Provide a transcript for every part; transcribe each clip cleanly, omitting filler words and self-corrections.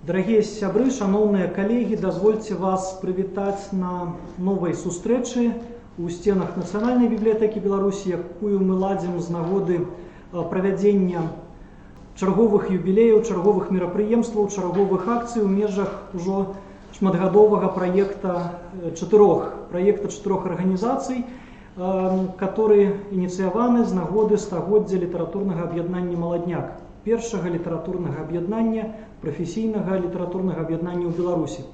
Дорогие сябры, шановные коллеги, дозвольте вас привітаць на новой сустрэчы у стенах Нацыянальнай бібліятэкі Беларусі, якую мы ладзім з нагоды правядзення чарговых юбілеяў, чарговых мерапрыемстваў, чарговых акцый у межах ужо шматгадовага проекта чатырох арганізацый, которые ініцыяваны з нагоды стагоддзя літаратурнага аб'яднання «Маладняк», першага літаратурнага аб'яднання, прафесійнага літаратурнага аб'яднання ў Беларусі.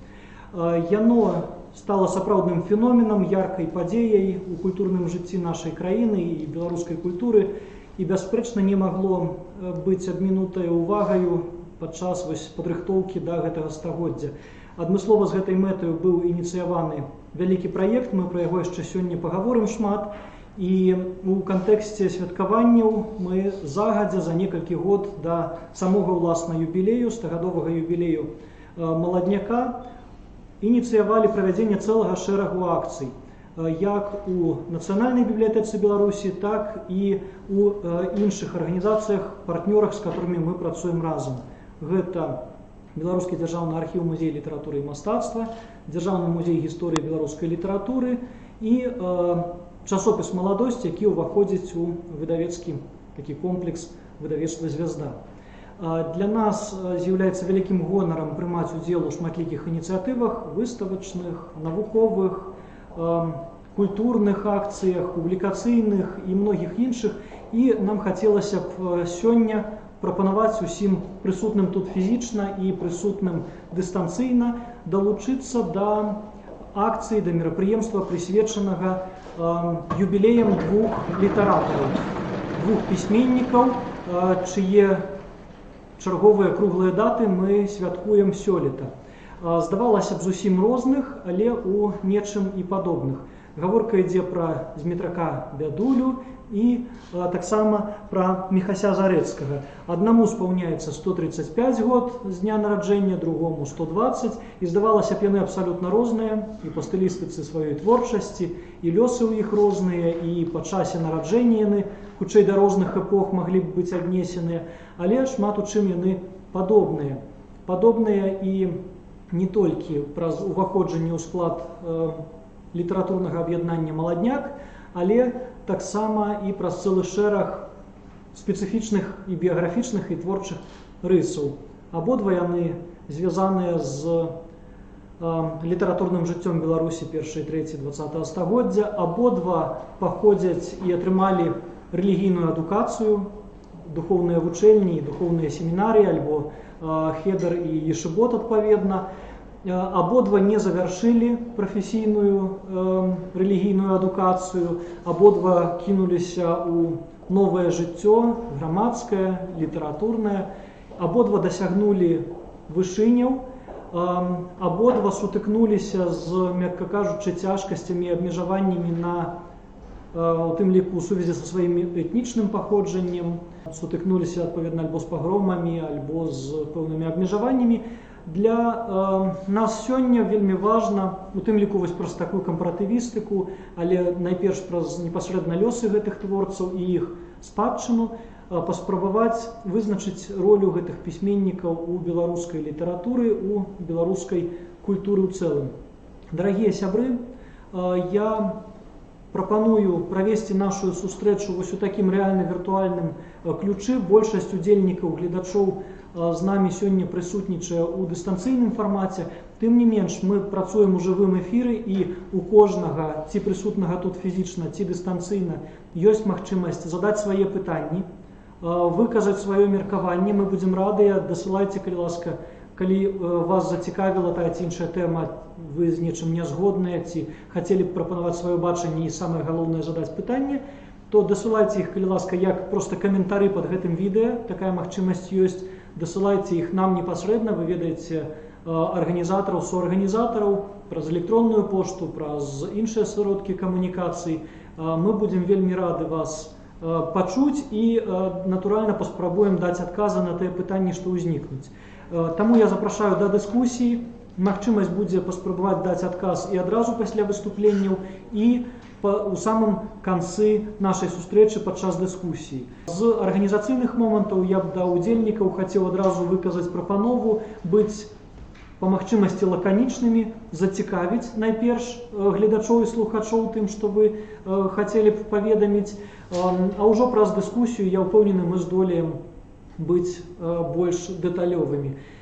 Яно стало сапраўдным феноменам, яркай падзеяй у культурным жыцці нашай краіны і беларускай культуры, і бясспрэчна не магло быць абмінутае увагаю падчас падрыхтоўкі да гэтага стагоддзя. Адмыслова з гэтай мэтаю быў ініцыяваны вялікі праект, мы пра яго яшчэ сёння пагаворым шмат, і у кантэксце святкаванняў мы загадзя за некалькі год да самога ўласна юбілею, стагадовага юбілею «Маладняка» ініцыявалі правядзенне цэлага шэрагу акцый, як у Нацыянальнай бібліятэцы Беларусі, так і у іншых арганізацыях, партнёрах, з которымі мы працуем разам. Гэта Беларускі дзяржаўны архіў музей літаратуры і мастацтва, Дзяржаўны музей гісторыі беларускай літаратуры і часопіс «Маладосць», які ўваходзіць у выдавецкі такі комплекс выдавецтва «Звязда». Для нас з'яўляецца вялікім гонарам прымаць удзел у шматлікіх ініцыятывах, выставачных, навуковых, культурных акцыях, публікацыйных і многіх іншых. І нам хацелася б сёння прапанаваць усім прысутным тут фізічна і прысутным дыстанцыйна далучыцца да акцыі, да мерапрыемства, прысвечанага юбілеям двух літаратараў, двух пісьменнікаў, чые чарговыя круглыя даты мы святкуем сёлета. Здавалася б, зусім розных, але у нечым і падобных. Гаворка ідзе пра Змітрака Бядулю і таксама пра Міхася Зарэцкага. Аднаму спаўняецца 135 год з дня нараджэння, другому 120, і здавалася б, яны абсалютна розныя і па стылістыцы сваёй творчасці, і лёсы ў іх розныя, і па часе нараджэння яны хутчэй да розных эпох маглі б быць аднесеныя, але шмат у чым яны падобныя. Падобныя і не толькі праз уваходжанне ў склад літаратурнага аб'яднання «Маладняк», але таксама і праз цэлы шэраг спецыфічных і біяграфічных і творчых рысаў. Абодва яны звязаныя з літаратурным жыццём Беларусі першай трэці 20-го стагоддзя, абодва паходзяць і атрымалі рэлігійную адукацыю, духоўныя вучэльні і духоўныя семінарыі, альбо хедэр і ешыбот адпаведна. Абодва не завяршылі прафесійную рэлігійную адукацыю, абодва кінуліся ў новае жыццё, грамадскае, літаратурнае, абодва дасягнулі вышыняў, абодва сутыкнуліся з, мякка кажучы, цяжкасцямі і абмежаваннямі у тым ліку ў сувязі са сваім этнічным паходжаннем, сутыкнуліся адпаведна альбо з пагромамі, альбо з пэўнымі абмежаваннямі. Для нас сёння вельмі важна, у тым ліку вось праз такую кампаратывістыку, але найперш праз непасрэдна лёсы гэтых творцаў і іх спадчыну, паспрабаваць вызначыць ролю гэтых пісьменнікаў у беларускай літаратуры, у беларускай культуры ў цэлым. Дарагія сябры, я прапаную правесці нашу сустрэчу вось у такім рэальна віртуальным ключы. Большасць удзельнікаў, гледачоў з намі сёння прысутнічае ў дыстанцыйным фармаце. Тым не менш, мы працуем у жывым эфіры, і у кожнага, ці прысутнага тут фізічна, ці дыстанцыйна, ёсць магчымасць задаць свае пытанні, выказаць сваё меркаванне. Мы будзем радыя, дасылайце, калі ласка, калі вас зацікавіла тая ці іншая тэма, вы з нечым не згодныя, ці хацелі б прапанаваць сваё бачанне і самае галоўнае задаць пытанне, то дасылайце іх, калі ласка, як проста каментары пад гэтым відэа, такая магчымасць ёсць. Дасылайце іх нам непасрэдна, вы ведаеце арганізатараў, суарганізатараў, праз электронную пошту, праз іншыя сродкі камунікацый. Мы будзем вельмі рады вас пачуць і, натуральна, паспрабуем даць адказы на тыя пытанні, што ўзнікнуць. Таму я запрашаю да дыскусіі. Магчымасць будзе паспрабаваць даць адказ і адразу пасля выступленняў, і у самым канцы нашай сустрэчы падчас дыскусіі. З арганізацыйных момантаў я б да ўдзельнікаў хацеў адразу выказаць прапанову быць па магчымасці лаканічнымі, зацікавіць найперш гледачоў і слухачоў тым, што вы хацелі б паведаміць, а ўжо праз дыскусію, я ўпэўнены, мы здолеем быць больш дэталёвымі.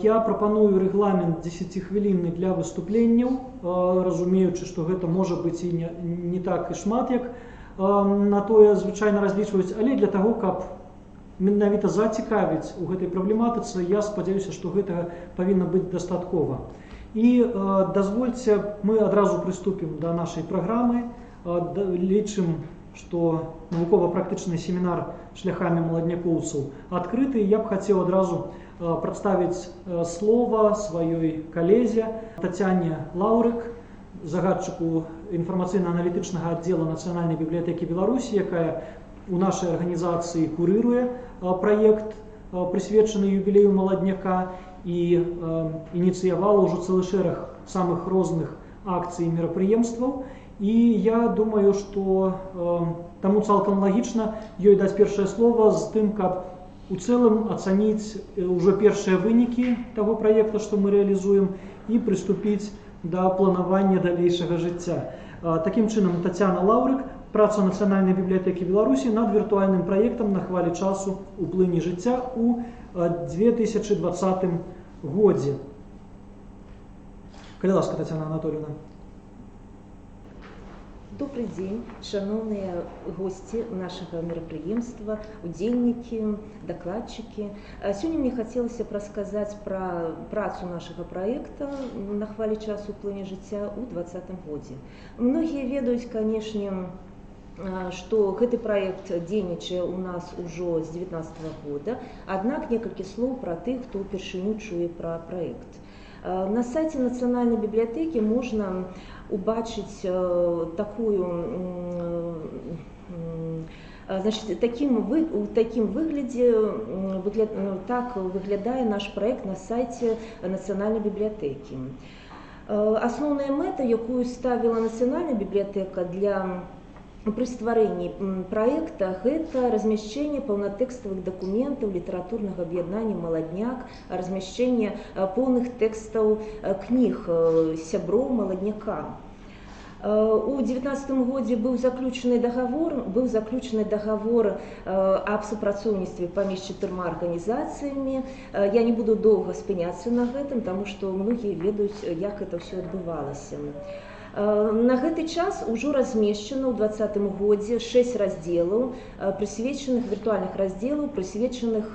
Я прапаную рэгламент 10-хвілінны для выступленняў, разумеючы, што гэта можа быць і не так і шмат, як на тое звычайна разлічваюць, але для таго, каб менавіта зацікавіць у гэтай праблематыцы, я спадзяюся, што гэтага павінна быць дастаткова. І дазвольце, мы адразу прыступім да нашай праграмы, лічым, што навукова-практычны семінар шляхамі маладнякоўцаў адкрыты. Я б хацеў адразу прадставіць слова сваёй калезе Тацяне Лаўрык, загадчыку інфармацыйна-аналітычнага аддзела Нацыянальнай бібліятэкі Беларусі, якая у нашай арганізацыі курыруе праект, прысвечаны юбілею маладняка, і ініцыявала ўжо цэлы шэраг самых розных акцый і мерапрыемстваў. І я думаю, што таму цалкам лагічна ёй даць першае слова з тым, каб у цэлым ацаніць ўжо першыя вынікі таго праекта, што мы рэалізуем, і прыступіць да планавання далейшага жыцця. Такім чынам, Тацяна Лаўрык, праца Нацыянальнай бібліятэкі Беларусі над віртуальным праектам на хвалі часу у плыні жыцця ў 2020 годзе. Калі ласка, Тацяна Анатольевна. Добрый день, шановные гости нашего мероприемства, удзельники, докладчики. Сегодня мне хотелось рассказать про працу нашего проекта на хвале часу плыні жыцця ў 2020 годзе. Многие ведаюць, конечно, что гэты проект дзейнічае у нас ужо з 2019 года, аднак некалькі слоў пра тых, хто ўпершыню чуе пра проект. На сайте Нацыянальнай бібліятэкі можна убачыць такую, значит, таким выглядзе, так выглядае наш проект на сайте Нацыянальнай бібліятэкі. Асноўная мэта, якую ставіла Нацыянальная бібліятэка при стварэнні проекта, гэта размяшчэнне паўнатэкставых дакументаў літаратурнага аб'яднання «Маладняк», размяшчэнне поўных тэкстаў кніг сяброў маладняка. У 2019 годзе быў заключаны дагавор аб супрацоўніцтве паміж 4 арганізацыямі. Я не буду доўга спыняцца на гэтым, таму што многія ведаюць, як гэта ўсё адбывалася. На гэты час ужо размешчана ў 2020 годзе 6 раздзелаў, віртуальных раздзелаў, прысвечаных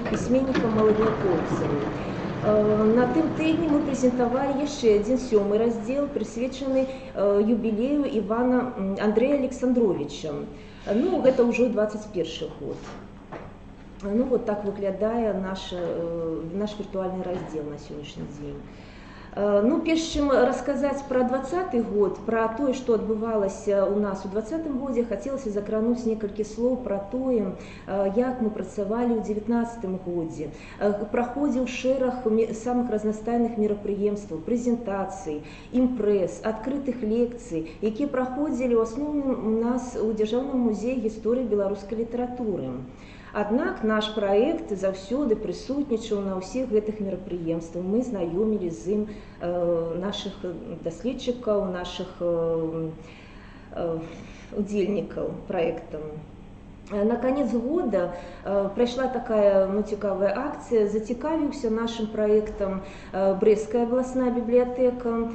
пісьменнікам маладнякоўцам. На тым тыдні мы прэзентавалі яшчэ адзін 7-й раздзел, прысвечаны юбілею Івана Андрэя Александровича. Ну, гэта ўжо 21 год. Ну, вот так выглядае наш віртуальны раздзел на сённяшні дзень. Ну, перш чым расказаць пра 2020 год, пра тое, што адбывалася у нас у 2020 годзе, хацелася закрануць некалькі слоў пра тое, як мы працавалі ў 2019 годзе. Праходзіў шэраг самых разнастайных мерапрыемстваў, прэзентацый, імпрэз, адкрытых лекцый, якія праходзілі ў асноўным у нас у Дзяржаўным музеі гісторыі беларускай літаратуры. Аднак наш праект заўсёды прысутнічаў на ўсіх гэтых мерапрыемствах. Мы знаёмілі з ім нашых даследчыкаў, нашых удзельнікаў праекта. На конец года прошла такая цікавая акция, зацікавіўся нашим проектом Брестская областная библиотека.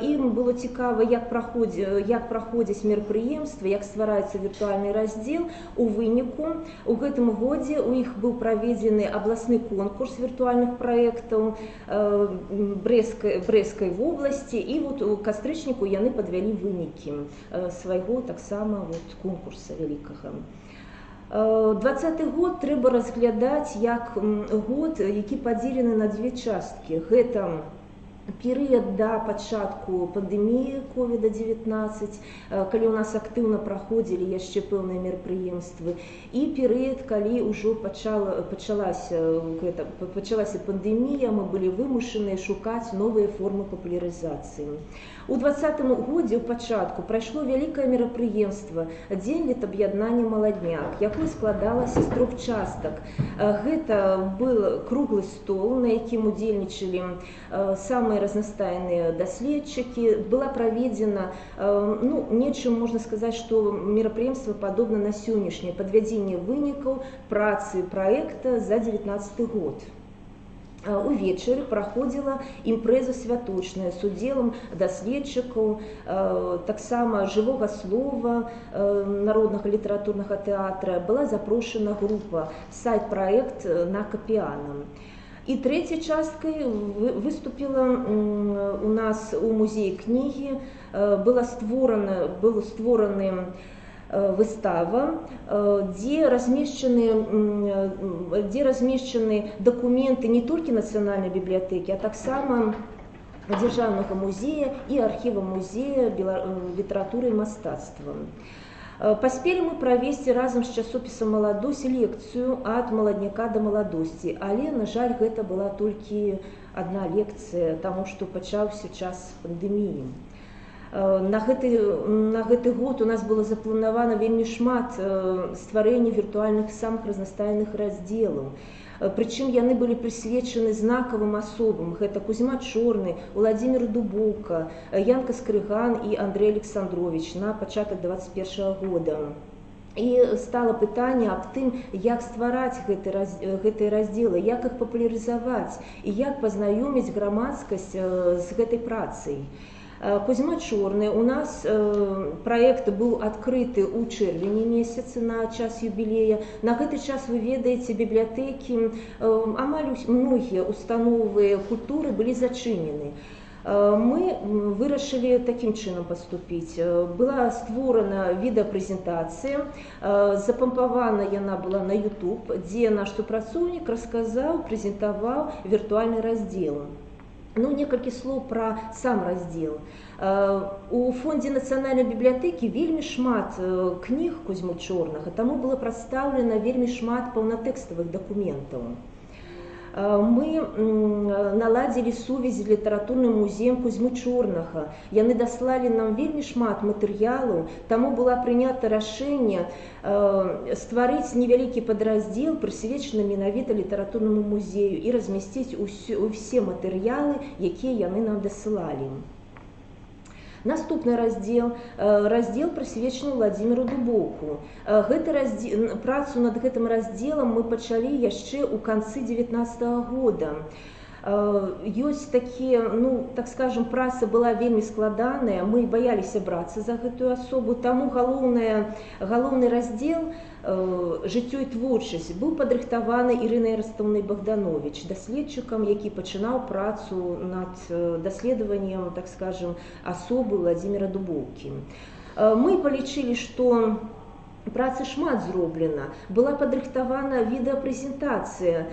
Им было цікаво, як проходзяць мерапрыемствы, як ствараецца віртуальны раздзел. У выніку у гэтым годзе у іх быў праведзены абласны конкурс віртуальных проектаў Брестскай вобласці, і вот у кастрычніку яны падвялі вынікі свайго таксама конкурса вялікага. 2020 год трэба разглядаць як год, які падзелены на две часткі. Гэта перыяд да пачатку пандэміі COVID-19, калі ў нас актыўна праходзілі яшчэ пэўныя мерапрыемствы, і перыяд, калі ўжо пачалася пандэмія, мы былі вымушаныя шукаць новыя формы папулярызацыі. У 2020 годзе ў пачатку прайшло вялікае мерапрыемства «Дзень летаб'яднання маладняк», якое складалася з 3 частак. Гэта был круглы стол, на якім удзельнічалі самыя разнастайныя даследчыкі. Была праведзена, нечым можна сказаць, што мерапрыемства падобна на сённяшняе падвядзенне вынікаў працы праекта за 2019 год. Увечары праходзіла імпрэза святочная з удзелам даследчыкаў, таксама жывога слова народнага літаратурнага тэатра. Была запрошана група сайт-праект на Капіана. І трэцяй часткай выступіла у нас у музеі кнігі, была створаны выстава, дзе размешчаны дакументы не толькі нацыянальнай бібліятэкі, а таксама дзяржаўнага музея і архіва музея літаратуры і мастацтва. Паспелі мы правесці разам з часопісам «Маладосць» лекцыю ад маладняка да маладосці, але, на жаль, гэта была толькі адна лекцыя, таму што пачаўся час пандэміі. На гэты год у нас было запланавана вельмі шмат стварэння віртуальных самых разнастайных раздзелаў. Прычым яны былі прысвечаны знакавым асобам. Гэта Кузьма Чорны, Уладзімір Дубоўка, Янка Скрыган і Андрэй Александрович на пачатак 2021 года. І стала пытанне аб тым, як ствараць гэтыя раздзелы, як іх папулярызаваць і як пазнаёміць грамадскасць з гэтай працай. Кузьма Чорны, у нас праект быў адкрыты ў чэрвені месяцы на час юбілея. На гэты час, вы ведаеце, бібліятэкі, амаль многія установы культуры былі зачынены. Мы вырашылі такім чынам паступіць. Была створана відэапрэзентацыя, запампавана яна была на YouTube, дзе наш супрацоўнік расказаў, прэзентаваў віртуальны раздзел. Некалькі слоў пра сам раздзел. У фондзе нацыянальнай бібліятэкі вельмі шмат кніг Кузьмы Чорнага, таму было прадстаўлена вельмі шмат паўнатэкставых дакументаў. Мы наладзілі сувязь з літаратурным музеем Кузьмы Чорнага. Яны даслалі нам вельмі шмат матэрыялаў, таму было прынята рашэнне стварыць невялікі падраздзел, прысвечаны менавіта літаратурнаму музею, і размясціць усе матэрыялы, якія яны нам дасылалі. Наступны раздзел прысвечаны Уладзіміру Дубоўку. Працу над гэтым раздзелам мы пачалі яшчэ ў канцы 2019 года. Ёсць такія, так скажем, праца была вельмі складаная, мы баяліся брацца за гэтую асобу, таму галоўны раздзел «Жыццё і творчасць» быў падрыхтаваны Ірынай Растаўнай-Богданович, даследчыкам, які пачынаў працу над даследаваннем, так скажем, асобы Уладзіміра Дубоўкі. Мы палічылі, што працы шмат зроблена. Была падрыхтавана відэапрэзентацыя,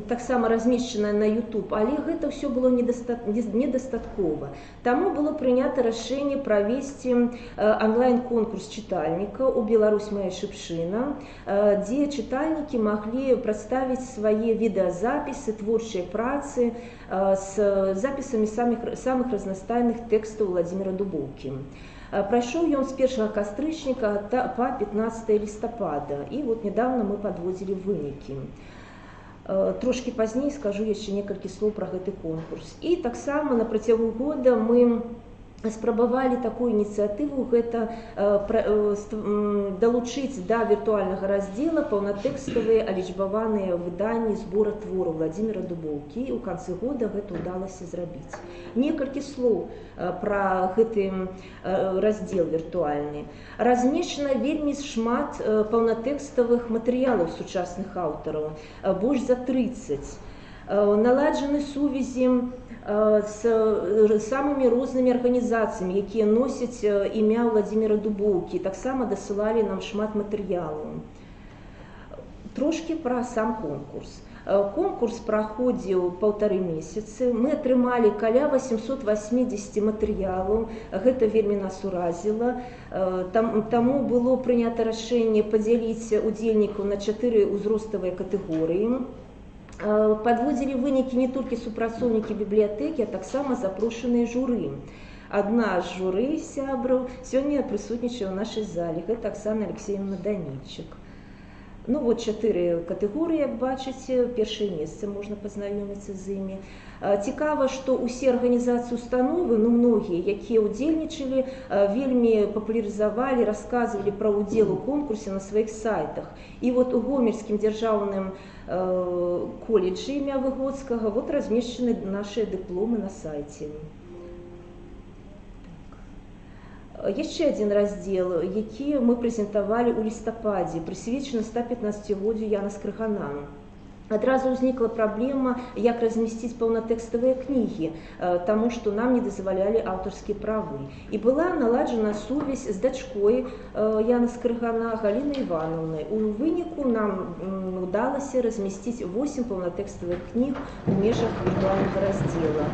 таксама размешчаная на YouTube, але гэта ўсё было недастаткова. Таму было прынята рашэнне правесці онлайн-конкурс чытальніка ў «Беларусь моя шыпшына», дзе чытальнікі маглі прадставіць свае відэазапісы, творчыя працы з запісамі самых разнастайных тэкстаў Уладзіміра Дубоўкі. Прайшоў ён з 1 кастрычніка па 15 лістапада, і нядаўна мы падводзілі вынікі. Трошкі пазней скажу яшчэ некалькі слоў пра гэты конкурс. І таксама на працягу года мы спрабавалі такую ініцыятыву, гэта далучыць да віртуальнага раздзела паўнатэкставыя алічбаваныя выданні збора твораў Уладзіміра Дубоўкі, і ў канцы года гэта ўдалася зрабіць. Некалькі слоў пра гэты раздзел віртуальны. Размешчана вельмі шмат паўнатэкставых матэрыялаў сучасных аўтараў, больш за 30. Наладжаны сувязі з самымі рознымі арганізацыямі, якія носяць імя Уладзіміра Дубоўкі, таксама дасылалі нам шмат матэрыялаў. Трошкі пра сам конкурс. Конкурс праходзіў 1,5 месяцы. Мы атрымалі каля 880 матэрыялаў. Гэта вельмі нас уразіла. Таму было прынята рашэнне падзяліць удзельнікаў на 4 узроставыя катэгорыі. Падводзілі вынікі не толькі супрацоўнікі бібліятэкі, а таксама запрошаныя журы. Адна з журы сябраў сёння прысутнічае ў нашай зале. Гэта Аксана Алексеевна Данильчик. Ну вот 4 катэгорыі, як бачыце, першае месца, можна пазнаёміцца з імі. Цікава, што ўсе арганізацыі установы, ну многія, якія ўдзельнічалі, вельмі папулярызавалі, расказвалі пра ўдзел у конкурсе на сваіх сайтах. І вот у Гомельскім дзяржаўным колледжы імя Выгодскага вот размешчаны наши дыпломы на сайце. Яшчэ адзін раздзел, які мы прэзентавалі ў лістападзе, прысвечаны 115-годдзю Яна Скрыгана. Адразу ўзнікла праблема, як размясціць паўнатэкставыя кнігі, таму што нам не дазвалялі аўтарскія правы. І была наладжана сувязь з дачкой Яна Скрыгана Галінай Івановнай. У выніку нам удалася размясціць 8 паўнатэкставых кніг у межах віртуальнага раздзела.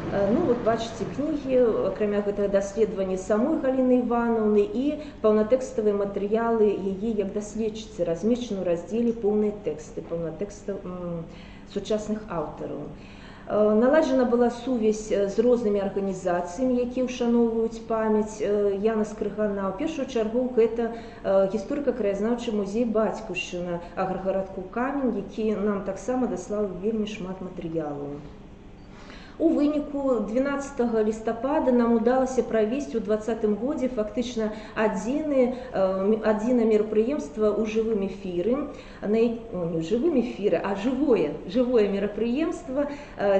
Ну, вот бачыце кнігі, акрамя гэтага даследавання самой Галіны Івановны і паўнатэкставыя матэрыялы яе як даследчыцы, размешчаны ў раздзеле «Поўныя тэксты», паўнатэкстаў сучасных аўтараў. Наладжана была сувязь з рознымі арганізацыямі, якія ўшаноўваюць памяць Яна Скрыгана. У першую чаргу гэта гісторыка-краязнаўчы музей «Бацькаўшчына» аграгарадку Камень, які нам таксама даслаў вельмі шмат матэрыялаў. У выніку 12 лістапада нам удалося правесці ў 2020 годзе фактычна адзінае мерапрыемства ў жывым эфіры, не ў жывым эфіры, а жывое мерапрыемства,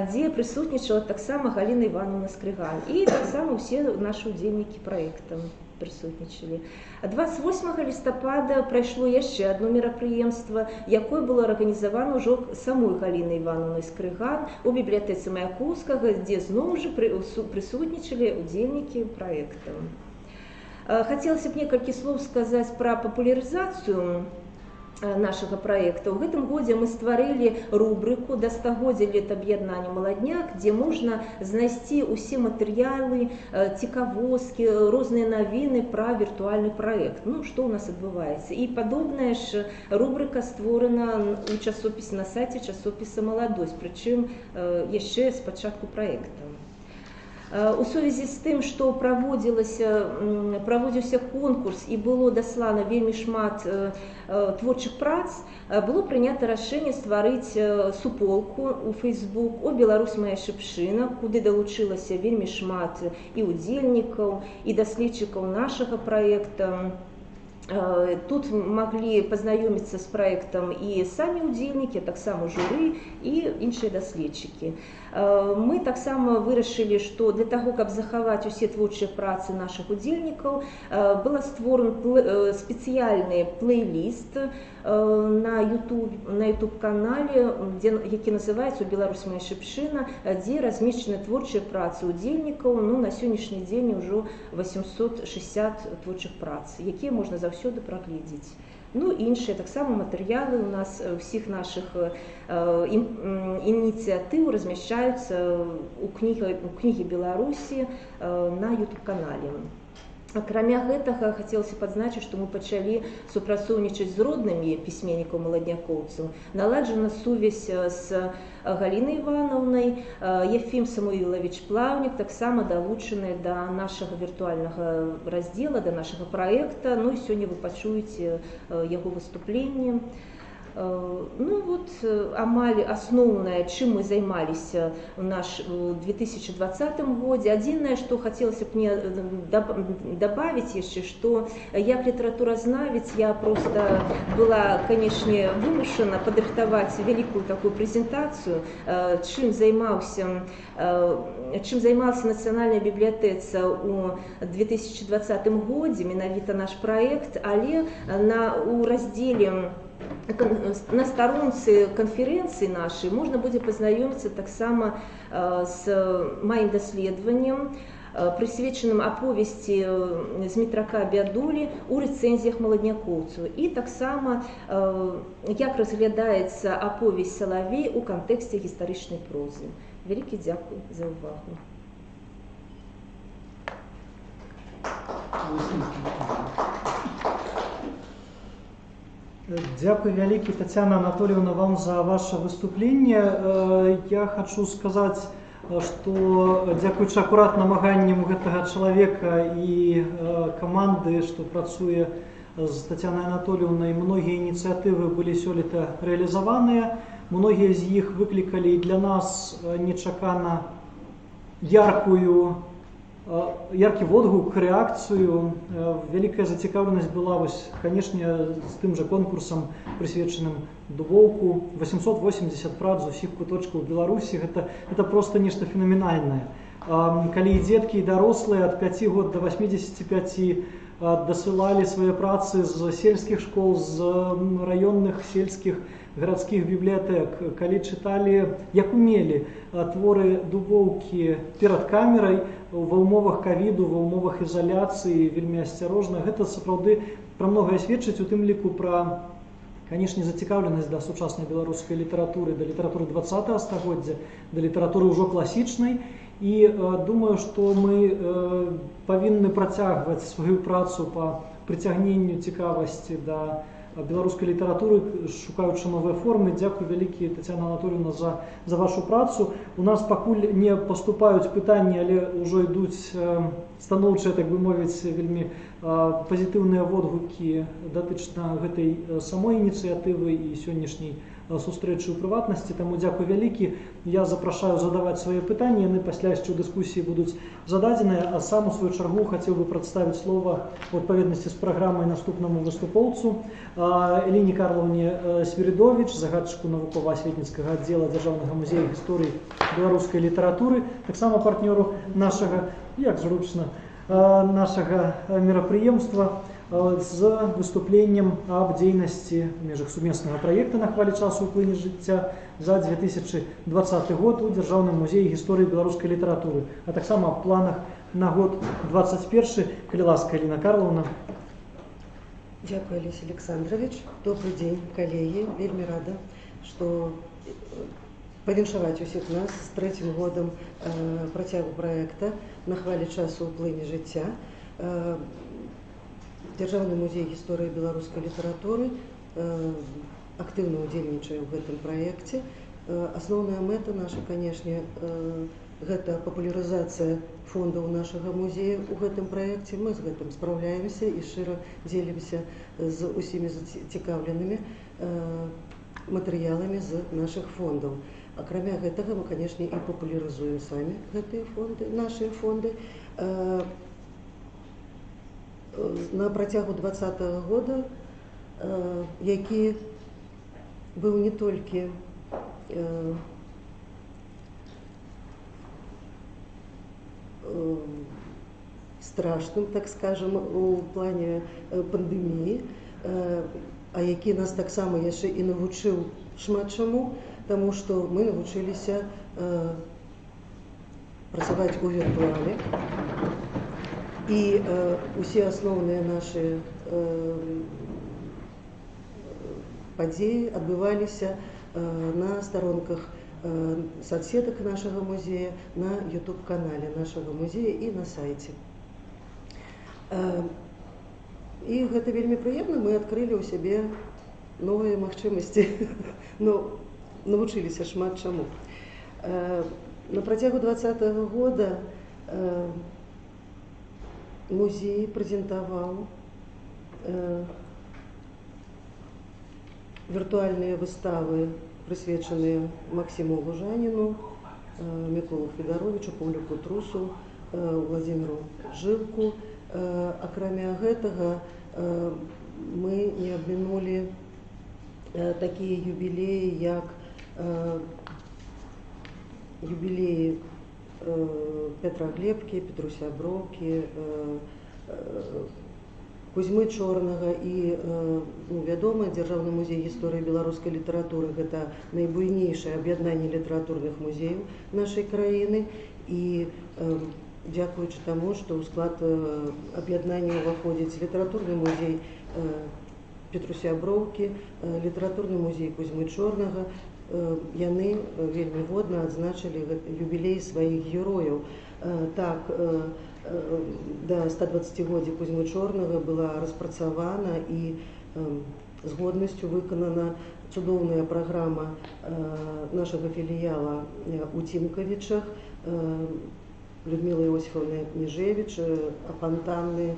дзе прысутнічала таксама Галіна Івановна Скрыган і таксама ўсе нашы ўдзельнікі праекта прысутнічалі. 28 лістапада прайшло яшчэ адно мерапрыемства, якое было арганізавана ўжо самой Галінай Івановнай Скрыган у бібліятэцы Маяковскага, дзе зноў жа прысутнічалі ўдзельнікі праекта. Хацелася б некалькі слоў сказаць пра папулярызацыю нашага праекта. У гэтым годзе мы стварылі рубрыку да 100-годдзя летаб'яднання «Маладняк», дзе можна знайсці ўсе матэрыялы, цікавосткі, розныя навіны пра віртуальны праект. Ну, што ў нас адбываецца. І падобная ж рубрыка створана ў часопісе на сайце часопіса «Маладосць», прычым яшчэ з пачатку праекта. У сувязі з тым, што праводзіўся конкурс і было даслана вельмі шмат творчых прац, было прынята рашэнне стварыць суполку ў Facebook «О, Беларусь моя шыпшына», куды далучылася вельмі шмат і ўдзельнікаў, і даследчыкаў нашага праекта. Тут маглі пазнаёміцца з праектам і самі ўдзельнікі, таксама журы і іншыя даследчыкі. Мы таксама вырашылі, што для таго, каб захаваць усе творчыя працы нашых удзельнікаў, была створаны спецыяльны плейліст на YouTube-канале, які называецца «Беларусь моя шыпшына», дзе размешчаны творчыя працы ўдзельнікаў. Ну, на сённяшні дзень ўжо 860 творчых прац, якія можна заўсёды прагледзець. Ну, іншыя таксама матэрыялы у нас усіх нашых ініцыятыў размяшчаюцца у кнігі Беларусі на YouTube-канале. Акрамя гэтага, хацелася падзначыць, што мы пачалі супрацоўнічаць з роднымі пісьменнікаў-маладнякоўцаў. Наладжана сувязь з Галінай Івановнай, Ефім Самуілавіч Плаўнік, таксама далучаны да нашага віртуальнага раздзела, да нашага праекта. Ну і сёння вы пачуеце яго выступленне. Ну вот, амаль асноўнае, чым мы займаліся ў 2020 годзе. Адзінае, што хацелася б мне дабавіць яшчэ, што як літаратуразнавец я проста была, канешне, вымушана падрыхтаваць вялікую такую прэзентацыю, чым займалася Нацыянальная бібліятэца ў 2020 годзе, менавіта наш праект, але у раздзеле на старонцы канферэнцыі нашай можна будзе пазнаёміцца таксама з маім даследаваннем прысвечаным аповесці Змітрака Бядулі ў рэцэнзіях маладнякоўцаў. І таксама як разглядаецца аповесць Салавей у кантэксце гістарычнай прозы. Вялікі дзякуй за ўвагу. Дякую вялікі, Тацяна Анатольевна, вам за ваше выступленне. Я хочу сказаць, што дзякуючы акурат намаганням гэтага чалавека і каманды, што працуе з Тацянай Анатольевнай, многія ініцыятывы былі сёлета рэалізаваныя. Многія з іх выклікалі для нас нечакана яркі водгук, рэакцыю. Вялікая зацікаўленасць была, канешне, з тым жа конкурсам, прысвечаным Дубоўку. 880 прац з усіх куточкаў Беларусі. Гэта проста нешта фенаменальнае. Калі і дзеткі, і дарослыя ад 5 год до 85 дасылалі свае працы з сельскіх школ, з раённых, сельскіх, гарадскіх бібліятэк, калі чыталі, як умелі, творы Дубоўкі перад камерай, ва ўмовах ковіду, ва ўмовах ізаляцыі, вельмі асцярожна. Гэта сапраўды пра многае сведчыць, у тым ліку пра, канешне, зацікаўленасць да сучаснай беларускай літаратуры, да літаратуры 20-го стагоддзя, да літаратуры ўжо класічнай. І думаю, што мы павінны працягваць сваю працу па прыцягненню цікавасці да беларускай літаратуры, шукаючы новыя формы. Дзякуй вялікі, Тацяна Анатольевна, за вашу працу. У нас пакуль не паступаюць пытанні, але ўжо ідуць станоўчыя, так бы мовіць, вельмі пазітыўныя водгукі датычна гэтай самой ініцыятывы і сённяшняй сустрэчы ў прыватнасці. Таму дзякуй вялікі. Я запрашаю задаваць свае пытанні, яны пасля яшчэ ў дыскусіі будуць зададзеныя, а сам у сваю чаргу хацеў бы прадставіць слова у адпаведнасці з праграмай наступнаму выступоўцу Эліне Карлаўне Свірідовіч, загадчыку навукова-асветніцкага аддзела Дзяржаўнага музея гісторыі беларускай літаратуры, таксама партнёру нашага, як зручна, нашага мерапрыемства, з выступленнем аб дзейнасці в межах сумеснага праекта «На хвалі часу ўплыне жыцця» за 2020 год у Дзяржаўным музеі гісторыі беларускай літаратуры, а таксама аб планах на год 2021. Калі ласка, Эліна Карлаўна. Дякую, Олесь Александрович. Добрый день, коллеги. Вельмі рада, что павіншаваць усіх нас з 3-м годам працягу проекта «На хвалі часу ўплыне жыцця». Дзяржаўны музей гісторыі беларускай літаратуры актыўна ўдзельнічае ў гэтым праекце. Асноўная мэта наша, канешне, гэта папулярызацыя фондаў нашага музея ў гэтым праекце. Мы з гэтым спраўляемся і шчыра дзелімся з усімі зацікаўленымі матэрыяламі з нашых фондаў. Акрамя гэтага мы, канешне, і папулярызуем самі гэтыя фонды, нашыя фонды. На працягу 2020 года, які быў не толькі страшным, так скажем, у плане пандэміі, а які нас таксама яшчэ і навучыў шмат чаму, таму што мы навучыліся працаваць у віртуале. І усе асноўныя нашы падзеі адбываліся на старонках соцсетак нашага музея, на YouTube-канале нашага музея і на сайце. І гэта вельмі прыемна, мы адкрылі ў сябе новыя магчымасці, навучыліся шмат чаму. На працягу 2020 года музей прэзентаваў віртуальныя выставы, прысвечаныя Максіму Лужаніну, Міколу Федаровичу, Паўлюку Трусу, Владимиру Жылку. Акрамя гэтага мы не абмінулі такія юбілеі, як юбілеі Петра Глебкі, Петруся Броўкі, Кузьмы Чорнага і вядомы Дзяржаўны музей гісторыі беларускай літаратуры. Гэта найбуйнейшае аб'яднанне літаратурных музеяў нашай краіны. І дзякуючы таму, што ў склад аб'яднання ўваходзіць літаратурны музей Петруся Броўкі, літаратурны музей Кузьмы Чорнага. Яны вельмі годна адзначылі юбілей сваіх герояў. Так, да 120-годдзя Кузьмы Чорнага была распрацавана і з годнасцю выканана цудоўная праграма нашага філіяла у Цімкавічах. Людмила Іосифовна Кніжевіч, апантанны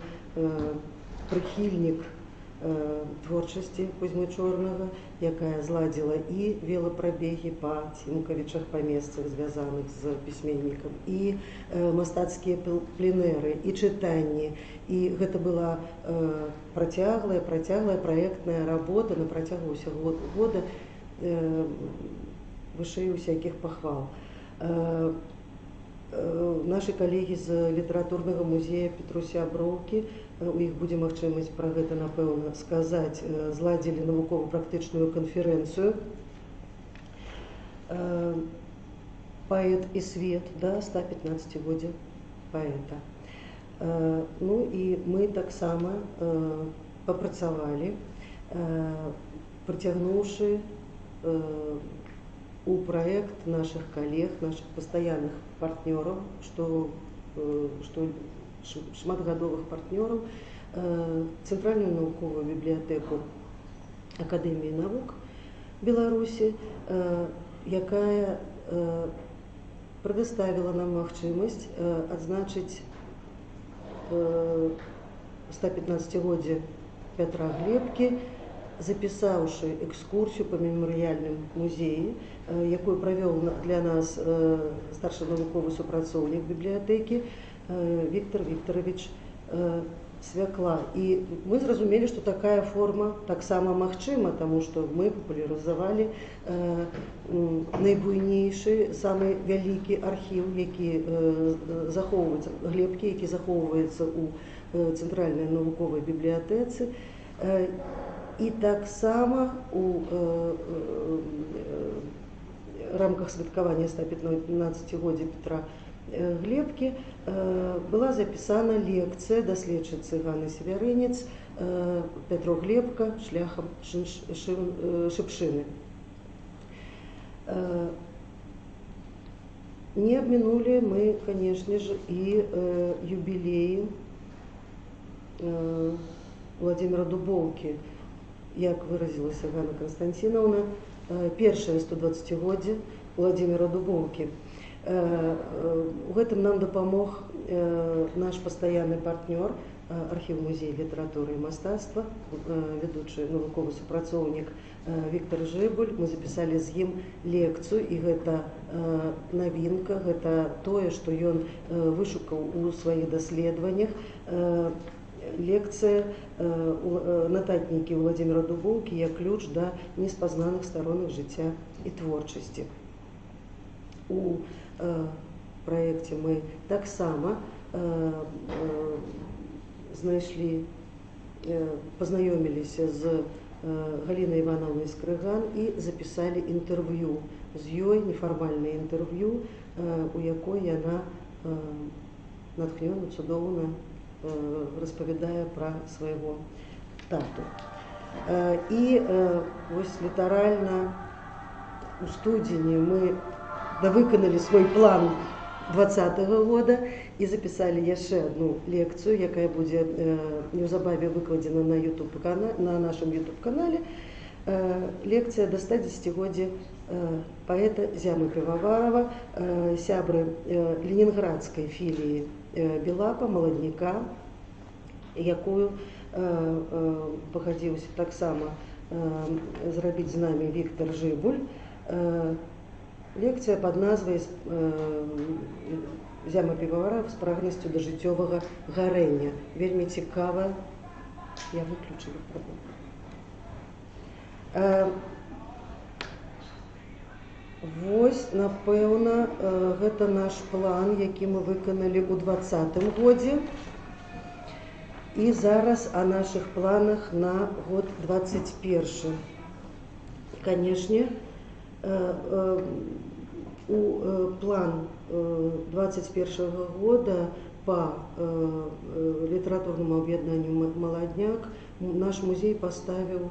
прыхільнік творчасці Кузьмы Чорнага, якая зладзіла і велапрабегі па Цімкавічах, па месцах, звязаных з пісьменнікам, і мастацкія пленэры, і чытанні. І гэта была працяглая праектная работа на працягу ўсяго года, вышэй усякіх пахвал. Нашы калегі з літаратурнага музея Петруся Броўкі, у іх будзе магчымасць пра гэта, напэўна, сказаць, зладзілі навукова-практычную канферэнцыю «Паэт і свет», да, 115-годдзя паэта. Ну і мы таксама папрацавалі, прыцягнуўшы у праект наших коллег, наших постоянных партнеров, что шматгадовых партнеров, Центральную науковую библиотеку Академии наук Беларуси, якая предоставила нам магчымасць адзначыць 115-годдзе Петра Глебкі, запісаўшы экскурсію па мемарыяльным музеі, якую правёл для нас старшы навуковы супрацоўнік бібліятэкі Віктор Вікторович Свякла. І мы зразумелі, што такая форма таксама магчыма, таму што мы папулярызавалі найбуйнейшы, самы вялікі архіў, які захоўваецца, Глебкі, які захоўваецца ў Цэнтральнай навуковай бібліятэцы. І таксама у рамках святкавання 115-годдзя Петра Глебкі была запісана лекцыя даследчыцы Ганны Севярынец «Петро Глебка шляхам шыпшыны». Не обминули мы, конечно же, и юбилеи Владимира Дубоўкі. Як выразілася Ганна Константиновна, першае 120-годдзе Владимира Дубоўкі. У гэтым нам дапамог наш пастаянны партнёр, архіў музей літаратуры і мастацтва, ведучы навуковы супрацоўнік Віктор Жыбуль. Мы запісалі з ім лекцыю, і гэта навінка, гэта тое, што ён вышукаў у сваіх даследаваннях. Лекцыя «Нататнікі Владимира Дубоўкі як ключ да неспазнаных старонак жыцця і творчасці». У праекце мы таксама знайшлі, пазнаёміліся з Галінай Івановнай Скрыган і запісалі інтэрв'ю з ёй, нефармальнае інтэрв'ю, у якой яна натхнёна, цудоўна распавядае пра свайго тату. І вось літаральна у студзені мы давыканалі свой план 2020 года і запісалі яшчэ адну лекцыю, якая будзе неўзабаве выкладзена на нашым YouTube-канале. Лекцыя да 110-годдзя паэта Зямы Піваварова, сябры ленінградскай філіі Белапа, маладніка, якую пагадзіўся таксама зрабіць з намі Віктор Жыбуль. Лекцыя пад назвай «Зяма Піваварова з прагнасцю да жыццёвага гарэння». Вельмі цікава. Я выключыла правду. Вось, напэўна, гэта наш план, які мы выканалі ў 2020 годзе. І зараз о нашых планах на год 2021. Канешне, план 2021 года по литературному объединению «Молодняк» наш музей поставил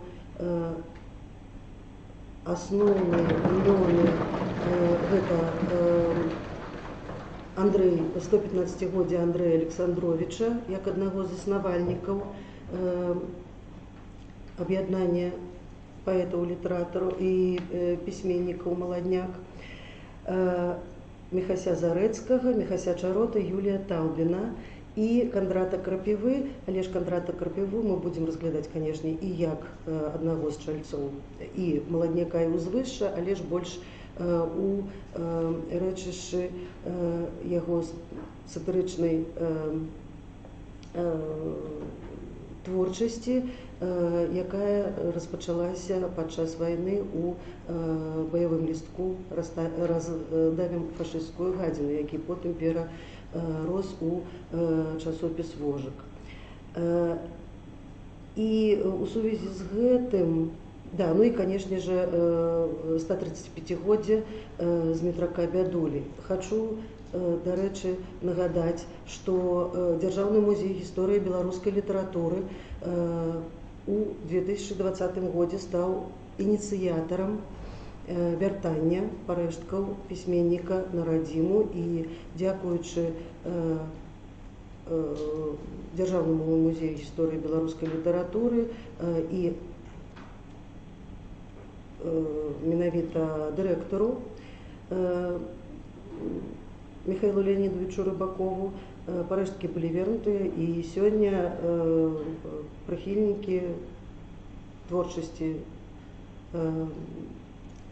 основные імёны гэта 115-годдзе Андрэя Александровича як аднаго з заснавальнікаў аб'яднання паэтаў, літаратараў і пісьменнікаў «Молодняк», Міхася Зарэцкага, Міхася Чарота, Юлія Таўбіна і Кандрата Крапівы. Але ж Кандрата Крапіву мы будзем разглядаць, канешне, і як аднаго з чальцоў і «Молодняка» і ўзвышша, але ж больш у рэчышчы яго сатырычнай творчасці, якая распачалася падчас вайны у баявым лістку «Раздавім фашысцкую гадзіну», які потым перарос у часопіс «Вожык». І у сувязі з гэтым, да, ну і, канешне же, 135-годдзе Змітрака Бядулі. Хачу, дарэчы, нагадаць, што Дзяржаўны музей гісторыі беларускай літаратуры у 2020 годзе стаў ініцыятарам вяртання парэшткаў пісьменніка на радзіму, і дзякуючы Дзяржаўнаму музею гісторыі беларускай літаратуры і менавіта дырэктару Михаилу Леонидовичу Рыбакову парэшткі былі вернутыя, і сёння прыхільнікі творчасці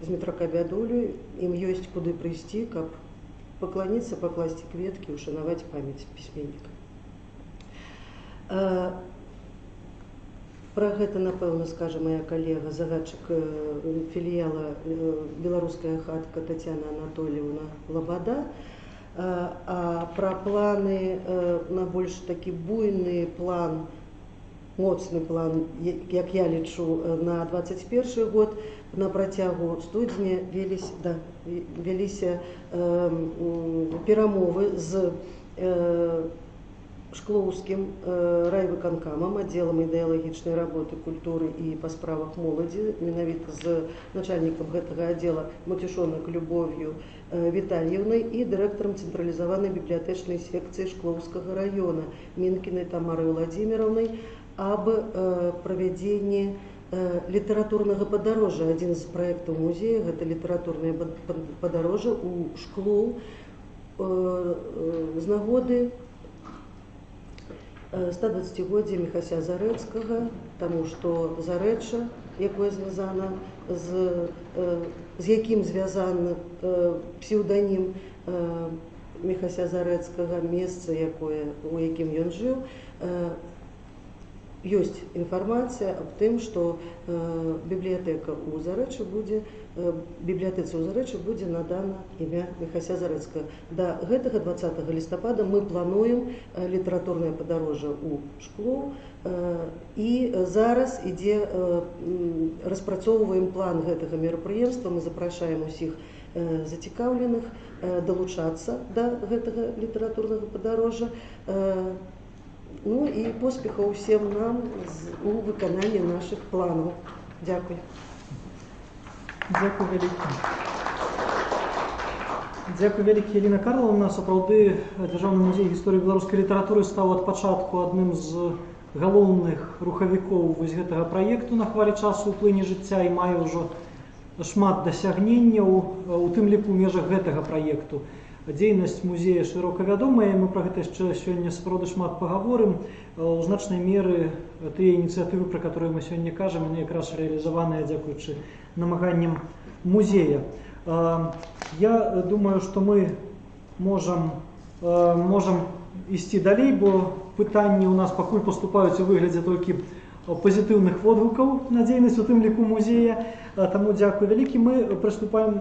Змітрака Бядулі, ім ёсць куды прыйсці, каб пакланіцца, пакласці кветкі, ушанаваць памяць пісьменніка. Пра гэта, напэўна, скажа моя калега, загадчык філіяла «Беларуская хатка» Тацяна Анатольевна Лабада. А пра планы на больш такі буйны план, моцны план, як я лічу, на 21 год, на працягу студзеня веліся перамовы з Шклоўскім райвыканкамам, аддзелам ідэалагічнай работы, культуры і па справах моладзі, менавіта з начальнікам гэтага аддзела Матюшонак Любов'ю Вітальевнай і дырэктарам цэнтралізаванай бібліятэчнай секцыі Шклоўскага района Мінкінай Тамарай Владзіміровнай аб правядзенні літаратурнага падарожжа. Адзін з праектаў музея — гэта літаратурнае падарожжа ў Шклоў з нагоды 120-годдзя Міхася Зарэцкага, таму што Зарэчча, якое звязана з якім звязаны псеўданім Міхася Зарэцкага, месца, у якім ён жыў. Ёсць інфармацыя аб тым, што бібліятэцы ў Зарэччы будзе надана імя Міхася Зарэцкага. Да гэтага 20 лістапада мы плануем літаратурнае падарожжа ў Шклоў, і зараз ідзе, распрацоўваем план гэтага мерапрыемства. Мы запрашаем усіх зацікаўленых далучацца да гэтага літаратурнага падарожжа. Ну і поспехаў усім нам у выкананні нашых планаў. Дзякуй. Дзякуй вялікі. Дзякуй вялікі, Елена Карлаўна. Сапраўды, Дзяржаўны музей гісторыі беларускай літаратуры стаў ад пачатку адным з галоўных рухавікоў вось гэтага праекту на хвалі часу ў плыні жыцця і мае ўжо шмат дасягненняў, у тым ліку ў межах гэтага праекту. Дзейнасць музея шырока вядомая, мы пра гэта яшчэ сёння сапраўды шмат пагаворым. У значнай меры тыя ініцыятывы, пра которые мы сёння кажам, яны якраз рэалізаваныя дзякуючы намаганням музея. Я думаю, што мы можам ісці далей, бо пытанні ў нас пакуль паступаюць у выглядзе толькі пазітыўных водгукаў на дзейнасць у тым ліку музея. Таму дзякуй вялікі. Мы прыступаем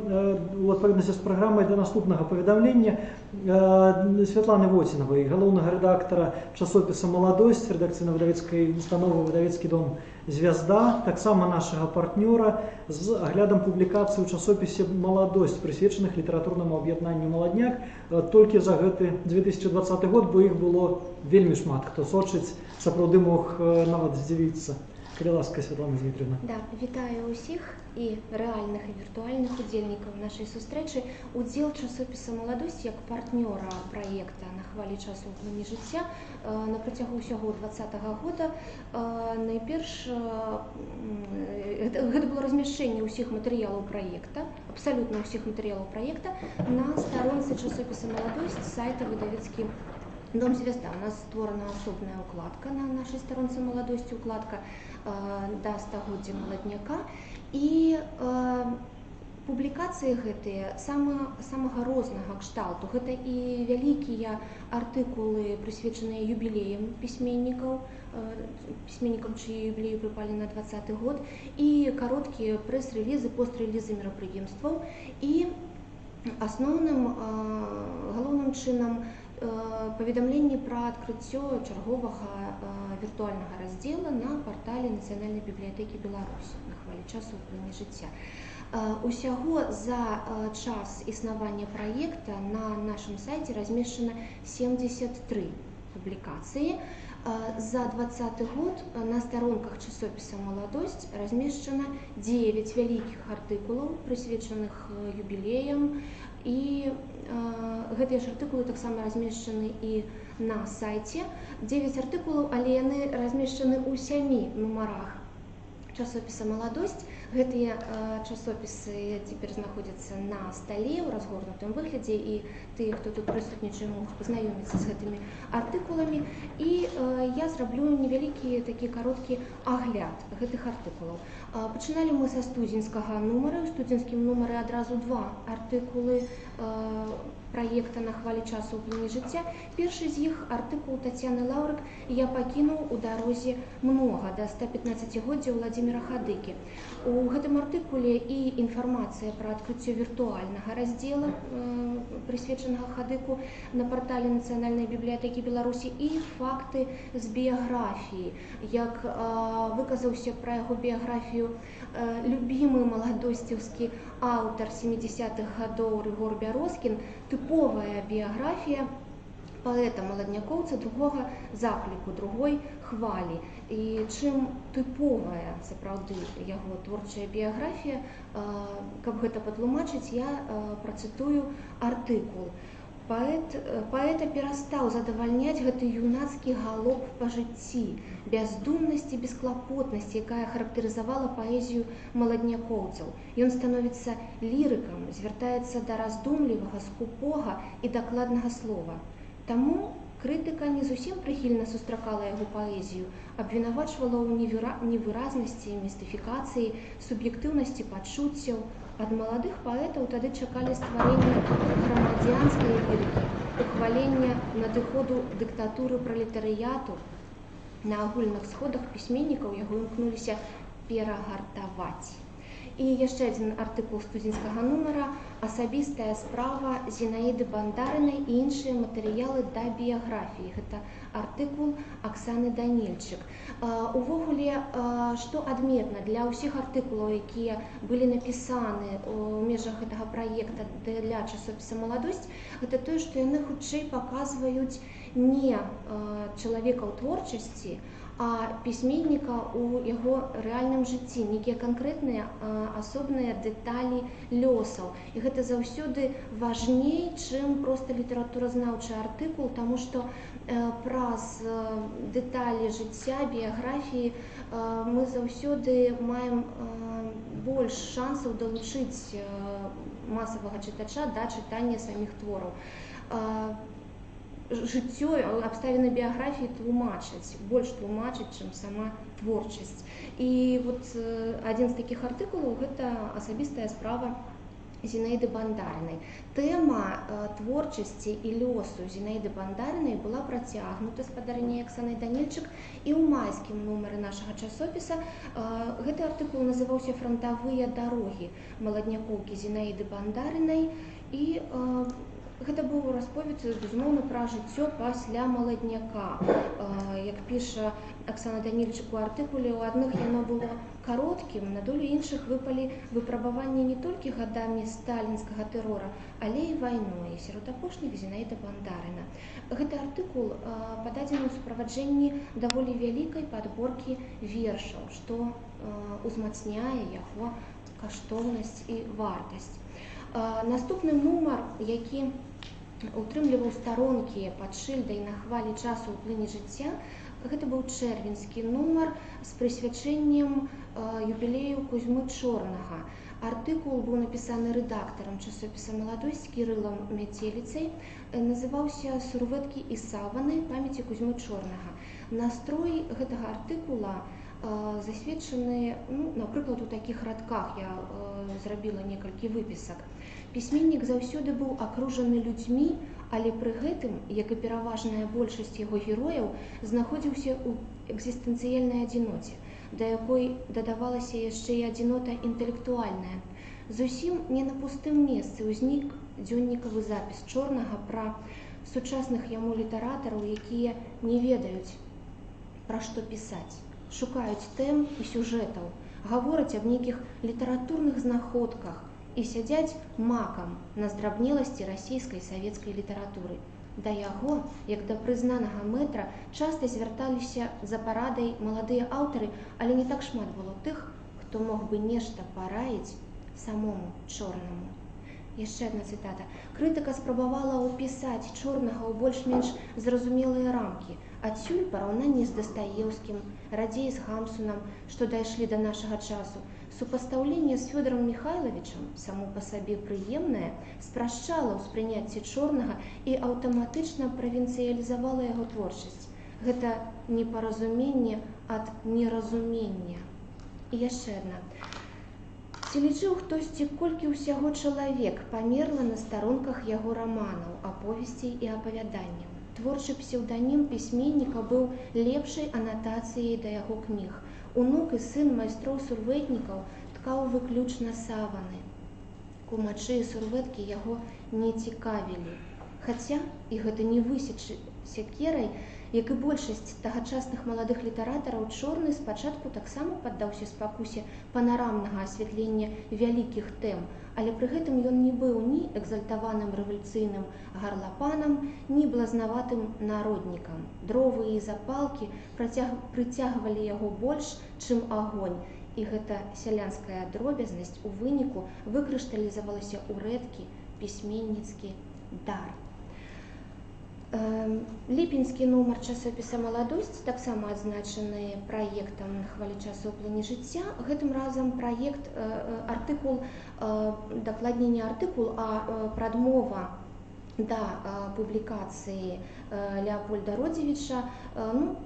у адпаведнасці з праграмай да наступнага паведамлення Святланы Воцінавай, галоўнага рэдактара часопіса «Маладосць», рэдакцыйна-выдавецкай установы «Выдавецкі дом Звязда», таксама нашага партнёра з аглядам публікацый у часопісе «Маладосць», прысвечаных літаратурнаму аб'яднанню «Маладняк». Толькі за гэты 2020 год, бо іх было вельмі шмат. Хто сочыць, сапраўды мог нават здзівіцца. Калі ласка, Святлана Дмитрівна. Да, вітаю ўсіх і рэальных і віртуальных удзельнікаў нашай сустрэчы. Удзел часопіса «Маладосць» як партнёра праекта «На хвалі часу ў плыні жыцця» на працягу ўсяго 2020 года. Найперш, гэта было размяшчэнне ўсіх матэрыялаў праекта, абсалютна ўсіх матэрыялаў праекта на старонцы часопіса «Маладосць» сайта «Выдавецкі дом Звезда». У нас створана асобная укладка на нашай старонцы «Маладосць», укладка да стагоддзя маладняка, і публікацыі гэтыя самага рознага кшталту. Гэта і вялікія артыкулы, прысвечаныя юбілеям пісьменнікаў, чыі юбілеі прыпалі на 2020 год, і кароткія прэс-рэлізы, пост-рэлізы мерапрыемстваў, і асноўным галоўным чынам паведамленні пра адкрыццё чарговага віртуальнага раздзела на партале Нацыянальнай бібліятэкі Беларусі «На хвалі часу ў плыні жыцця». Усяго за час існавання праекта на нашым сайце размешчана 73 публікацыі. За 2020 год на старонках часопіса «Маладосць» размешчана 9 вялікіх артыкулаў, прысвечаных юбілеям, і гэтыя ж артыкулы таксама размешчаны і на сайце. 9 артыкулаў, але яны размешчаны ў 7 нумарах часопіса «Маладосць». Гэтыя часопісы цяпер знаходзяцца на стале ў разгорнутым выглядзе, і тыя, хто тут прысутнічае, могуць пазнаёміцца з гэтымі артыкуламі. І я зраблю невялікі такі кароткі агляд гэтых артыкулаў. Пачыналі мы са студзеньскага нумара. У студзеньскім нумары адразу 2 артыкулы праекта «На хвалі часу ў плыні жыцця». Першы з іх артыкул Тацяны Лаўрык «Я пакінуў у дарозе многа» да 115-годдзя Владзіміра Хадыкі. У гэтым артыкуле і інфармацыя пра адкрыццё віртуальнага раздзела, прысвечанага Хадыку на партале Нацыянальнай бібліятэкі Беларусі, і факты з біяграфіі. Як выказаўся пра яго біяграфію любімы маладосцеўскі аўтар 70-х гадоў Рыгор Бярозкін, тыповая біяграфія паэта-маладнякоўца другога закліку, другой хвалі. І чым тыповая сапраўды яго творчая біяграфія, каб гэта патлумачыць, я працытую артыкул. Паэта перастаў задавальняць гэты юнацкі галоп па жыцці, бяздумнасць і бесклапотнасць, якая характарызавала паэзію маладнякоўцаў. Ён становіцца лірыкам, звяртаецца да раздумлівага, скупога і дакладнага слова. Таму крытыка не зусім прыхільна сустракала яго паэзію, абвінавачвала ў невыразнасці, містыфікацыі, суб'ектыўнасці пачуццяў. Ад маладых паэтаў тады чакалі стварэння грамадзянскай лірыкі, ухвалення надыходу дыктатуры пралетарыяту. На агульных сходах пісьменнікаў яго імкнуліся перагартаваць. І яшчэ адзін артыкул студзеньскага нумара «Асабістая справа Зінаіды Бандарынай і іншыя матэрыялы да біяграфіі». Гэта артыкул Аксаны Данільчык. Увогуле, што адметна для ўсіх артыкулаў, якія былі напісаны ў межах гэтага праекта для часопіса «Маладосць», гэта тое, што яны хутчэй паказваюць не чалавека ў творчасці, а пісьменніка ў яго рэальным жыцці, нейкія канкрэтныя асобныя дэталі лёсаў. І гэта заўсёды важней, чым проста літаратуразнаўчы артыкул, таму што праз дэталі жыцця, біяграфіі мы заўсёды маем больш шансаў далучыць масавага чытача да чытання саміх твораў. Жыццё, абставіны біяграфіі больш тлумачаць, чым сама творчасць. І вот адзін з такіх артыкулаў гэта асабістая справа Зінаіды Бандарынай. Тэма творчасці і лёсу Зінаіды Бандарынай была працягнута спадарняй Аксанай Данільчык і ў майскім нумары нашага часопіса. Гэты артыкул называўся «Фронтавыя дарогі» маладнякоўкі Зінаіды Бандарынай, і гэта быў расповед, безумоўна, пра жыццё пасля маладняка. Як піша Аксана Данільчык у артыкуле, у адных яно было кароткім, на долю іншых выпалі выпрабаванні не толькі гадамі сталінскага тэрора, але і вайной. Сярод апошніх Зінаіда Бандарына. Гэты артыкул пададзены ў суправаджэнні даволі вялікай падборкі вершаў, што узмацняе яго каштоўнасць і вартасць. Наступны нумар, які утрымліваў старонкі пад шыльдай на хвалі часу ў плыні жыцця, гэта быў чэрвеньскі нумар з прысвячэннем юбілею Кузьмы Чорнага. Артыкул быў напісаны рэдактарам часопіса «Маладосць» Кірылам Мяцеліцай, называўся «Сурвэткі і саваны. Памяці Кузьмы Чорнага». Настрой гэтага артыкула засведчаны, напрыклад, у такіх радках я зрабіла некалькі выпісак. Пісьменнік заўсёды быў акружаны людзьмі, але пры гэтым, як і пераважная большасць яго герояў, знаходзіўся ў экзістэнцыяльнай адзіноце, да якой дадавалася яшчэ і адзінота інтэлектуальная. Зусім не на пустым месцы ўзнік дзённікавы запіс Чорнага пра сучасных яму літаратараў, якія не ведаюць, пра што пісаць, шукаюць тэм і сюжэтаў, гавораць аб нейкіх літаратурных знаходках і сядзяць макам на здрабнеласці расійскай савецкай літаратуры. Да яго, як да прызнанага мэтра, часта звярталіся за парадай маладыя аўтары, але не так шмат было тых, хто мог бы нешта параіць самому Чорнаму. Яшчэ адна цытата. Крытыка спрабавала ўпісаць Чорнага ў больш-менш зразумелыя рамкі. Адсюль параўнанні з Дастаеўскім, радзей з Гамсунам, што дайшлі да нашага часу. Супастаўленне з Фёдорам Міхайлавічам, само па сабе прыемнае, спрашчала ўспрыняцце Чорнага і аўтаматычна правінцыялізавала яго творчасць. Гэта непаразуменне ад неразумення. І яшчэ адна. Ці лічыў хтосьці, колькі ўсяго чалавек памерла на старонках яго раманаў, аповесцей і апавяданняў. Творчы псеўданім пісьменніка быў лепшай анатацыяй да яго кніг. Унук і сын майстроў сурвэтнікаў ткаў выключна саваны. Кумачы і сурвэткі яго не цікавілі. Хаця, і гэта не высеч сякерай, як і большасць тагачасных маладых літаратараў, Чорны спачатку таксама паддаўся спакусе панарамнага асвятлення вялікіх тэм, але пры гэтым ён не быў ні экзальтаваным рэвалюцыйным гарлапанам, ні блазнаватым народнікам. Дровы і запалкі прыцягвалі яго больш, чым агонь, і гэта сялянская дробязнасць у выніку выкрышталізавалася ў рэдкі пісьменніцкі дар. Ліпеньскі нумар часопіса «Маладосць» таксама адзначаны праектам на хвалі часу ў плыні жыцця. Гэтым разам праект, артыкул, дакладней не артыкул, а прадмова да публікацыі Леапольда Родзевіча,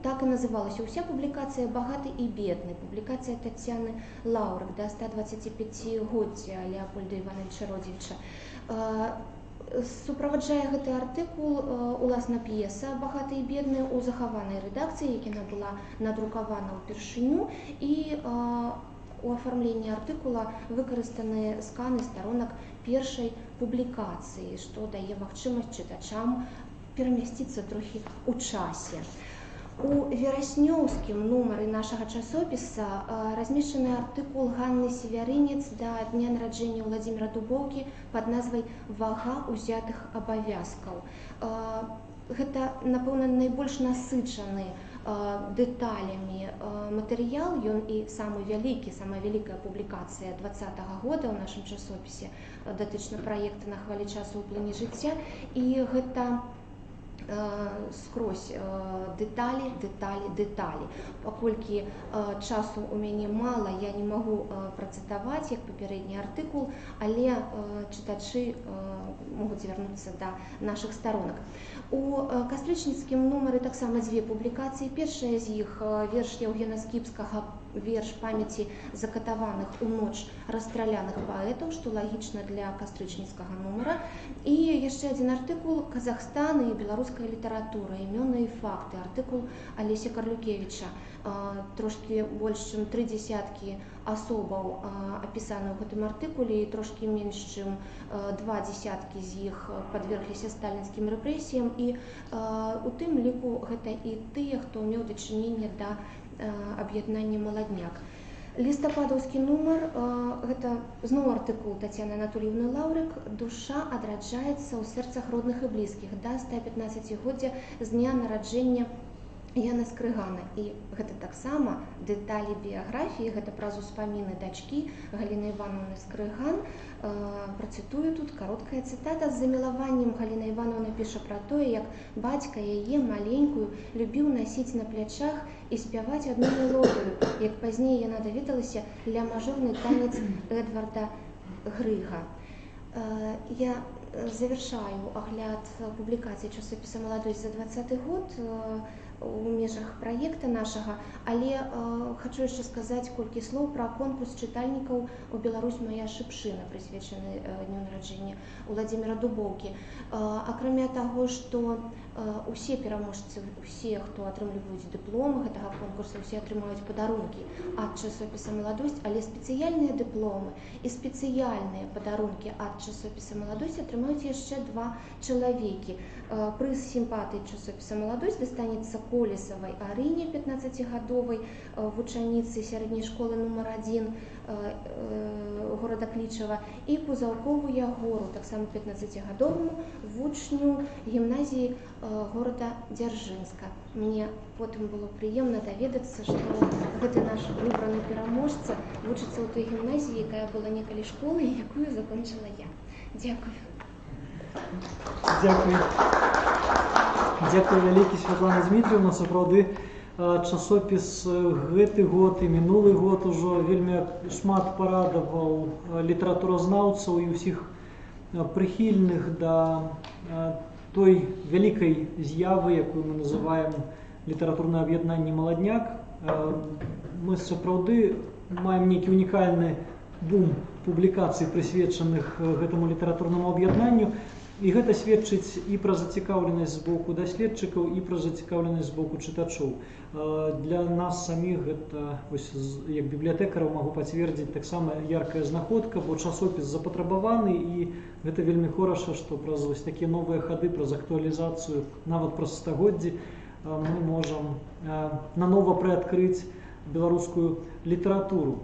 так і называлася. Уся публікацыя «Багаты і бедны», публікацыя Тацяны Лаўрак да 125-годдзя Леапольда Івановича Родзевіча. Суправаджае гэты артыкул уласна п'еса «Багаты і бедны» у захаванай рэдакцыі, як яна была надрукавана ўпершыню, і у афармленні артыкула выкарыстаны сканы старонак першай публікацыі, што дае магчымасць чытачам перамясціцца трохі ў часе. У вераснёўскім нумары нашага часопіса размешчаны артыкул Ганны Севярынец да дня нараджэння Владзіміра Дубоўкі пад назвай «Вага ўзятых абавязкаў». Гэта, напэўна, найбольш насычаны дэталямі матэрыял, ён і самая вялікая публікацыя 2020 года ў нашым часопісе датычна праекта на хвалі часу ў плыні жыцця, і гэта скрозь дэталі. Паколькі часу у мяне мала, я не магу працытаваць як папярэдні артыкул, але чытачы могуць звярнуцца да нашых старонак. У кастрычніцкім нумары таксама дзве публікацыі. Першая з іх верш Яўгена Скіпскага верш памяці закатаваных у ноч расстраляных паэтаў, што лагічна для кастрычніцкага нумара. І яшчэ адзін артыкул «Казахстан і беларуская літаратура. Імёны і факты». Артыкул Алеся Карлюкевіча. Трошкі больш чым 3 десяткі асобаў апісаны ў гэтым артыкуле, і трошкі менш чым 2 десяткі з іх падвергліся сталінскім рэпрэсіям, і у тым ліку гэта і тыя, хто меў дачыненне да аб'яднання «Маладняк». Лістападаўскі нумар – гэта зноў артыкул Тацяны Анатольевны Лаўрык «Душа адраджаецца ў сэрцах родных і блізкіх да 115-годдзя з дня нараджэння Яны Скрыгана». І гэта таксама дэталі біяграфіі, гэта праз успаміны дачкі Галіны Івановны Скрыган. Працытую тут кароткая цытата. «З замілаваннем Галіна Івановна піша пра тое, як бацька яе маленькую любіў насіць на плячах і спяваць адну мелодыю, як пазней яна даведалася ля мажорны танец Эдварда Грыга». Я завершаю агляд публікацыі часопіса «Маладосць» за 2020 год у межах праекта нашага, але хочу яшчэ сказаць колькі слоў пра конкурс чытальнікаў у «Беларусь моя шыпшына», прысвечаны дню нараджэння Уладзіміра Дубоўкі. Акрамя таго, што усе пераможцы, усе, хто атрымліваюць дыпломы гэтага конкурса, усе атрымаюць падарункі ад часопіса «Маладосць», але спецыяльныя дыпломы і спецыяльныя падарункі ад часопіса «Маладосць» атрымаюць яшчэ 2 чалавекі. Прыз сімпатыі часопіса «Маладосць» дастанецца Колесавай Арыне, 15-гадовай вучаніцы сярэдняй школы нумар 1 горада Клічава, і Пузаўкову Ягору, таксама 15-гадоваму вучню гімназіі горада Дзяржынска. Мне потым было прыемна даведацца, што гэты наш выбраны пераможца вучыцца ў той гімназіі, якая была некалі школай, якую закончыла я. Дзякую. Дзякуй. Дзякуй вялікі, Святлана Дмітрыўна. Сапраўды часопіс гэты год і мінулы год ужо вельмі шмат парадаваў літаратуразнаўцаў і ўсіх прыхільных да той вялікай з'явы, якую мы называем літаратурнае аб'яднанне «Маладняк». Мы сапраўды маем нейкі унікальны бум публікацый, прысвечаных гэтаму літаратурнаму аб'яднанню. І гэта сведчыць і пра зацікаўленасць з боку даследчыкаў, і пра зацікаўленасць з боку чытачоў. Для нас саміх гэта, як бібліятэкараў, магу пацвердзіць, таксама яркая знаходка, бо часопіс запатрабаваны, і гэта вельмі хораша, што праз такія новыя хады, праз актуалізацыю, нават праз стагоддзі мы можам нанова прыадкрыць беларускую літаратуру.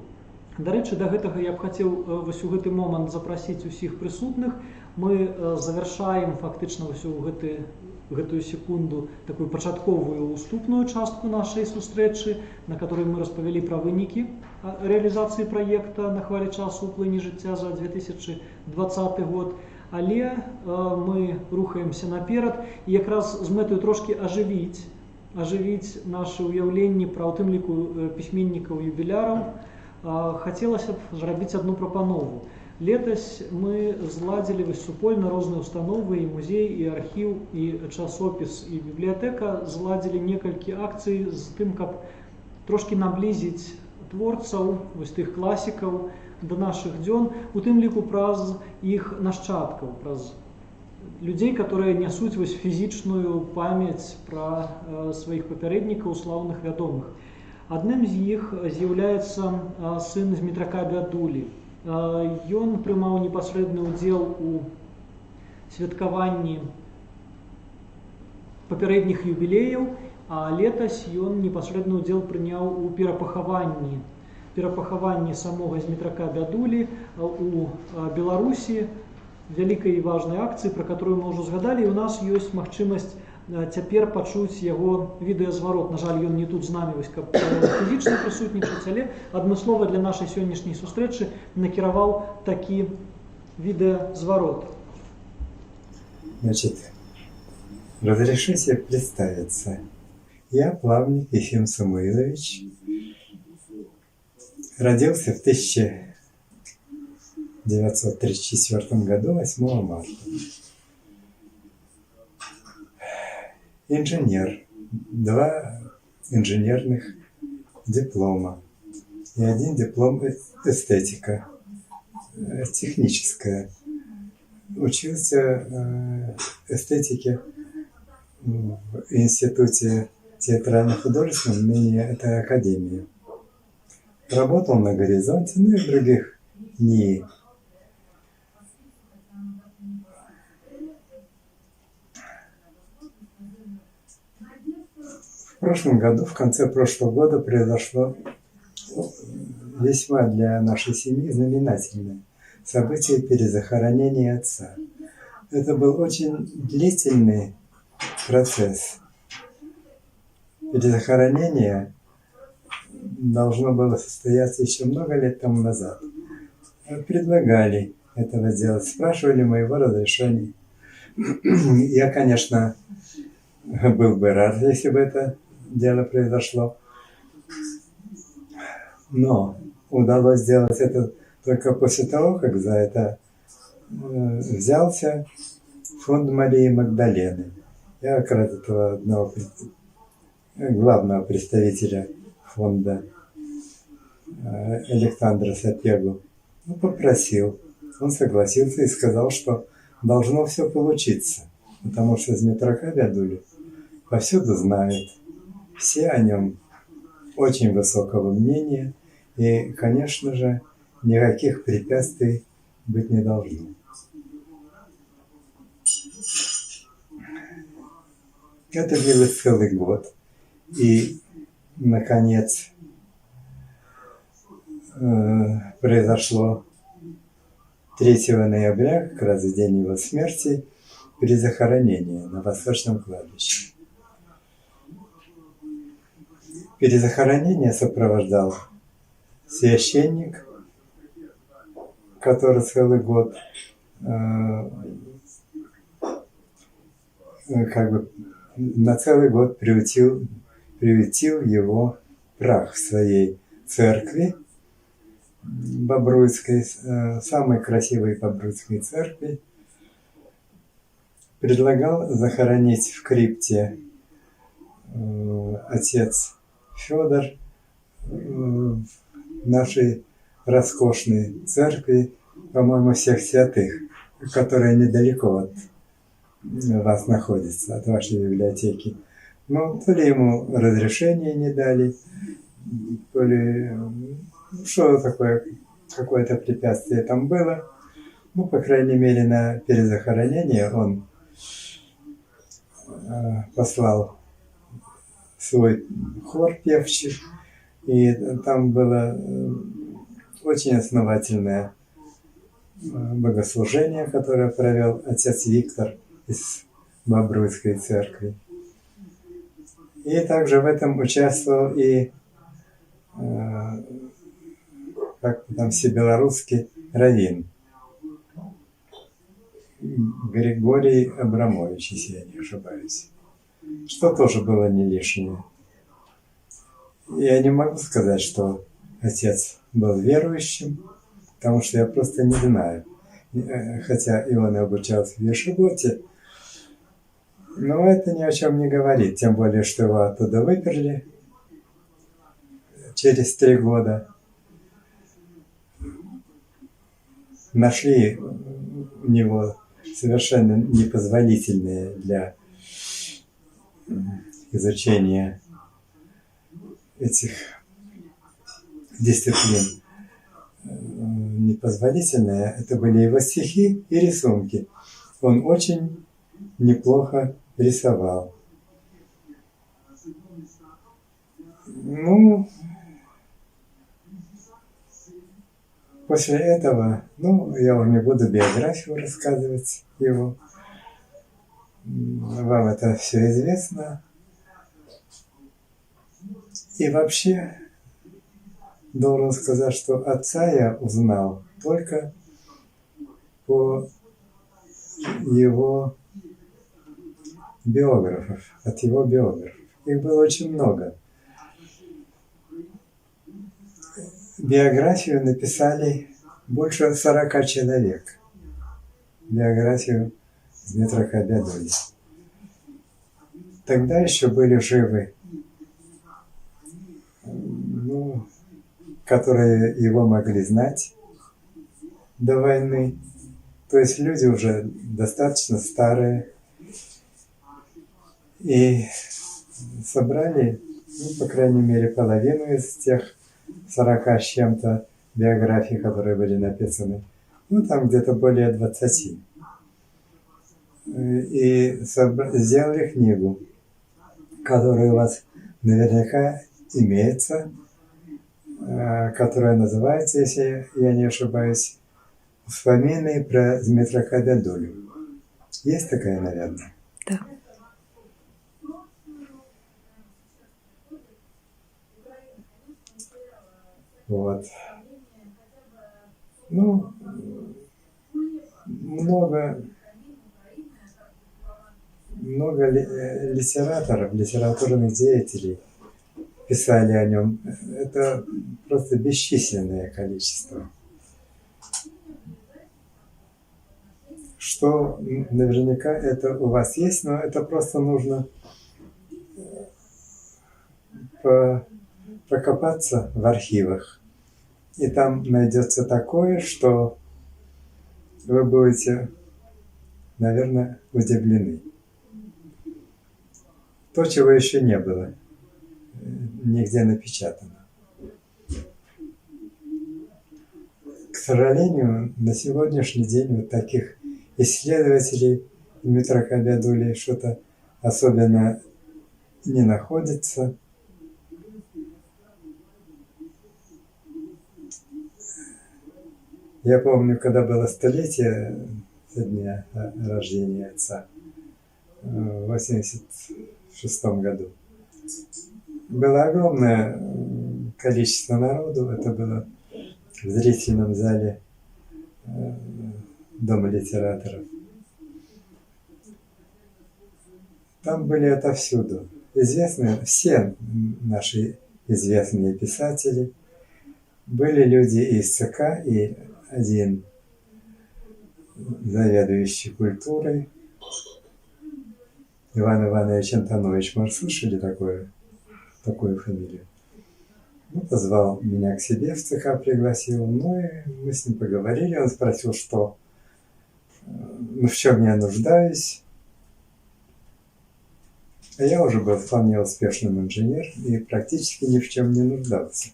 Дарэчы, да гэтага я б хацеў вось у гэты момант запрасіць усіх прысутных. Мы завершаем фактычна ўсю гэтую секунду такую пачатковую уступную частку нашай сустрэчы, на которой мы распавялі пра вынікі рэалізацыі праекта «На хвалі часу ў плыні жыцця» за 2020 год. Але мы рухаемся наперад, і якраз з мэтаю трошкі ажывіць нашы ўяўленні пра, у тым ліку, пісьменнікаў-юбіляраў. Хацелася б зрабіць адну прапанову. Летась мы зладзілі супольна розныя установы, і музей, і архіў, і часопіс, і бібліятэка зладзілі некалькі акцый з тым, каб трошкі наблізіць творцаў, вось тых класікаў да нашых дзён, у тым ліку праз іх нашчадкаў, праз людзей, которые нясуць вось фізічную памяць пра сваіх папярэднікаў, слаўных, вядомых. Адным з іх з'яўляецца сын Змітрака Бядулі. Ён прымаў непасрэдны ўдзел у святкаванні папярэдніх юбілеяў, а летась ён непасрэдны ўдзел прыняў у перапахаванні самога Змітрака Бядулі у Беларусі, вялікай і важнай акцыі, пра которую мы ўжо згадалі. І у нас ёсць магчымасць цяпер пачуць яго відэазварот. На жаль, ён не тут з намі, каб фізічна прысутнічаць, але адмыслова для нашай сённяшняй сустрэчы накіраваў такі видеозварот. Значит, разрешите представиться. Я Плавник Ефим Самуилович. Родился в 1934 году, 8 марта. Инженер. 2 инженерных диплома. и один диплом эстетика, техническая. Учился эстетике в Институте театрально-художественном, ныне это Академия. Работал на «Горизонте», ну и в других НИИ. В прошлом году, в конце прошлого года, произошло весьма для нашей семьи знаменательное событие перезахоронения отца. Это был очень длительный процесс. Перезахоронение должно было состояться еще много лет тому назад. Предлагали этого сделать, спрашивали моего разрешения. Я, конечно, был бы рад, если бы это дело произошло. Но удалось сделать это только после того, как за это взялся фонд Марии Магдалены. Я как раз этого одного главного представителя фонда Александра Сапегу попросил. Он согласился и сказал, что должно все получиться, потому что Змитрака Бядулю повсюду знают, все о нем очень высокого мнения, и, конечно же, никаких препятствий быть не должно. Это длилось целый год, и, наконец, произошло 3 ноября, как раз в день его смерти, перезахоронение на Восточном кладбище. Перезахоронение сопровождал священник, который целый год на целый год приютил его прах в своей церкви Бобруйской, самой красивой Бобруйской церкви. Предлагал захоронить в крипте отец Федор в нашей роскошной церкви, по-моему, всех святых, которая недалеко от вас находится, от вашей библиотеки. Но то ли ему разрешения не дали, то ли что такое, какое-то препятствие там было. Ну, по крайней мере, на перезахоронение он послал свой хор певчий, и там было очень основательное богослужение, которое провел отец Виктор из Бобруйской церкви. И также в этом участвовал и как там всебелорусский раввин Григорий Абрамович, если я не ошибаюсь, что тоже было не лишнее. Я не могу сказать, что отец был верующим, потому что я просто не знаю. Хотя и он обучался в Ешиботе, но это ни о чем не говорит, тем более, что его оттуда выперли через 3 года. Нашли у него совершенно непозволительные для изучения этих дисциплин. Непозволительные это были его стихи и рисунки. Он очень неплохо рисовал. Ну, после этого, я уже не буду биографию рассказывать его. Вам это все известно. И вообще, должен сказать, что отца я узнал только по его биографов, от его биографов. Их было очень много. Биографию написали больше 40 человек. Биографию Змитрака Бядули. Тогда еще были живы которые его могли знать до войны. То есть люди уже достаточно старые. И собрали, ну, по крайней мере, половину из тех 40 с чем-то биографий, которые были написаны. Ну, там где-то более 20. И сделали книгу, которая у вас наверняка имеется, которая называется, если я не ошибаюсь, «Вспомины про Дмитра Дедулю». Есть такая, наверное? Да. Вот. Ну, много литераторов, литературных деятелей писали о нем. Это просто бесчисленное количество. Что наверняка это у вас есть, но это просто нужно прокопаться в архивах. И там найдется такое, что вы будете, наверное, удивлены. То, чего еще не было нигде напечатано. К сожалению, на сегодняшний день вот таких исследователей Дмитра Дедули что-то особенно не находится. Я помню, когда было столетие со дня рождения отца, в 1986 году, было огромное количество народу. Это было в зрительном зале Дома литераторов. Там были отовсюду известные, все наши известные писатели. Были люди из ЦК и один заведующий культурой, Иван Иванович Антонович. Может, слышали такую фамилию? Ну, позвал меня к себе в ЦК, пригласил. Ну, и мы с ним поговорили. Он спросил, в чем я нуждаюсь. А я уже был вполне успешным инженером и практически ни в чем не нуждался.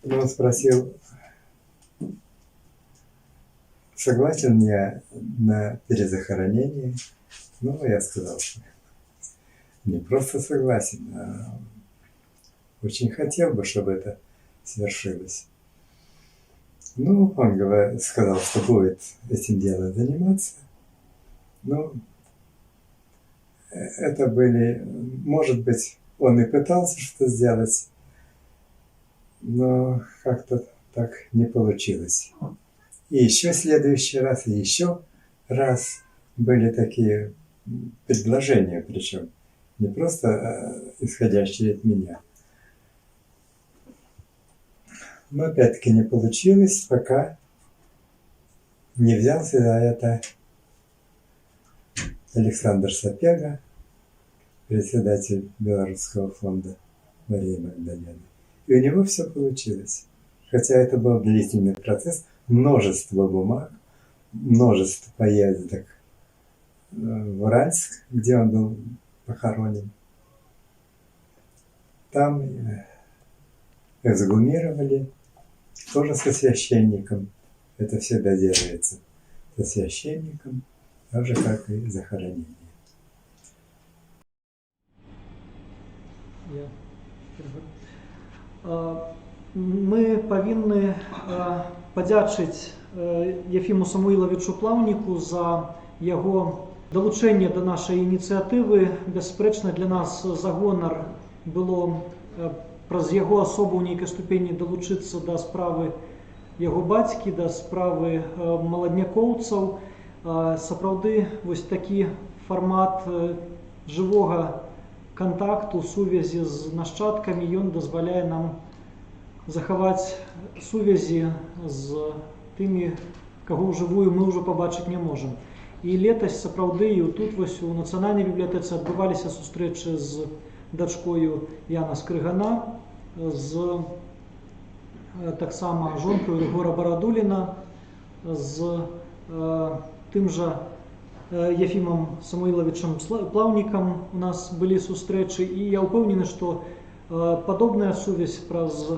Он спросил, согласен я на перезахоронение. Ну, я сказал, что не просто согласен, а очень хотел бы, чтобы это свершилось. Ну, он сказал, что будет этим делом заниматься. Ну, это были, может быть, он и пытался что-то сделать, но как-то так не получилось. И еще следующий раз, и еще раз были такие предложения, причем не просто исходящие от меня. Но опять-таки не получилось, пока не взялся за это Александр Сапега, председатель Белорусского фонда Марии Магдалины. И у него все получилось. Хотя это был длительный процесс, множество бумаг, множество поездок в Уральск, где он был похоронен. Там эксгумировали, тоже со священником. Это всегда делается со священником, так же, как и захоронение. Мы павінны падзячыць Ефіму Самуілавічу Плаўніку за яго далучэнне да нашай ініцыятывы. Бясспрэчна, для нас за гонар было праз яго асобу ў нейкай ступені далучыцца да справы яго бацькі, да справы маладнякоўцаў. Сапраўды, вось такі фармат жывога кантакту, сувязі з нашчадкамі, ён дазваляе нам захаваць сувязі з тымі, каго ўжывую мы ўжо пабачыць не можам. І летась сапраўды і тут вось у Нацыянальнай бібліятэцы адбываліся сустрэчы з дачкою Яна Скрыгана, з таксама жонкою Рыгора Барадуліна, з тым жа Ефімам Самуілавічам Плаўнікам у нас былі сустрэчы, і я ўпэўнены, што падобная сувязь праз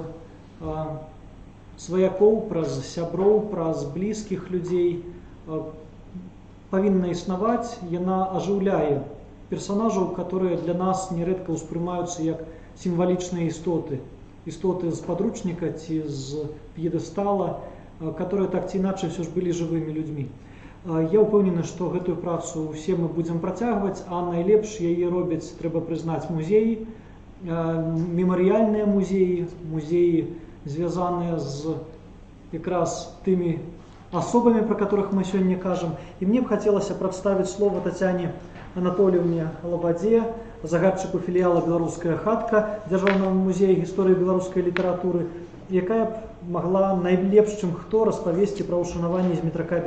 сваякоў, праз сяброў, праз блізкіх людзей павінна існаваць. Яна ажыўляе персонажаў, которые для нас нередко успрымаюцца як сімвалічныя істоты з подручника ці з п'едэстала, которые так ці іначай все ж былі жывымі людзьмі. Я ўпэўнены, што гэтую працу ўсе мы будзем працягваць, а найлепш яе робяць, трэба прызнаць, музеі, мемарыяльныя музеі, музеі, звязаныя з якраз тымі асобамі, пра которых мы сёння кажам. І мне б хацелася прадставіць слова Тацяне Анатоліўне Лабадзе, загадчыку філіяла «Беларуская хатка» Дзяржаўнага музея гісторыі беларускай літаратуры, якая б магла найлепш, чым хто, распавесці пра ўшанаванне Змітрака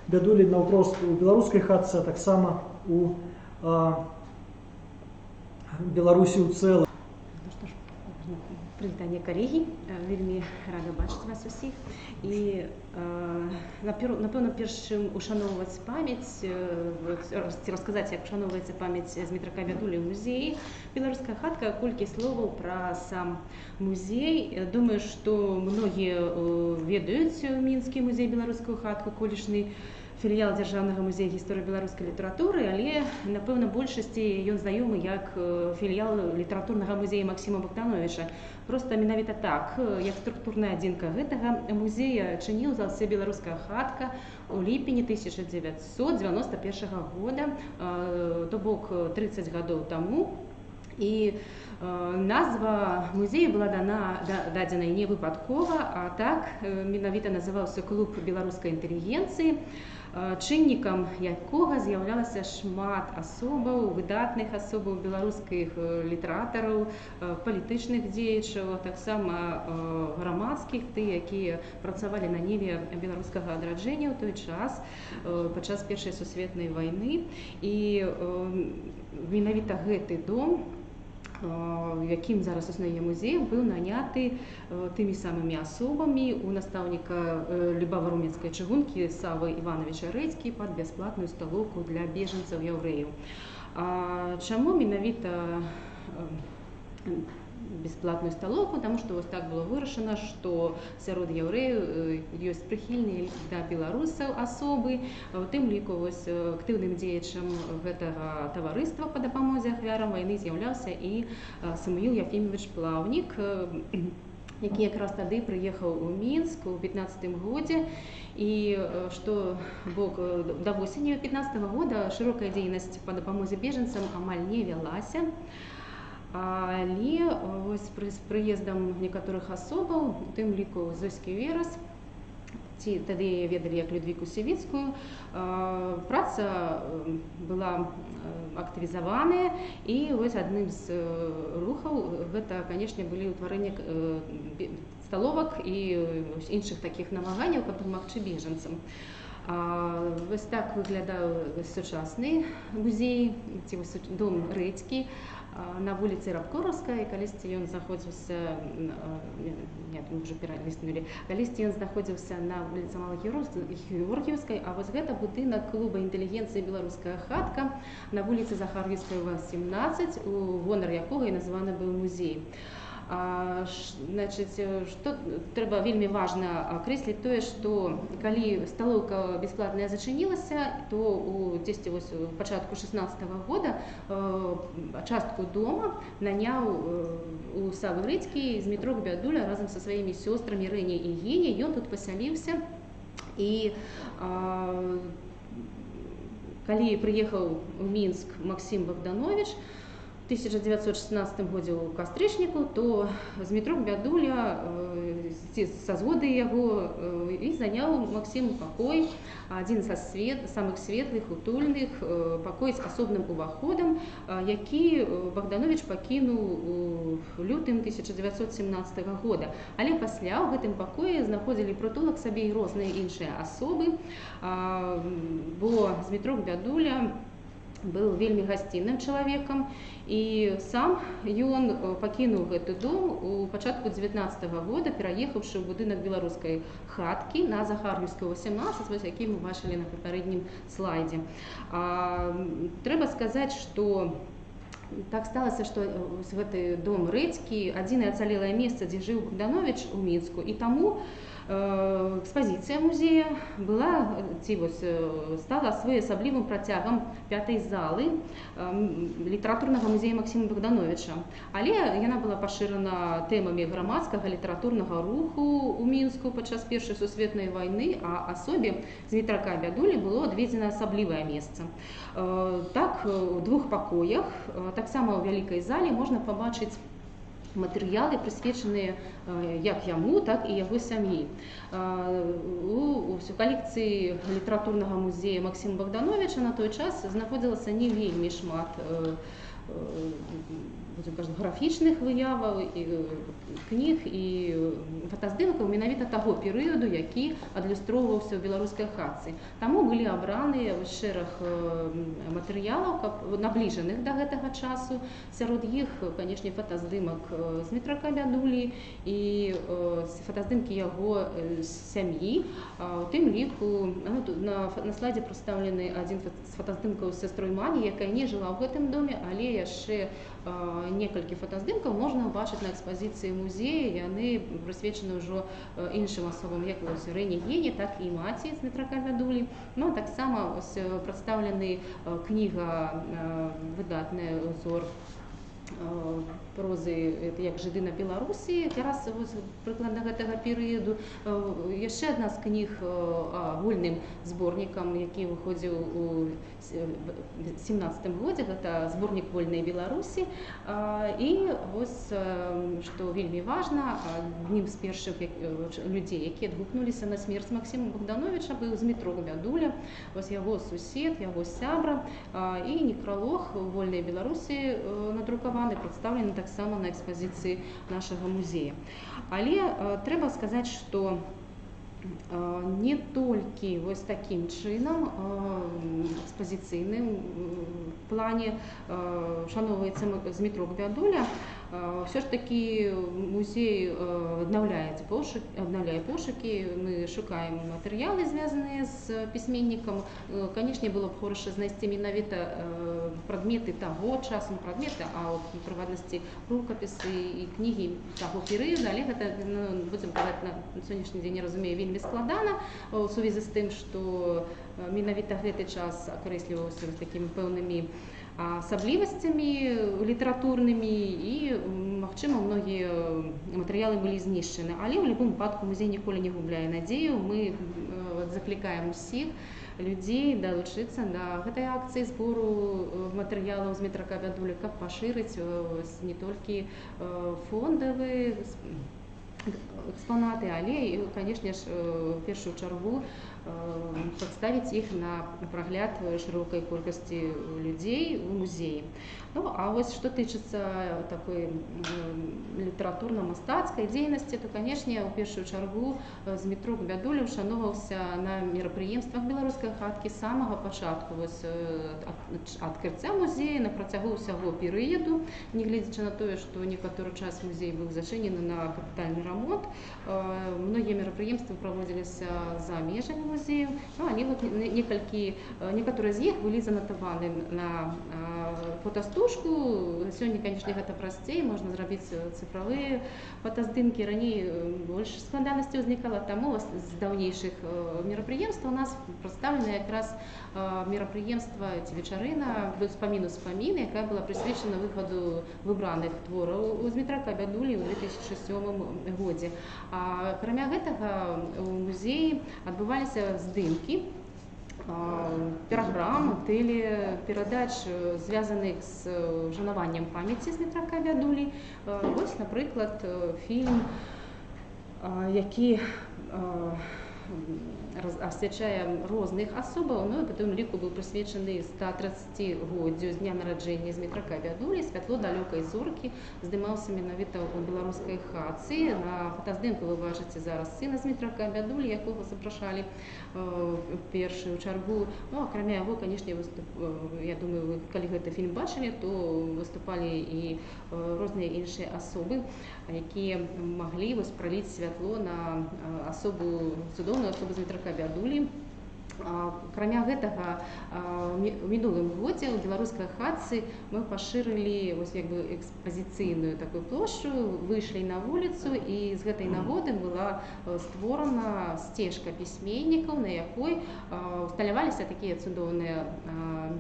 Бядулі наўпрост у беларускай хатцы, а таксама у Беларусі ў цэлым. Прывітанне, калегі, вельмі рада бачыць вас усіх. І напэўна, перш чым ушаноўваць памяць, расказаць, як ушаноўваецца памяць Змітрака Бядулі ў музеі «Беларуская хатка», колькі словаў пра сам музей. Думаю, што многія ведаюць мінскі музей «Беларускую хатку», колішні філіял Дзяржаўнага музея гісторыі беларускай літаратуры, але, напэўна, большасці ён знаёмы як філіял літаратурнага музея Максіма Богдановича. Проста менавіта так, як структурная адзінка гэтага музея чыніўся «Беларуская хатка» у ліпені 1991 года, то бок 30 гадоў таму. І назва музея была дадзена не выпадкова, а так менавіта называўся «Клуб беларускай інтэлігенцыі», чыннікам якога з'яўлялася шмат асобаў, выдатных асобаў беларускіх літаратараў, палітычных дзеячаў, таксама грамадскіх, тыя, якія працавалі на ніве беларускага адраджэння ў той час, падчас Першай сусветнай вайны. І менавіта гэты дом, якім зараз існуе музей, быў наняты тымі самымі асобамі у настаўніка Любава-Руменскай чыгункі Савы Івановича Рэдзькі пад бясплатную сталоўку для бежанцаў яўрэяў. Чаму менавіта бесплатную сталоўку? Таму што вось так было вырашана, што сярод яўрэяў ёсць прыхільныя да беларусаў асобы, у тым ліку вось актыўным дзеячам гэтага таварыства па дапамозе ахвярам вайны з'яўляўся і Самуіл Ефімович Плаўнік, які якраз тады прыехаў у Мінск у 15-м годзе. І што бок да восені 15-го года шырокая дзейнасць па дапамозе бежанцам амаль не вялася. Але з прыездам некаторых асобаў, у тым ліку Зоські Верас, ці тады яе ведалі як Людвіку Сівіцкую, праца была актывізаваная, і вось адным з рухаў гэта, канешне, былі ўтварэнне сталовак і іншых такіх намаганняў, каб дапамагчы бежанцам. Вось так выглядаў сучасны музей, ці дом Рэдзькі на вуліцы Рабкоровскай. Калісьці ён знаходзіўся, уже пералістнулі, калісьці ён знаходзіўся на вуліцы Малагеоргіевскай, а вось гэта будынак клуба інтэлігенцыі «Беларуская хатка» на вуліцы Захарвіцкай, 18, у гонар якога і названы быў музей. Значыць, што трэба вельмі важна акрэсліць тое, што калі сталоўка бясплатная зачынілася, то дзесьці вось у пачатку 16-го года частку дома наняў у Савы Рэдзькі Змітрок Бядуля разам са сваімі сёстрамі Рэняй і Геняй. Ён тут пасяліўся, і калі прыехаў у Мінск Максім Богданович в 1916 годзе ў кастрычніку, то Змітрок Бядуля са згоды яго і заняў Максіму пакой, адзін са самых светлых, утульных, пакой з асобным уваходам, які Богданович пакінуў у лютым 1917 года. Але пасля ў гэтым пакоі знаходзілі прытулак сабе і розныя іншыя асобы, бо Змітрок Бядуля быў вельмі гасцінным чалавекам, і сам ён пакінуў гэты дом у пачатку 19-го года, пераехаўшы ў будынак беларускай хаткі на Захар'еўскую 18, вось які мы бачылі на папярэднім слайдзе. Трэба сказаць, што так сталася, што гэты дом рэдзькі, адзінае ацалелае месца, дзе жыў Богданович у Мінску, і таму экспазіцыя музея была, ці вось стала своеасаблівым працягам 5-й залы літаратурнага музея Максіма Богдановича. Але яна была пашырана тэмамі грамадскага літаратурнага руху ў Мінску падчас Першай сусветнай вайны, а асобе Змітрака Бядулі было адведзена асаблівае месца. Так, у 2 пакоях, таксама ў вялікай зале можна пабачыць матэрыялы, прысвечаныя як яму, так і яго сям'і. У калекцыі літаратурнага музея Максіма Богдановича на той час знаходзілася не вельмі шмат графічных выяваў, кніг і фотаздымкаў менавіта таго перыяду, які адлюстроўваўся ў беларускай хатцы. Таму былі абраныя шэраг матэрыялаў, набліжаных да гэтага часу. Сярод іх, канешне, фотаздымак Змітрака Бядулі і фотаздымкі яго сям'і. У тым ліку на слайдзе прадстаўлены адзін з фотаздымкаў з сястрой Мані, якая не жыла ў гэтым доме, але яшчэ некалькі фотаздымкаў можна ўбачыць на экспазіцыі музея. Яны прысвечаны ўжо іншым асобам, як Рэне Гені, так і маці Змітрака Бядулі. Ну, таксама прадстаўлены кніга, выдатная ўзор прозы, як жыды на Беларусі, якраз прыкладна гэтага перыяду. Яшчэ адна з кніг агульным зборнікам, які выходзіў у 17 годзе, гэта зборнік «Вольнай Беларусі». І вось, што вельмі важна, аднім з першых людзей, які адгукнуліся на смерць Максіма Богдановича, быў Змітрок Бядуля, вось яго сусед, яго сябра. І некралог «Вольнай Беларусі» надрукаваны, прадстаўлены таксама на экспазіцыі нашага музея. Але трэба сказаць, што не толькі вось такім чынам экспазіцыйным плане шаноўваецца Змітрок Бядуля, ўсё ж такі музей аднаўляе пошукі, мы шукаем матэрыялы, звязаныя з пісьменнікам. Канешне, было б хораша знайсці менавіта прадметы таго часу, прадметы, а ў прыватнасці рукапісы і кнігі таго перыяду, але гэта, будзем казаць, на сённяшні дзень, я разумею, вельмі складана ў сувязі з тым, што менавіта гэты час акрэсліваўся такімі пэўнымі асаблівасцямі літаратурнымі, і, магчыма, многія матэрыялы былі знішчаны. Але ў любым выпадку музей ніколі не губляе надзею. Мы заклікаем усіх людзей далучыцца да гэтай акцыі збору матэрыялаў Змітрака Бядулі, каб пашырыць не толькі фондавыя экспанаты, але і, канешне ж, у першую чаргу прадставіць іх на прагляд шырокай колькасці людзей у музеі. Ну, а вось што тычыцца такой літаратурна-мастацкай дзейнасці, то, канешне, у першую чаргу Змітрок Бядуля ўшаноўваўся на мерапрыемствах беларускай хаткі з самага пачатку, вось адкрыцця музея на працягу ўсяго перыяду, нягледзячы на тое, што некаторы час музей быў зачынены на капітальны рамонт. Многія мерапрыемствы праводзіліся за межамі музею, але некаторыя з іх былі занатаваны на фотастужку. Сёння, канешне, гэта прасцей, можна зрабіць цифравыя фотаздымкі. Раней больш складанасцей узнікала, таму з даўнейшых мерапрыемстваў у нас прадстаўлена якраз мерапрыемства ці вечарына «Спамін-успамін», якая была прысвечана выхаду выбраных твораў у Змітрака Бядулі ў 2007 годзе. Акрамя гэтага у музеі адбываліся здымкі праграм, тэлеперадач, звязаных з ужанаваннем памяці Змітрака Бядулі. Вось, напрыклад, фільм, які асвячае розных асобаў, ну і па тым ліку быў прысвечаны 130годдзю з дня нараджэння Змітрака Бядулі, святло далёкай зоркі, здымаўся менавіта ў беларускай хатцы. На фотаздымку вы бачыце зараз сына Змітрака Бядулі, якога запрашалі першую чаргу. Ну, акрамя яго, канешне, я думаю, вы, калі гэты фільм бачылі, то выступалі і розныя іншыя асобы, якія маглі праліць святло на асобу, цудоўную асобу Змітрака Бядулі. Акрамя гэтага, у мінулым годзе ў беларускай хатцы мы пашырылі экспазіцыйную такую плошчу, выйшлі на вуліцу, і з гэтай нагоды была створана сцежка пісьменнікаў, на якой усталяваліся такія цудоўныя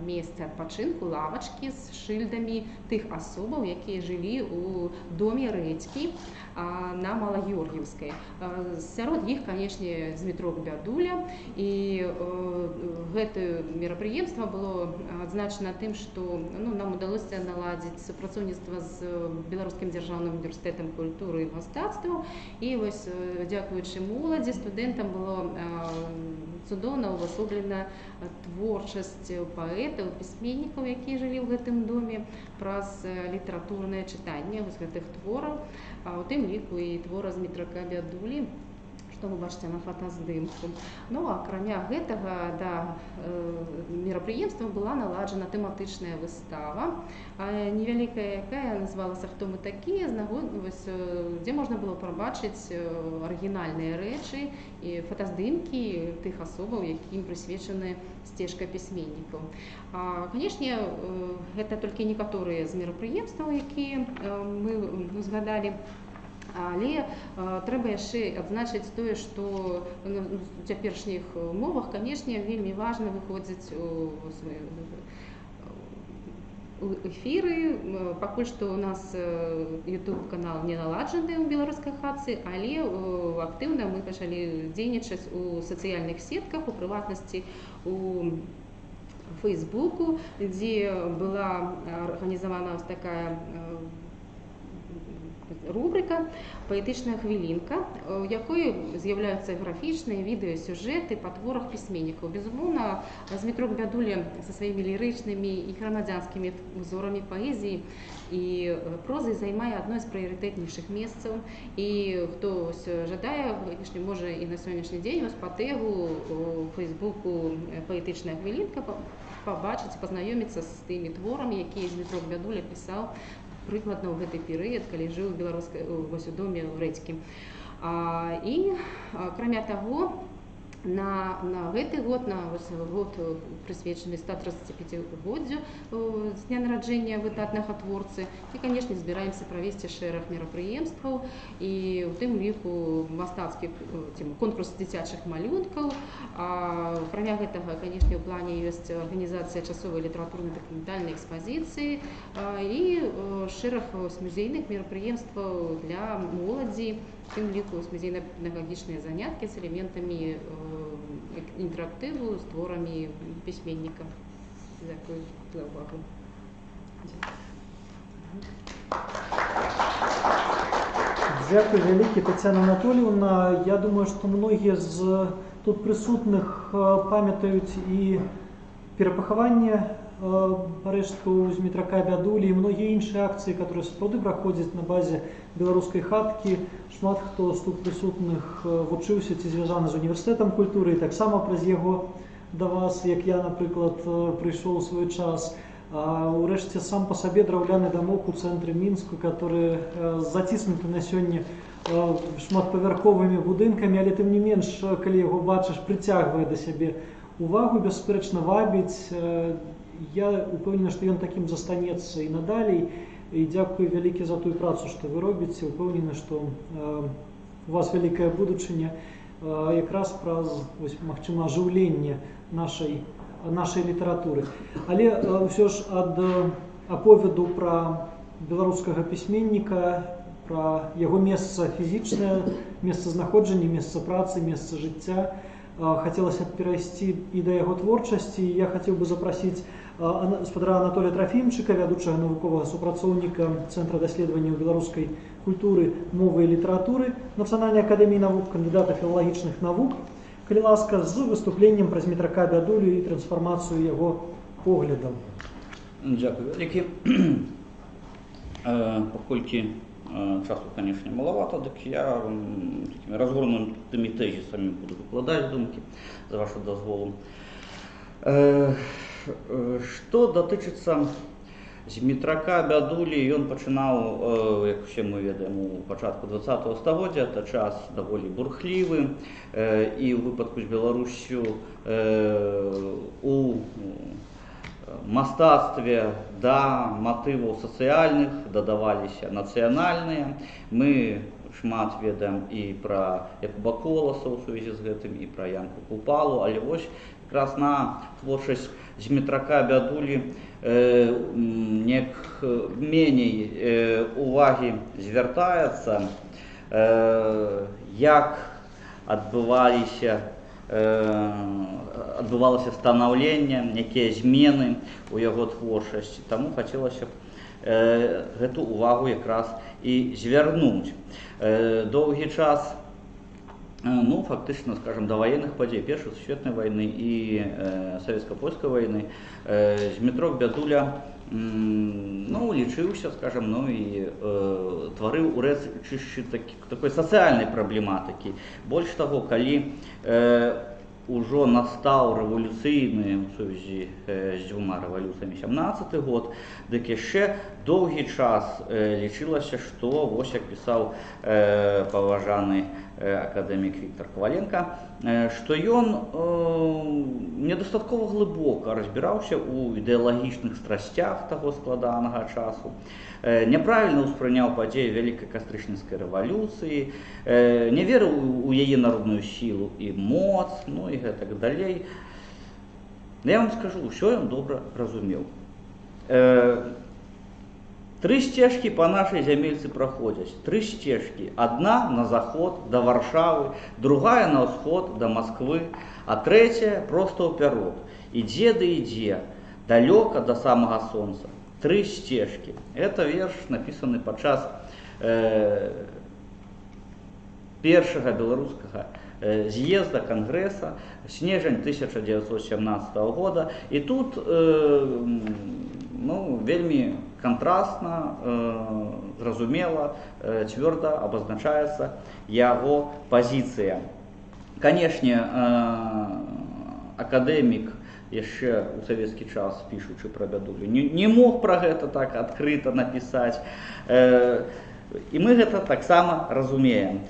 месцы адпачынку, лавачкі з шыльдамі тых асобаў, якія жылі ў доме Рэдзькі на Малагеоргіўскай. Сярод іх, канешне, Змітрок Бядуля, і гэтае мерапрыемства было адзначана тым, што нам удалося наладзіць супрацоўніцтва з Беларускім дзяржаўным універсітэтам культуры і мастацтваў, і вось дзякуючы моладзі, студэнтам было цудоўна ўвасоблена творчасць паэтаў, пісьменнікаў, якія жылі ў гэтым доме, праз літаратурнае чытанне гэтых твораў, у тым ліку і твора Змітрака Бядулі, што вы бачыце на фотаздымку. Ну, акрамя гэтага, да мерапрыемства была наладжана тэматычная выстава, невялікая, якая называлася «Хто мы такія?», дзе можна было пабачыць арыгінальныя рэчы і фотаздымкі тых асобаў, якім прысвечаны сцежка пісьменнікаў. Канешне, гэта толькі некаторыя з мерапрыемстваў, якія мы згадалі. Але трэба яшчэ адзначыць тое, што у цяперашніх умовах, канешне, вельмі важна выходзіць у эфіры. Пакуль што у нас YouTube-канал не наладжаны ў беларускай хатцы, але актыўна мы пачалі дзейнічаць у сацыяльных сетках, у прыватнасці у Фейсбуку, дзе была арганізавана такая рубрика «Паэтычная хвілінка», у якой з'яўляюцца графічныя відэасюжэты па творах пісьменнікаў. Безумоўна, Змітрок Бядуля са сваімі лірычнымі і грамадзянскімі узорамі паэзіі і прозы займае адно з прыярытэтнейшых месцаў. І хто жадае, канешне, можа і на сённяшні дзень па тегу у Фейсбуку «Паэтычная хвілінка» пабачыць, пазнаёміцца з тымі творамі, якія Змітрок Бядуля пісаў прыкладна ў гэты перыяд, калі жыў у доме ў Рэдзькі. І, акрамя таго, на гэты год, на год прысвечаны 135годдзю з дня нараджэння выдатнага творцы, і, канешне, збіраемся правесці шэраг мерапрыемстваў, і ў тым ліку мастацкі конкурс дзіцячых малюнкаў. Акрамя гэтага, канешне, у плане ёсць арганізацыя часовай літаратурна-дакументальнай экспазіцыі і шэраг музейных мерапрыемстваў для моладзі, у тым ліку музейна-педагагічныя заняткі з элементамі інтэрактыву з творамі пісьменніка. Дзякую за ўвагу. Дзякуй вялікі, Тацяна Анатольевна. Я думаю, што многія з тут прысутных памятаюць і перапахаванне рэштку Змітрака Бядулі і многія іншыя акцыі, которые сапраўды праходзяць на базе беларускай хаткі. Шмат хто з тут прысутных вучыўся ці звязаны з універсітэтам культуры, і таксама праз яго да вас, як я, напрыклад, прыйшоў у свой час. Урэшце, сам па сабе драўляны дамок у цэнтры Мінску, который заціснуты на сёння шматпавярховымі будынкамі, але тым не менш, калі яго бачыш, прыцягвае да сябе увагу, бясспрэчна вабіць. Я упэўнены, што ён такім застанецца і надалей. І дзякую вялікі за тую працу, што вы робіце. Упэўнены, што у вас вялікая будучыня якраз праз, магчыма, ажыўленне нашай літаратуры. Але ўсё ж ад аповеду пра беларускага пісьменніка, пра яго месца фізічнае, месцазнаходжанне, месца працы, месца жыцця, хацелася б перайсці і да яго творчасці. Я хацеў бы запрасіць спадара Анатолія Трафімчыка, вядучага навуковага супрацоўніка Цэнтра даследаванняў беларускай культуры, мовы і літаратуры Нацыянальнай акадэміі навук, кандыдата філалагічных навук, калі ласка, з выступленнем пра Змітрака Бядулю і трансфармацыю яго поглядаў. Дякую вялікі. Паколькі часу, конечно, маловато, так я такими разгорнутыми тезисами буду выкладаць думкі, за вашу дазволу. Што датычыцца Змітрака Бядулі, ён пачынаў, як усе мы ведаем, у пачатку 20-го стагоддзя, это час даволі бурхлівы, і ў выпадку з Беларусю у мастацтве да матываў сацыяльных дадаваліся нацыянальныя. Мы шмат ведаем і пра Якуба Коласа ў сувязі з гэтым, і пра Янку Купалу, але вось якраз на творчасць Змітрака Бядулі неяк меней увагі звяртаецца, як адбывалася станаўленне, якія змены ў яго творчасці. Таму хацелася б гэту увагу якраз і звярнуць. Доўгі час, ну, фактычна, скажем, даваенных падзей Першай сусветнай вайны і савецка-польскай вайны Змітрок Бядуля лічыўся, скажем, і тварыў урэчышчы такой сацыяльнай праблематыкі. Больш таго, калі ўжо настаў рэвалюцыйны ў сувязі з дзвюма рэвалюцыямі 17-й год, дык яшчэ доўгі час лічылася, што, вось як пісаў паважаны акадэмік Віктор Коваленко, што ён недастаткова глыбока разбіраўся ў ідэалагічных страсцях таго складанага часу, няправільна ўспрыняў падзеі Вялікай кастрычніцкай рэвалюцыі, не верыў у яе народную сілу і моц, і гэтак далей. Я вам скажу, усё ён добра разумеў. Тры сцежкі па нашай зямельцы праходзяць. Тры сцежкі. Адна на заход да Варшавы, другая на ўсход да Масквы, а трэцяя проста ўперод. Ідзе ды ідзе, далёка да самага сонца. Тры сцежкі. Это верш, напісаны падчас першага беларускага з'езда кангрэса, снежань 1917 года. І тут вельмі кантрасна, зразумела, цвёрда абазначаецца яго пазіцыя. Канешне, акадэмік яшчэ ў савецкі час, пішучы пра Бядулю, не мог пра гэта так адкрыта напісаць. І мы гэта таксама разумеем.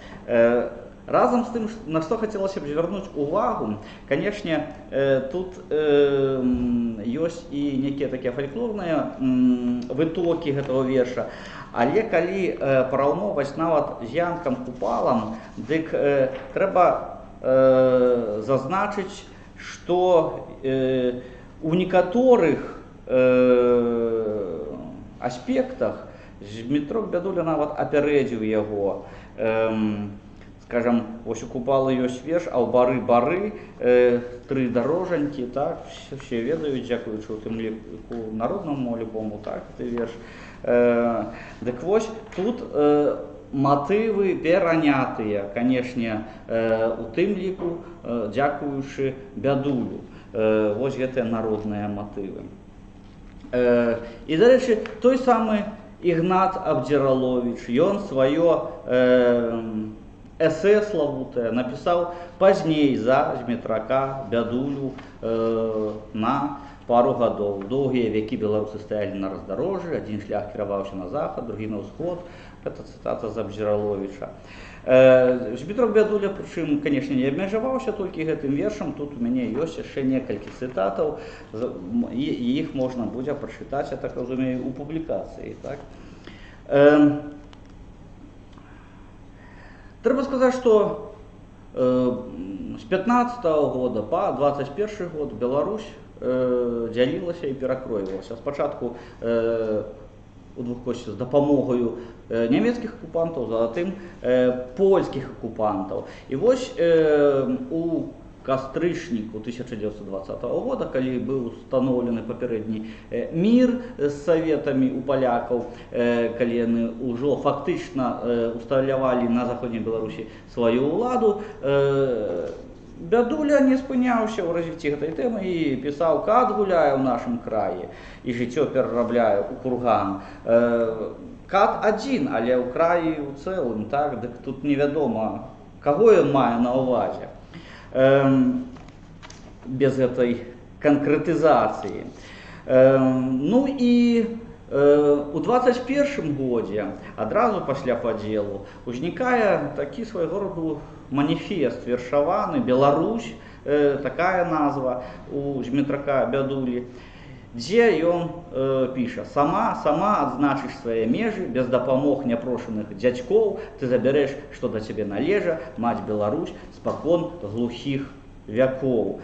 Разам з тым, на што хацелася б звярнуць увагу, канешне, тут ёсць і некія такія фальклорныя вытокі гэтага верша, але калі параўноўваць нават з Янкам Купалам, дык трэба зазначыць, што у некаторых аспектах Змітрок Бядуля нават апярэдзіў яго. Скажем, ось у Купала ёсць верш, а ў бары-бары, тры дарожанькі, так, все ведаюць, дзякуючы ў тым ліку народнаму альбому, так, гэты верш. Дык вось, тут матывы перанятыя, канешне, у тым ліку, дзякуючы Бядулю. Вось гэтыя народныя матывы. І, дарэчы, той самы Ігнат Абдзіраловіч, ён сваё эсэ славутае напісаў пазней за Змітрака Бядулю на пару гадоў. Доўгія векі беларусы стаялі на раздарожжы, адзін шлях кіраваўся на захад, другі на ўсход. Гэта цытата з Абдзіраловіча. Змітрок Бядуля, прычым, канешне, не абмежаваўся толькі гэтым вершам. Тут у мяне ёсць яшчэ некалькі цытатаў, і іх можна будзе прачытаць, я так разумею, у публікацыі. Трэба сказаць, што з 15-го года па 21 год Беларусь дзялілася і перакройвалася. Спачатку у двух косці з дапамогаю нямецкіх акупантаў, затым польскіх акупантаў. І вось у кастрычніку 1920 года, калі быў устаноўлены папярэдні мір з саветамі у палякаў, калі яны ўжо фактычна усталявалі на заходняй Беларусі сваю ўладу, Бядуля не спыняўся ў развіцці гэтай тэмы і пісаў: кат гуляе ў нашым краі і жыццё перарабляе ў курган. Кат адзін, але ў краі ў цэлым, так, дык тут невядома, каго ён мае на ўвазе. Без гэтай канкрэтызацыі. Ну і у 21 годзе, адразу пасля падзелу, узнікае такі свайго роду маніфест вершаваны «Беларусь», такая назва у Змітрака Бядулі, дзе ён піша: сама адзначыш свае межы, без дапамог няпрошаных дзядзькоў, ты забярэш, што да цябе належа, маць Беларусь спакон глухіх вякоў.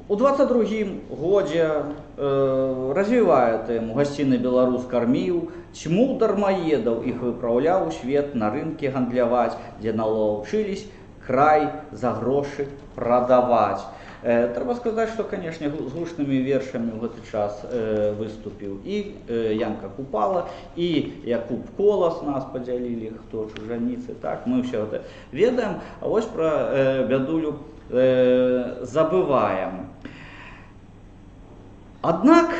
У 22 годзе развівае тэму «Гасціны Беларусь карміў», тьму дармаедаў іх выпраўляў у свет на рынкі гандляваць, дзе налаўчылись край за грошы прадаваць. Трэба сказаць, што, канешне, з гучнымі вершамі ў гэты час выступіў і Янка Купала, і Якуб Колас, нас падзялілі, хто чужаніцы, так, мы ўсё гэта ведаем, а вось пра Бядулю забываем. Аднак,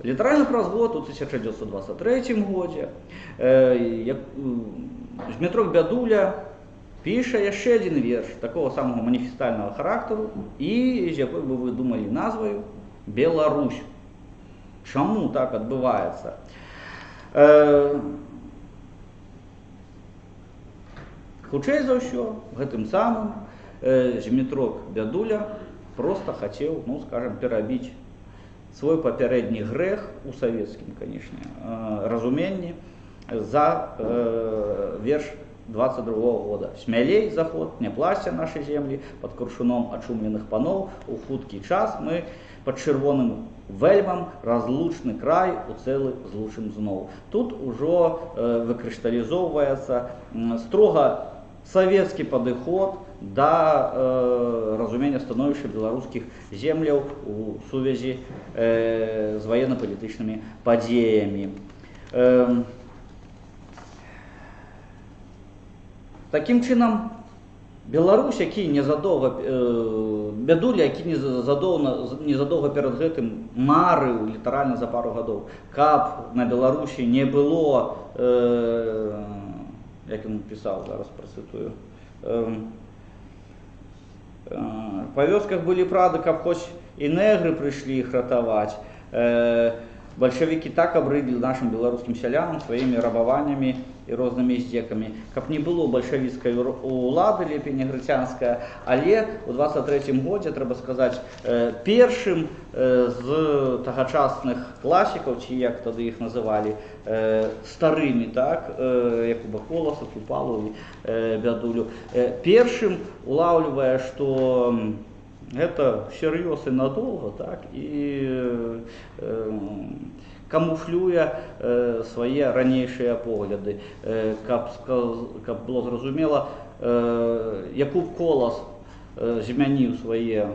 літаральна праз год, у 1923 годзе, Змітрок Бядуля піша яшчэ адзін верш такого самого маніфестальнага характару і з якой бы вы думалі назваю «Беларусь». Чаму так адбываецца? Хутчэй за ўсё, гэтым самым Змітрок Бядуля проста хацеў, ну, скажем, перабіць свой папярэдні грэх у савецкім, канешне, разуменні за верш 22 года. Смялей заход, не пласця нашы землі, пад куршуном ачумленых паноў, у хуткі час мы пад чырвоным вэльмам разлучны край у цэлы злучым зноў. Тут ужо выкрышталізоўваецца строга савецкі падыход да разумення становішча беларускіх земляў у сувязі з ваенна-палітычнымі падзеямі. Такім чынам, Беларусь, які Бядуля, які незадоўга перад гэтым марыў літаральна за пару гадоў, каб на Беларусі не было, як ён пісаў, зараз працытую, па вёсках былі прады, каб хоць і негры прыйшлі іх ратаваць. Бальшавікі так абрыдлі нашым беларускім сялянам сваімі рабаваннямі і рознымі здзекамі. Каб не было бальшавіцкай улады, лепей негрыцянская, але ў 23 годзе, трэба сказаць, першым з тагачасных класікаў, ці як тады іх называлі, старымі, так, Якуба Коласа, Купалу і Бядулю, першым улаўлівае, што гэта серьёз і надолго, так, і камуфлюе свае ранейшыя погляды. Каб было зразумела, Якуб Колас змяніў свае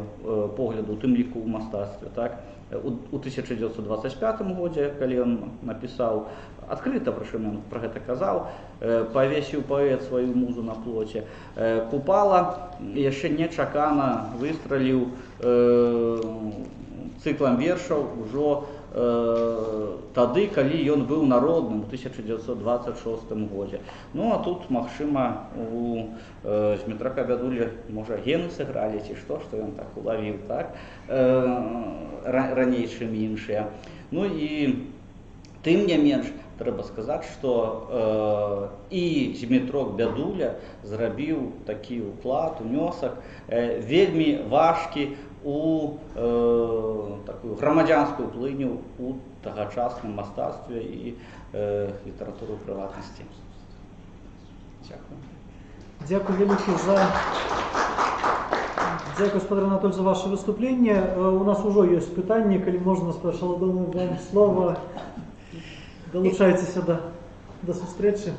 погляды, у тым ліку ў мастацтве, так. У 1925 годзе, калі ён напісаў, адкрыта, прычым ён пра гэта казаў, павесіў паэт сваю музу на плоце, Купала яшчэ нечакана выстраліў цыклам вершаў ужо тады, калі ён быў народным у 1926 годзе. Ну, а тут, магчыма, у Змітрака Бядулі, можа, гены сыгралі, ці што ён так улавіў, так, раней, чым іншыя. Ну і тым не менш, трэба сказаць, што і Змітрок Бядуля зрабіў такі ўклад, унёсак, вельмі важкі у такую грамадзянскую плыню у тагачасным мастацтве і літаратуры прыватнасці. Дзякую. Дзякую вялікі Дзякую, спадар Анатоль, за ваше выступленне. У нас ужо ёсць пытанні, калі можна, спадар Шаладон, вам слова. Долучайцеся да сустрэчы.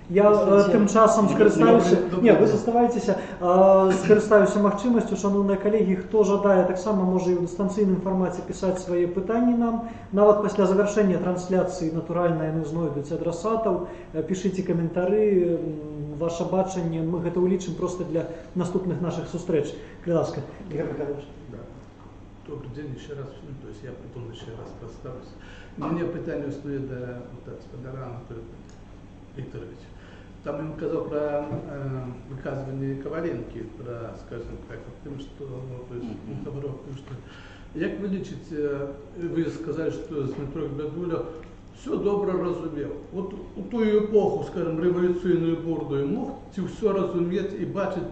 Я тым часам скарыстаюся, не, вы заставайцеся, скарыстаюся магчымасцю, шановныя калегі, хто жадае, таксама можа і ў дыстанцыйным фармаце пісаць свае пытанні нам, нават пасля завяршэння трансляцыі, натуральна, яны знойдуць адрасатаў, пішыце каментары, ваше бачанне, мы гэта ўлічым проста для наступных наших сустрэч. Калі ласка, Игорь Михайлович. Добрый день еще раз, то есть я потом еще раз представлюсь. Мне питання стоїть до господара Анатолія Викторовича. Там він казав про виказування Коваленки, про, скажем так, тим, що, ну, то есть, что, як ви лічите, ви сказали, що Дмитро Бядуля все добре розумів. От у ту епоху, скажем, революційною бурдою мог це все розуміти і бачить,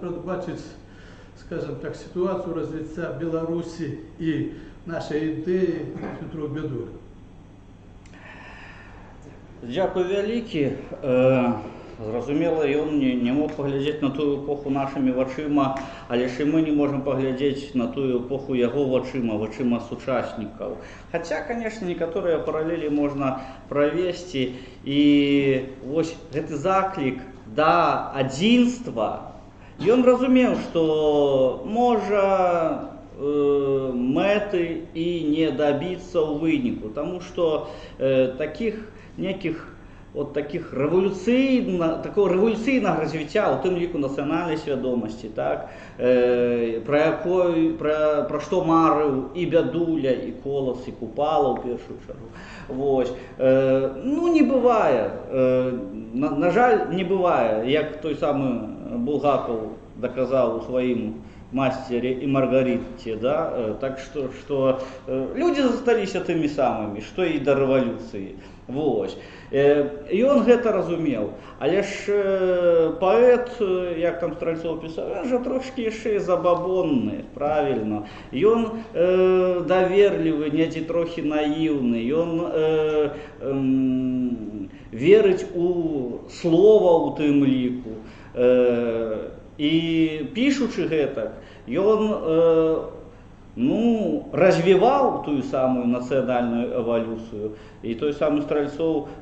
скажем так, ситуацію розвитку Білорусі і нашої ідеї Дмитро Бядуля. Дякую вялікі. Зразумела, ён не мог паглядзець на тую эпоху нашымі вачыма, але ж і мы не можам паглядзець на тую эпоху яго вачыма сучаснікаў. Хаця, конечно, некаторыя паралелі можна правесці, і вось гэты заклік да адзінства, ён разумеў, што можа мэты і не дабіцца ў выніку, таму што таких неких от таких такого рэвалюцыйнага развіцця, у тым ліку нацыянальнай свядомасці, так, пра што марыў і Бядуля, і Колас, і Купала ў першую чаргу. Вось. Ну, не бывае, на жаль, не бывае, як той самы Булгаков доказаў у сваім «Мастере и Маргарите», да, так что люди засталіся тымі самымі, што і да рэвалюцыі. Вось. І ён гэта разумеў. Але ж паэт, як там Стральцов пісаў, ён жа трошкі яшчэ забабонны, правільна. Ён даверлівы, недзе трохі наіўны, ён верыць у слова ў тым ліку. І пішучы гэтак, ён развіваў тую самую нацыянальную эвалюцыю. І той самы Стральцов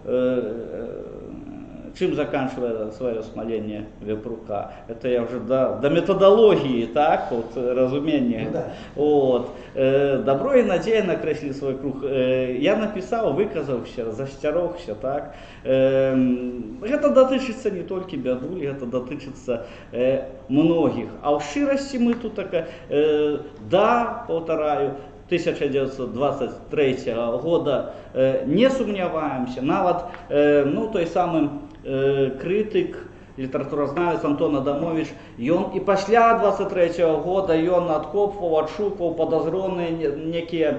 чым заканчивае сваё смаленне Вепрука? Это я уже до методологии, так, вот, разумение. Вот. Добро и надея накреслили свой круг. Я написал, выказаўся, засцярогся, так. Гэта датычыцца не толькі Бядулі, гэта датычыцца многіх. А ў шчырасці мы тут паўтараю, 1923 года не сумняваемся. Нават той самы крытык, літаратуразнавец Антон Адамович, ён і пасля 23 года ён адкопваў, адшукваў падазроныя некія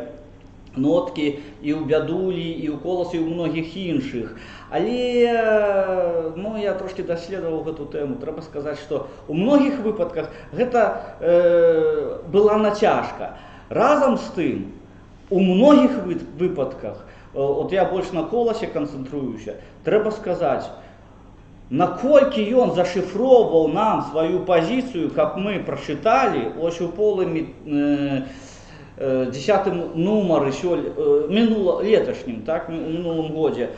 ноткі і ў Бядулі, і ў Коласе, і ў многіх іншых. Але я трошки даследаваў гэту тэму. Трэба сказаць, што ў многіх выпадках гэта была нацяжка. Разам з тым, у многіх выпадках, от я больш на Коласе канцэнтруюся, трэба сказаць, наколькі ён зашифроўваў нам сваю пазіцыю, каб мы прачыталі, ось у полымі 10 нумары леташнім, так, у мінулым годзе,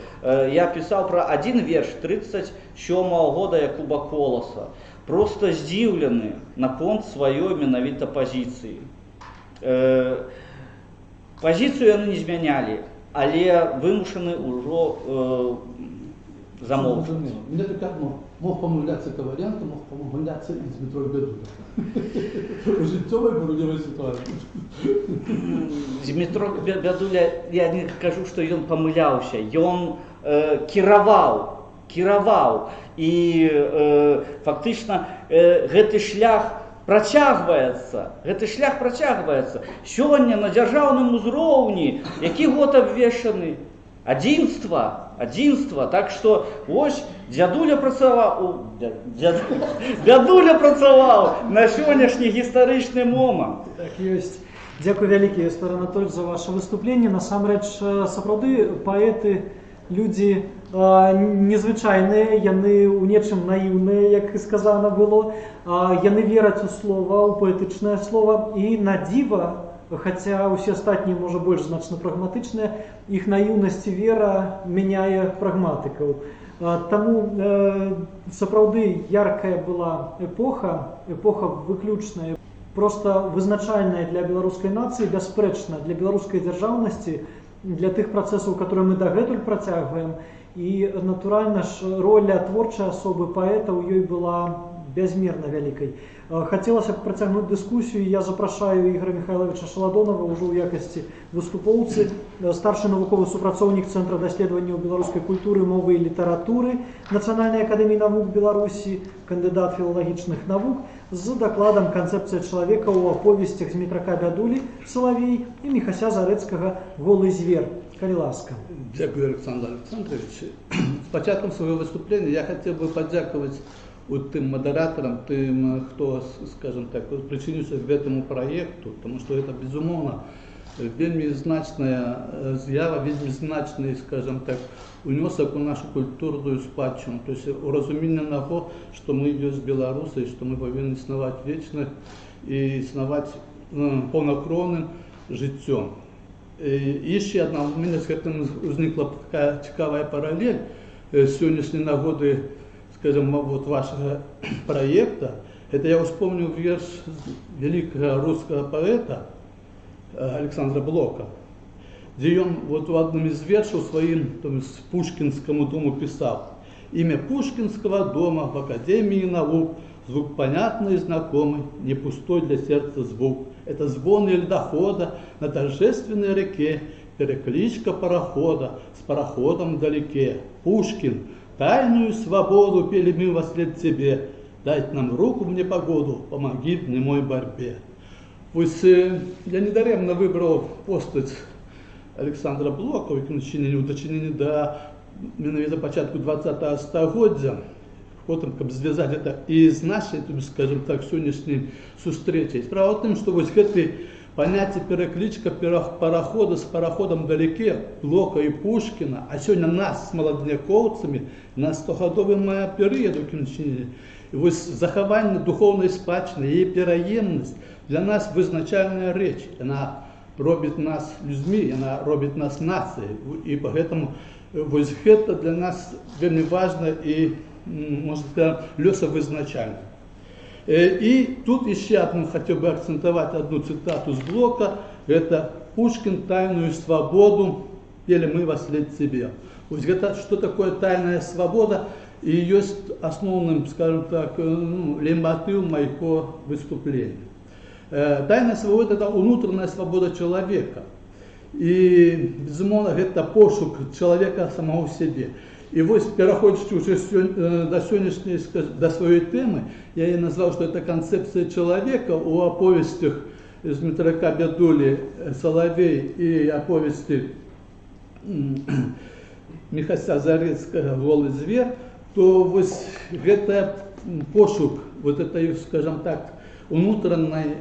я пісаў пра адзін верш 37-го года Якуба Коласа. Просто здзіўлены наконт сваёй менавіта пазіцыі. Пазіцыю яны не змянялі, але вымушаны ўжо замовчваць. Мне так одно. Мог помиляться Коваленко, мог помиляться и Дмитро Бядуля. У життєвій боротьбовій ситуації. Дмитро Бядуля, я не кажу, што ён памыляўся, ён кіраваў. І фактычна гэты шлях працягваецца. Сёння на дзяржаўным узроўні, які год абвешчаны? Адзінства. Так што ось Бядуля працаваў на сённяшні гістарычны момант. Так ёсць. Дзякуй вялікі, Эстор Анатольевич, за ваше выступленне. Насамрэч, сапраўды паэты людзі незвычайныя, яны ў нечым наіўныя, як і сказана было. Яны вераць у слова, у паэтычнае слова, і на дзіва хаця ўсе астатнія можа больш значна прагматычныя, іх наіўнасць і вера мяняе прагматыкаў. Таму сапраўды яркая была эпоха выключная, проста вызначальная для беларускай нацыі, бясспрэчна для беларускай дзяржаўнасці, для тых працэсаў, которые мы дагэтуль працягваем. І, натуральна ж, роля творчай асобы паэта ў ёй была бязмерна вялікай. Хацелася б працягнуць дыскусію, я запрашаю Ігора Михайловича Шаладонова ўжо ў якасці выступоўцы, старшы навуковы супрацоўнік Цэнтра даследаванняў беларускай культуры, мовы і літаратуры Нацыянальнай акадэміі навук Беларусі, кандыдат філалагічных навук, з дакладам «Канцэпцыя чалавека» ў аповесцях Змітрака Бядулі «Салавей» і Міхася Зарэцкага «Голы звер». Калі ласка. Дякую, Александр Александрович. С початком своего выступления я хотел бы поддякувати тим модераторам, тим, хто, скажем так, причинився к этому проекту, тому що це, безумовно, вельми значна з'ява, вельми значний, скажем так, унесок у нашу культурну спадщину, то есть урозуміння того, що ми є білоруси, що ми повинні існувати вічно і існувати повнокровним життям. І ще одна, у мене з цим возникла така цікава паралель сьогоднішньої нагоди, скажем, вот вашего проекта. Это я вспомнил верш великого русского поэта Александра Блока, где он вот в одном из вершев своим Пушкинскому дому писал: «Имя Пушкинского дома в Академии наук, звук понятный и знакомый, не пустой для сердца звук. Это звон льдохода на торжественной реке, перекличка парохода с пароходом вдалеке. Пушкин, тайную свободу пели мы во след тебе, дать нам руку в непогоду, помоги в немой борьбе». Ось я недаремно вибрав постать Олександра Блока у дочиненні до менавіта початку 20-го стагоддзя, потім, каб зв'язати це і з нашою, скажімо так, сьогоднішньою зустрічею. Справа в тому, що ось це поняття перекличка парохода з пароходом вдалеке Блока і Пушкіна, а сьогодні нас з молодняковцями на 100-годовий період у кінчині. І ось заховання духовної спадщини, її переємність для нас визначальна річ. Вона робить нас людьми, вона робить нас нацією. І тому ось це для нас вельми важливо і, можна сказати, льосовизначально. И тут еще одну, хотел бы акцентовать одну цитату с Блока. Это «Пушкин тайную свободу пели мы во след себе». Вот это, что такое тайная свобода, и ее основным, скажем так, лейтмотив моего выступления. Тайная свобода – это внутренняя свобода человека. И, безумовно, это пошук человека самого в себе. И вот, переходячи уже до сегодняшней, до своей темы, я ей назвал, что это концепция человека у оповестях из Дмитрака Бядули «Соловей» и оповести Михася Зарецкого «Голый зверь», то вот это пошук вот этой, скажем так, внутренней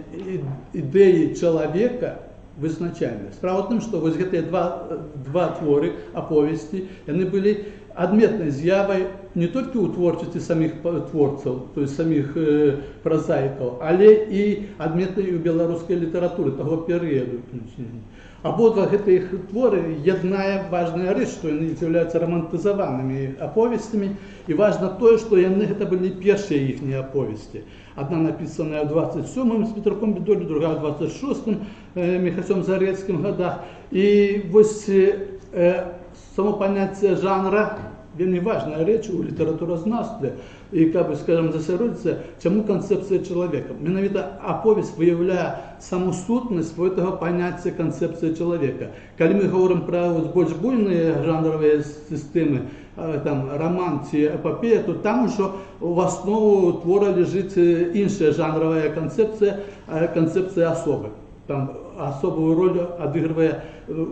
идеи человека в изначальность. Справа в том, что вот эти два творы, оповести, они были адметною з'явою не тільки у творчості самих творців, тобто самих прозаїків, але і адметною у білоруської літератури того періоду. Обидва цих твори єднає важна річ, що вони являються романтизованими оповістями, і важно те, що це були перші їхні оповісті. Одна написана в 27-му з Дмитраком Бядулі, друга в 26-му Михасем Зарецьким годах. І ось само поняття жанра вельми важна річ у літературознавстві, і, як би, скажімо, засеродиться, чому концепція чоловіка. Менавіта оповість виявляє саму сутність цього поняття концепції чоловіка. Коли ми говоримо про більш буйні жанрові системи, там, роман чи епопея, то там вже в основу твора лежить інша жанрова концепція особи. Там особую роль отыгрывая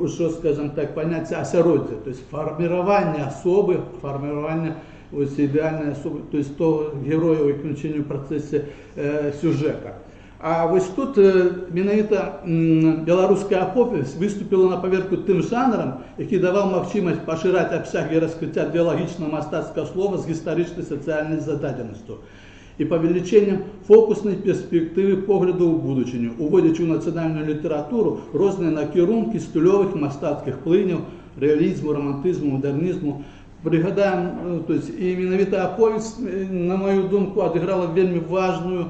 уже, скажем так, понятие осеродия, то есть формирование особы, формирование идеальной особы, то есть то героя в исключению в процессе сюжета. А вот тут менавіта белорусская оповесть выступила на поверку тем жанром, який давал махчимость поширать обсяг и раскрытия диалогичного мастацкого слова с исторической социальной зададенностью. і павеліченням фокуснай перспектывы погляду ў будучыню, уводзячы ў нацыянальную літаратуру розныя накірункі стылёвых мастацкіх плыняў, рэалізму, рамантызму, мадэрнізму. Пригадаем, то есть, і менавіта аповесць, на мою думку, адыграла вельмі важную,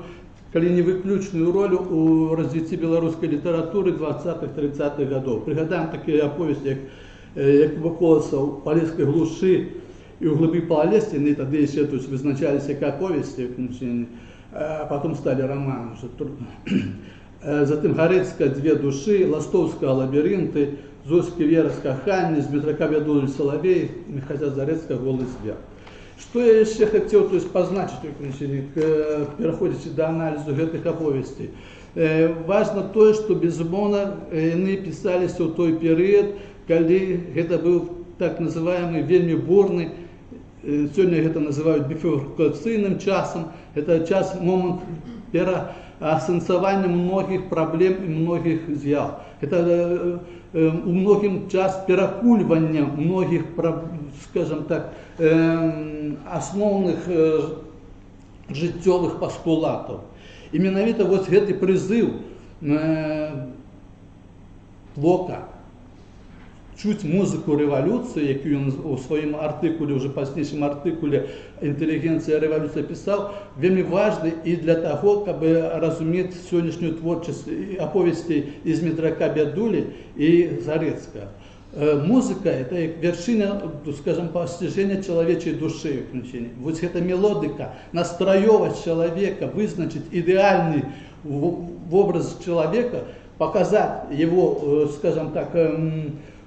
калі не выключную роль у развіцці беларускай літаратуры 20-30-х гадоў. Пригадаем такія аповесці, як Коласа ў палескай глушы і ў глыбі Палесці, яны тады яшчэ вызначаліся як аповесці, а потом сталі романам. Затым Гарэцкая «Две души», Ластовская «Лабірынты», Зоськи «Вера с каханне», Дмітрака Вядулі «Соловей», Михася Зарецкая «Голы звер». Что я еще хотел позначить, переходячи до анализа этих оповестей. Важно то, что, безумовно, они писались в той период, когда это был так называемый вельми бурный, сегодня это называют бифуркационным часом, это час, момент переосенсования многих проблем и многих з'яв. Это у многим час перакульвання многих, скажем так, основных жыццёвых пастулатаў. І менавіта вот гэты прызыў Блока чуць музыку рэвалюцыі, якую ён у сваім артыкуле, уже пазнейшым артыкуле «Інтэлігенцыя рэвалюцыя» пісаў, вельмі важны і для таго, каб разумець сённяшнюю творчасць аповесцей з Дмітрака Вядулі і Зарэцкага. Музыка – это вершина, скажем, постижения человечей души. Вот эта мелодика, настроевость человека, вызначить идеальный образ человека, показать его, скажем так,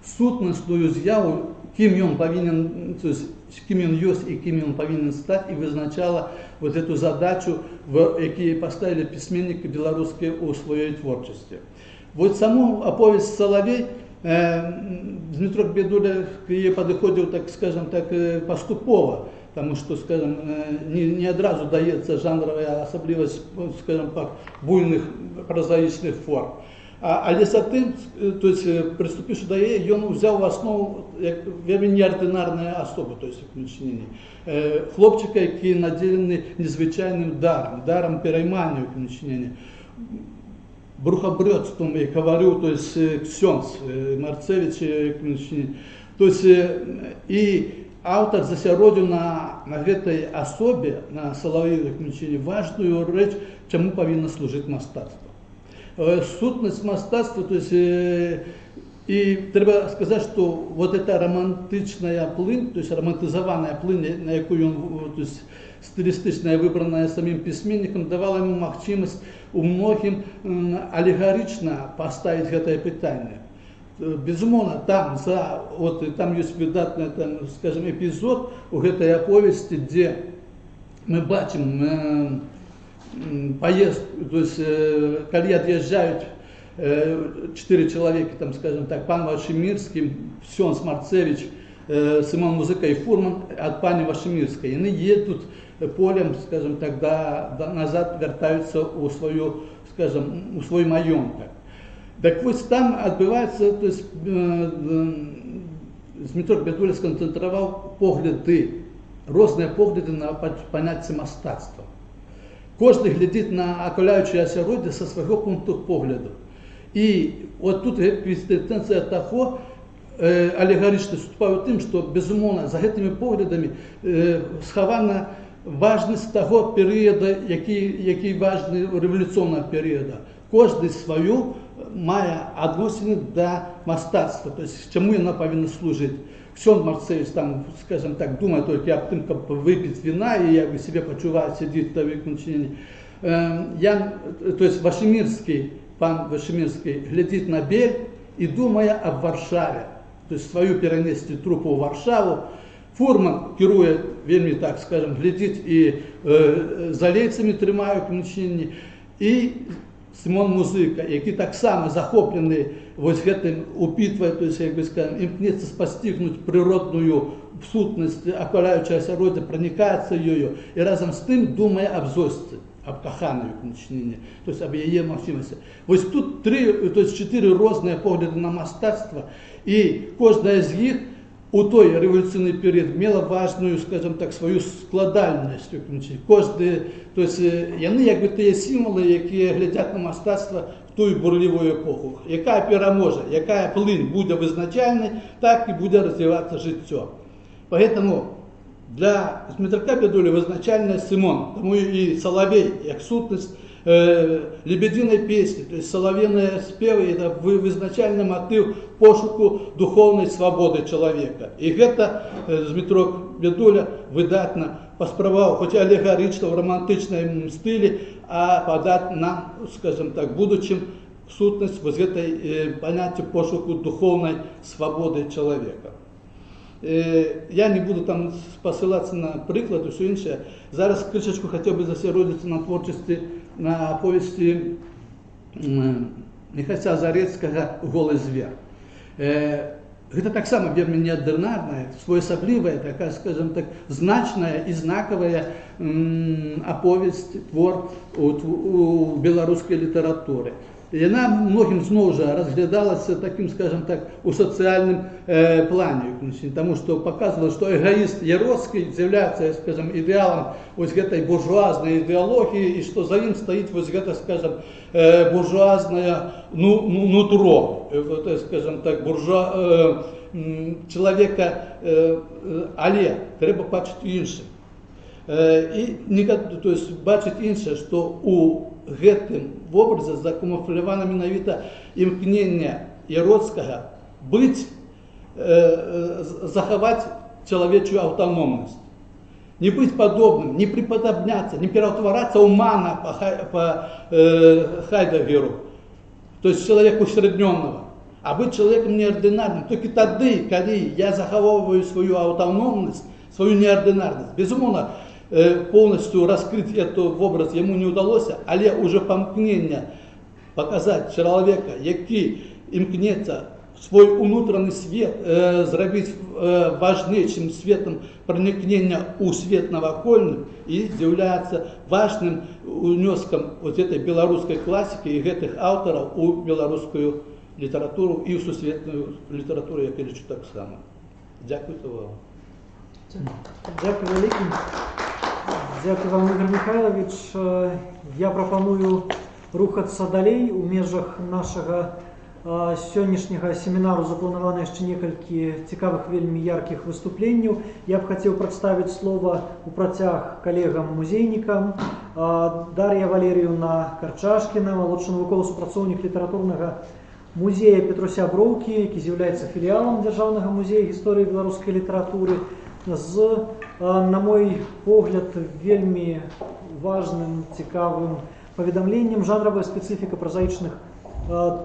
сутностную з'яву, ким он повинен, то есть ким он есть и ким он повинен стать, и вызначала вот эту задачу, якую поставили письменники белорусские у своей творчестве. Вот саму оповесть «Соловей» Дмитро Бедуля к їй підходив, так скажем так, поступово, тому що, скажем, не одразу дається жанрова особливість, скажем так, буйних прозаїчних форм. Але затым, то есть, приступивши до її, він взяв в основу як вельми неординарна особа, то есть, хлопчика, який наділений незвичайним даром переймання в книжненні. Брухобрёдством, як говорил, то есть ксёндз Марцевич, то есть и автор засяродзіў на гэтай асобе, на Салавеевай книжненні, важную рэч, чаму павінна служыць мастацтва. Сутнасць мастацтва, то есть и треба сказать, что вот эта романтичная плынь, то есть романтизованная плынь, на якую он, то есть стилистичная, выбранная самим письменником, давала ему махчимость у многим аллегорично поставить это питание. Безумовно, там, там есть выдатный, скажем, эпизод у этой оповести, где мы бачим поездку, то есть, когда отъезжают 4 человека, там, скажем так, пан Вашемирский, Ксёндз Марцевич, Симон Музыка и Фурман от пани Вашемирской. И они едут полем, скажем так, назад вертаются у свою, скажем, у свой маёнтак. Так вот там отбывается, то есть Дмитро Бедуля сконцентровал погляды, разные погляды на понятие мастацтва. Каждый глядит на окуляющее асяроддзе со своего пункта погляду. И вот тут квинтэссенцыя таго, аллегорично выступаю тем, что, безумовно, за этими поглядами схована важность того периода, який важный революционного периода. Каждый свою мае адносіны до мастацтва, то есть чему она повинна служить. Ксёндз Марцевич там, скажем так, думает только об том, как выпить вина, и я себе почуваю, сидит в виключении. То есть Вашемирский, пан Вашемирский, глядит на Бель и думая об Варшаве, то есть свою перенести трупу в Варшаву. Фурман, керуя, вельми так скажем, глядит и за лейцами тримає в книжненні, і Симон Музыка, який так само захоплений ось гэтым упітває, то есть, як би скажем, імкнеться спостигнуть природную сутність окуляючого асяроддя, проникається ею, і разом з тим думає об зосці, об коханої книжненні, то есть об її можливості. Ось тут 4 різні погляди на мистецтво, і кожна з них у той революційний період мала важную, скажімо так, свою складальність. Кожне, тобто, вони якби ті символи, які глядять на мистецтво в ту бурливу епоху. Яка переможе, яка плинь буде визначальна, так і буде розвиватися життя. Поэтому для Дмитра Бядулі визначальний Симон, тому і Соловей, як сутність лебединой песни, то есть соловьиные спевы, это вызначальный мотив пошуку духовной свободы человека. И это Дмитро Бядуля видатно поспровал, хоть аллегорично в романтичном стиле, а подать нам, скажем так, будущем сутность вот этой понятия пошуку духовной свободы человека. Я не буду там посилатися на приклад і все інше. Зараз кришечку хотів би засеродитися на творчості, на повісті Михася Зарецького «Голый звер». Это так само вельми неординарная, своеособлівая, такая, скажем так, значная и знаковая оповесть, твор у белорусской литературы. І вона многим знову ж розглядалася таким, скажімо так, у соціальному плані, тому що показувало, що егоїст Яроцький з'являється, скажімо, ідеалом ось цієї буржуазної ідеології, і що за ним стоїть ось це, скажімо, буржуазне нутро, скажімо так, чоловіка, але треба бачити інше. І тобто, бачити інше, що у гэтым в образе закамуфлявана менавіта імкнення Яроцкага быць, захаваць чалавечую аўтаномнасць, не быць падобным, не приподобняться, не пераўтварацца ў мана по Хайдегеру, то есть человеку усредненного, а быць человеком неординарным. Только тады, калі я захавоўваю свою аўтаномнасць, свою неординарность, безумоўно, полностью раскрыть этот образ ему не удалось, але уже памкнення показать человека, який імкнеться свой внутренний свет зробити важнейшим светом проникнення у свет навакольным и з'является важным унеском вот этой белорусской классики и этих авторов у белорусскую литературу и у сусветную литературу, я лічу так само. Дякую за увагу. Дякую велике. Дякую вам, Ігор Михайлович. Я пропоную рухацца далей. У межах нашага сённяшняга семінару запланавана яшчэ некалькі цікавых, вельмі яркіх выступленняў. Я б хацеў прадставіць слова у працяг калегам-музейнікам. Дар'я Валерыевна Карчашкіна, малодшы навуковы супрацоўнік літаратурнага музея Петруся Броўкі, які з'яўляецца філіалам Дзяржаўнага музея гісторыі беларускай літаратуры, з, на мой погляд, вельмі важным, цікавым паведамленнем жанравая спецыфіка празаічных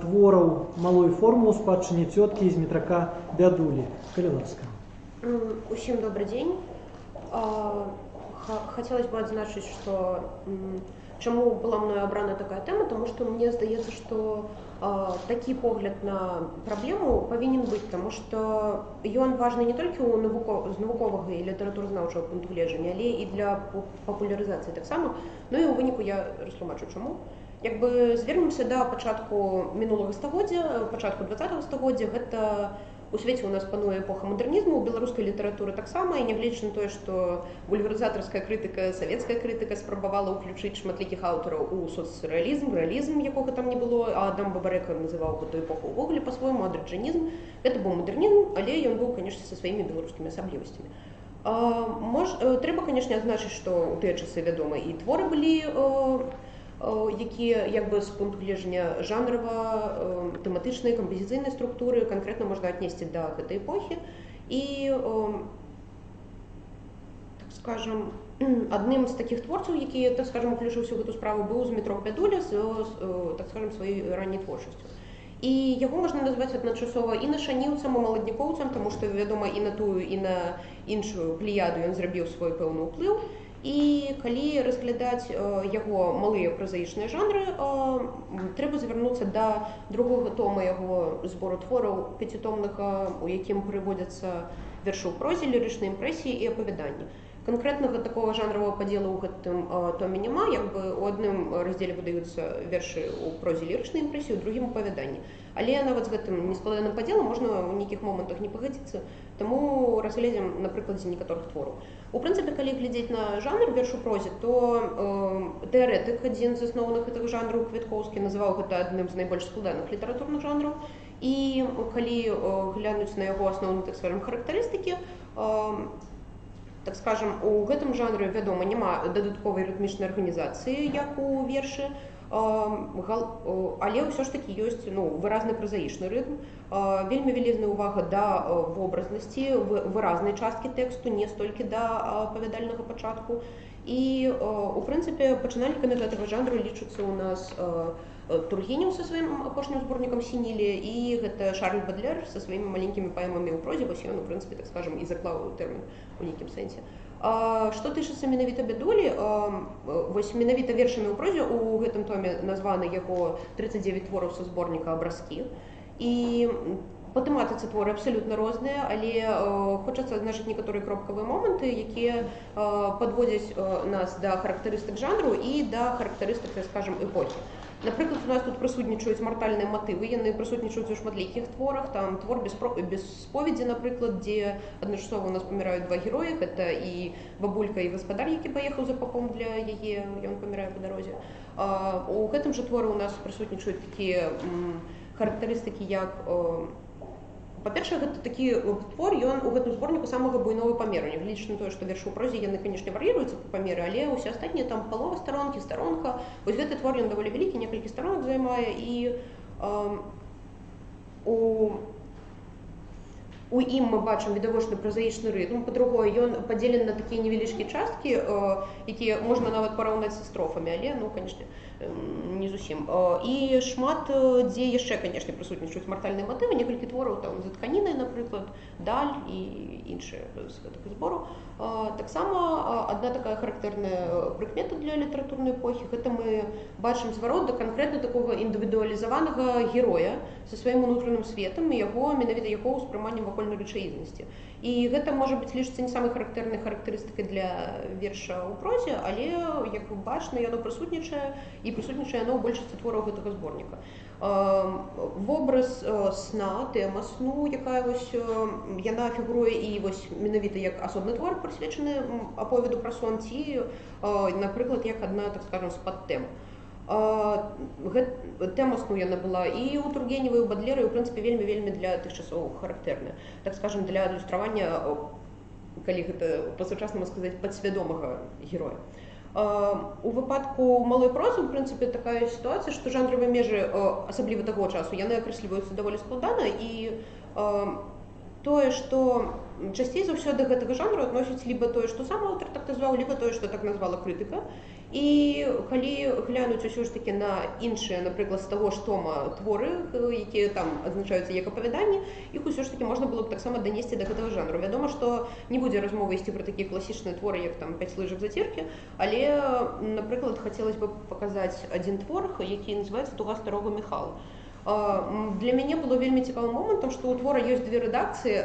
твораў малой формы ў спадчыне цёткі з Дмітрака Бядулі. Калі ласка. Усім добрый день. Хотелось бы отзначить, что чему была мною обрана такая тема, потому что мне здаецца, что такі погляд на праблему павінен быць, тому что ён важны не толькі з навуковага і літаратуразнаўчага пункту гледжання, але і для папулярызацыі таксама. Ну і ў выніку я растлумачу чаму. Як бы звернемся да пачатку мінулага стагоддзя, пачатку 20-го стагоддзя, гэта у свеце у нас пануе эпоха мадэрнізму, у беларускай літаратуры таксама, і нягледзячы на тое, што бульварызатарская крытыка, савецкая крытыка спрабавала ўключыць шматлікіх аўтараў у соцрэалізм, рэалізм, якога там не было, а Адам Бабарэка называў гэту эпоху ўвогуле па-свойму адраджанізм. Гэта быў мадэрнізм, але ён быў, канешне, са сваімі беларускімі асаблівасцямі. Трэба, канешне, адзначыць, што ў тыя часы, вядома, і творы былі, якія як бы з пункту гледжання жанрава, тэматычнай, кампазіцыйнай структуры канкрэтна можна аднесці да гэтай эпохі. І, так скажам, адным з такіх творцаў, які, так скажам, уключыўся ў гэту справу, быў Дмітро Бядуля з, так скажам, сваёй ранняй творчасцю. І яго можна назваць адначасова і нашаніўцам, і маладнікоўцам, таму што, вядома, і на тую, і на іншую плеяду ён зрабіў свой пэўны ўплыў. І калі разглядаць яго малыя празаічныя жанры, трэба звярнуцца да другога тома яго збору твораў пяцітомнага, у якім прыводзяцца вершы ў прозе, лірычныя імпрэсіі і апавяданні. Канкрэтнага такого жанравага падзелу ў гэтым томе няма, як бы у адным раздзеле выдаюцца вершы ў прозе лірычнай імпрэсіі, у другім апавяданні. Але нават з гэтым нескладаным падзелам можна ў нейкіх момантах не пагадзіцца, таму разгледзім на прыкладзе некаторых твораў. У прынцыпе, калі глядзець на жанр верш у прозе, то тэарэтык, адзін з асноўных гэтага жанру, Квіткоўскі, называў гэта адным з найбольш складаных літаратурных жанраў. І калі глянуць на яго асноўныя, так скажам, характарыстыкі, так скажем, у гэтым жанры, вядома, няма дадатковай рытмічнай арганізацыі, як у вершы, але ўсё ж такі ёсць выразны празаічны рытм, вельмі вялізная ўвага да вобразнасці, выразнай часткі тэксту, не столькі да апавядальнага пачатку. І, у прынцыпе, пачынальнікамі гэтага жанру лічацца ў нас Тургенеў са сваім апошнім зборнікам «Сінілі» і гэта Шарль Бадлер са сваімі маленькімі паэмамі ў прозе, вось ён, у прынцыпе, так скажам, і заклаў тэрмін у нейкім сэнсе. Што тычыцца менавіта бядулі, вось менавіта вершамі ў прозе у гэтым томе названы яго 39 твораў са зборніка «Абразкі». І па тэматыцы творы абсалютна розныя, але хочацца адзначыць некаторыя кропкавыя моманты, якія падводзяць нас да характарыстык жанру і да характарыстык, так скажам, эпохі. Напрыклад, у нас тут прысутнічаюць мартальныя матывы, яны прысутнічаюць у шматлікіх творах, там твор без споведзі, напрыклад, дзе адначасова у нас паміраюць два героі, гэта і бабулька, і гаспадар, які паехаў за папом для яе, ён памірае па дарозе. У гэтым жа творы у нас прысутнічаюць такія характарыстыкі, як па-першае, гэта такі твор, ён у гэтым зборніку самага буйнога памеру. Нягледзячы на тое, што вершы ў прозе, яны, канешне, вар'іруюцца па памеры, але ўсе астатнія там палова старонкі, старонка. Вось гэты твор, ён даволі вялікі, некалькі старонак займае, і у ім мы бачым відавочны празаічны рытм. Па-другое, ён падзелены на такія невялічкія часткі, якія можна нават параўнаць са строфамі, але, канешне, не зусім. І шмат, дзе яшчэ, канешне, прысутнічаюць мартальныя матывы, некалькі твораў там за тканінай, напрыклад, даль і іншыя з гэтага збору. Таксама адна такая характэрная прыкмета для літаратурнай эпохі, гэта мы бачым зварот да канкрэтна такога індывідуалізаванага героя са сваім унутраным светам і менавіта яго ўспрыманнем вакольнай рэчаіснасці. І гэта, можа быць, лічыцца не самай характэрнай характарыстыкай для верша ў прозе, але, як вы бачна, яно прысутнічае, і прысутнічае яно ў большасці твораў гэтага зборніка. Вобраз сна, тэма сну, якая вось яна фігуруе і вось менавіта як асобны твор, прысвечаны аповеду пра сон, ці, напрыклад, як адна, так скажам, з падтэм. Тэма сну яна была і ў Тургенева, і ў Бадлера, і, ў прынцыпе, вельмі-вельмі для тых часоў характэрная. Так скажам, для адлюстравання, калі гэта па-сучаснаму сказаць, падсвядомага героя. У выпадку малой прозы, у прынцыпе, такая сітуацыя, што жанравыя межы, асабліва таго часу, яны акрэсліваюцца даволі складана, і тое, што часцей за ўсё да гэтага жанру адносіць либо тое, што сам аўтар так назваў, либо тое, што так назвала крытыка. І калі глянуць усё ж такі на іншыя, напрыклад, з таго ж тома творы, якія там адзначаюцца як апавяданні, іх усё ж такі можна было б таксама данесці да гэтага жанру. Вядома, што не будзе размовы ісці пра такія класічныя творы, як там 5 лыжак заціркі, але, напрыклад, хацелася б паказаць адзін твор, які называецца «Туга старога Міхала». Для мяне было вельмі цікавым момантам, што ў твора ёсць две рэдакцыі.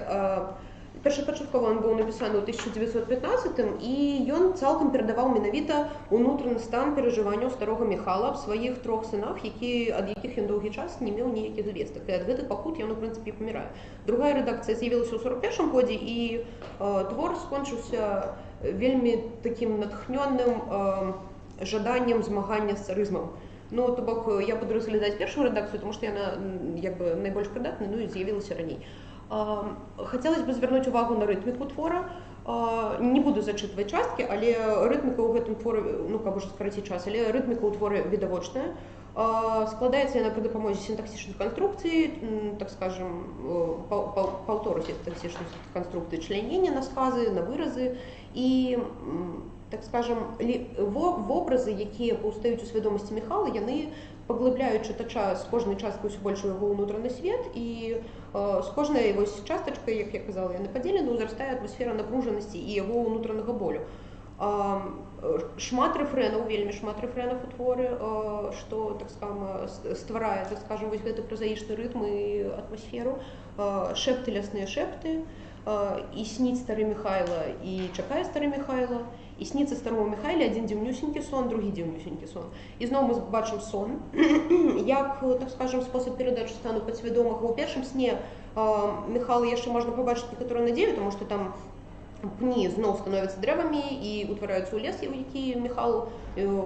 Першапачаткова ён быў напісаны ў 1915 і ён цалкам перадаваў менавіта унутраны стан перажыванняў старога Міхала аб сваіх трох сынах, ад якіх ён доўгі час не меў ніякіх звестак. І ад гэтых пакут ён, у прынцыпе, памірае. Другая рэдакцыя з'явілася ў 41-м годзе, і твор скончыўся вельмі такім натхнённым жаданнем змагання з царызмам. То бок, я буду разглядаць першую рэдакцыю, тому што яна найбольш прыдатная, і з'явілася раней. Хацелася б звярнуць увагу на рытміку твора. Не буду зачытваць часткі, але рытміка ў гэтым творы, каб ужо скараціць час, але рытміка ў творы відавочная. Складаецца яна пры дапамозе сінтаксічных канструкцый, так скажем, паўтору сінтаксічных канструкцый, членення на сказы, на выразы, і, так скажем, вобразы, якія паўстаюць у свядомасці Міхала, яны паглыбляюць чытача з кожнай часткай усё больш у яго ўнутраны свет, і з кожнай частачкай, як я казала, яны падзелены, узрастае атмасфера напружанасці і яго ўнутранага болю. Шмат рэфрэнаў, вельмі шмат рэфрэнаў у творы, што, так скажам, стварае, так скажам, вось гэты празаічны рытм і атмасферу. Шэпты, лясныя шэпты. і сніць стары Михайла, і чакае стары Михайла, і сніцца старому Михайлі адзін дзіўнюсенькі сон, другі дзіўнюсенькі сон. І зноў мы бачым сон, як, так скажем, спосаб перадачы стану падсвядомага. У першым сне Михайла яшчэ можна пабачыць некаторую надзею, тому што там пні зноў становяцца дрэвамі і утвараюцца ў лес, у які Михайл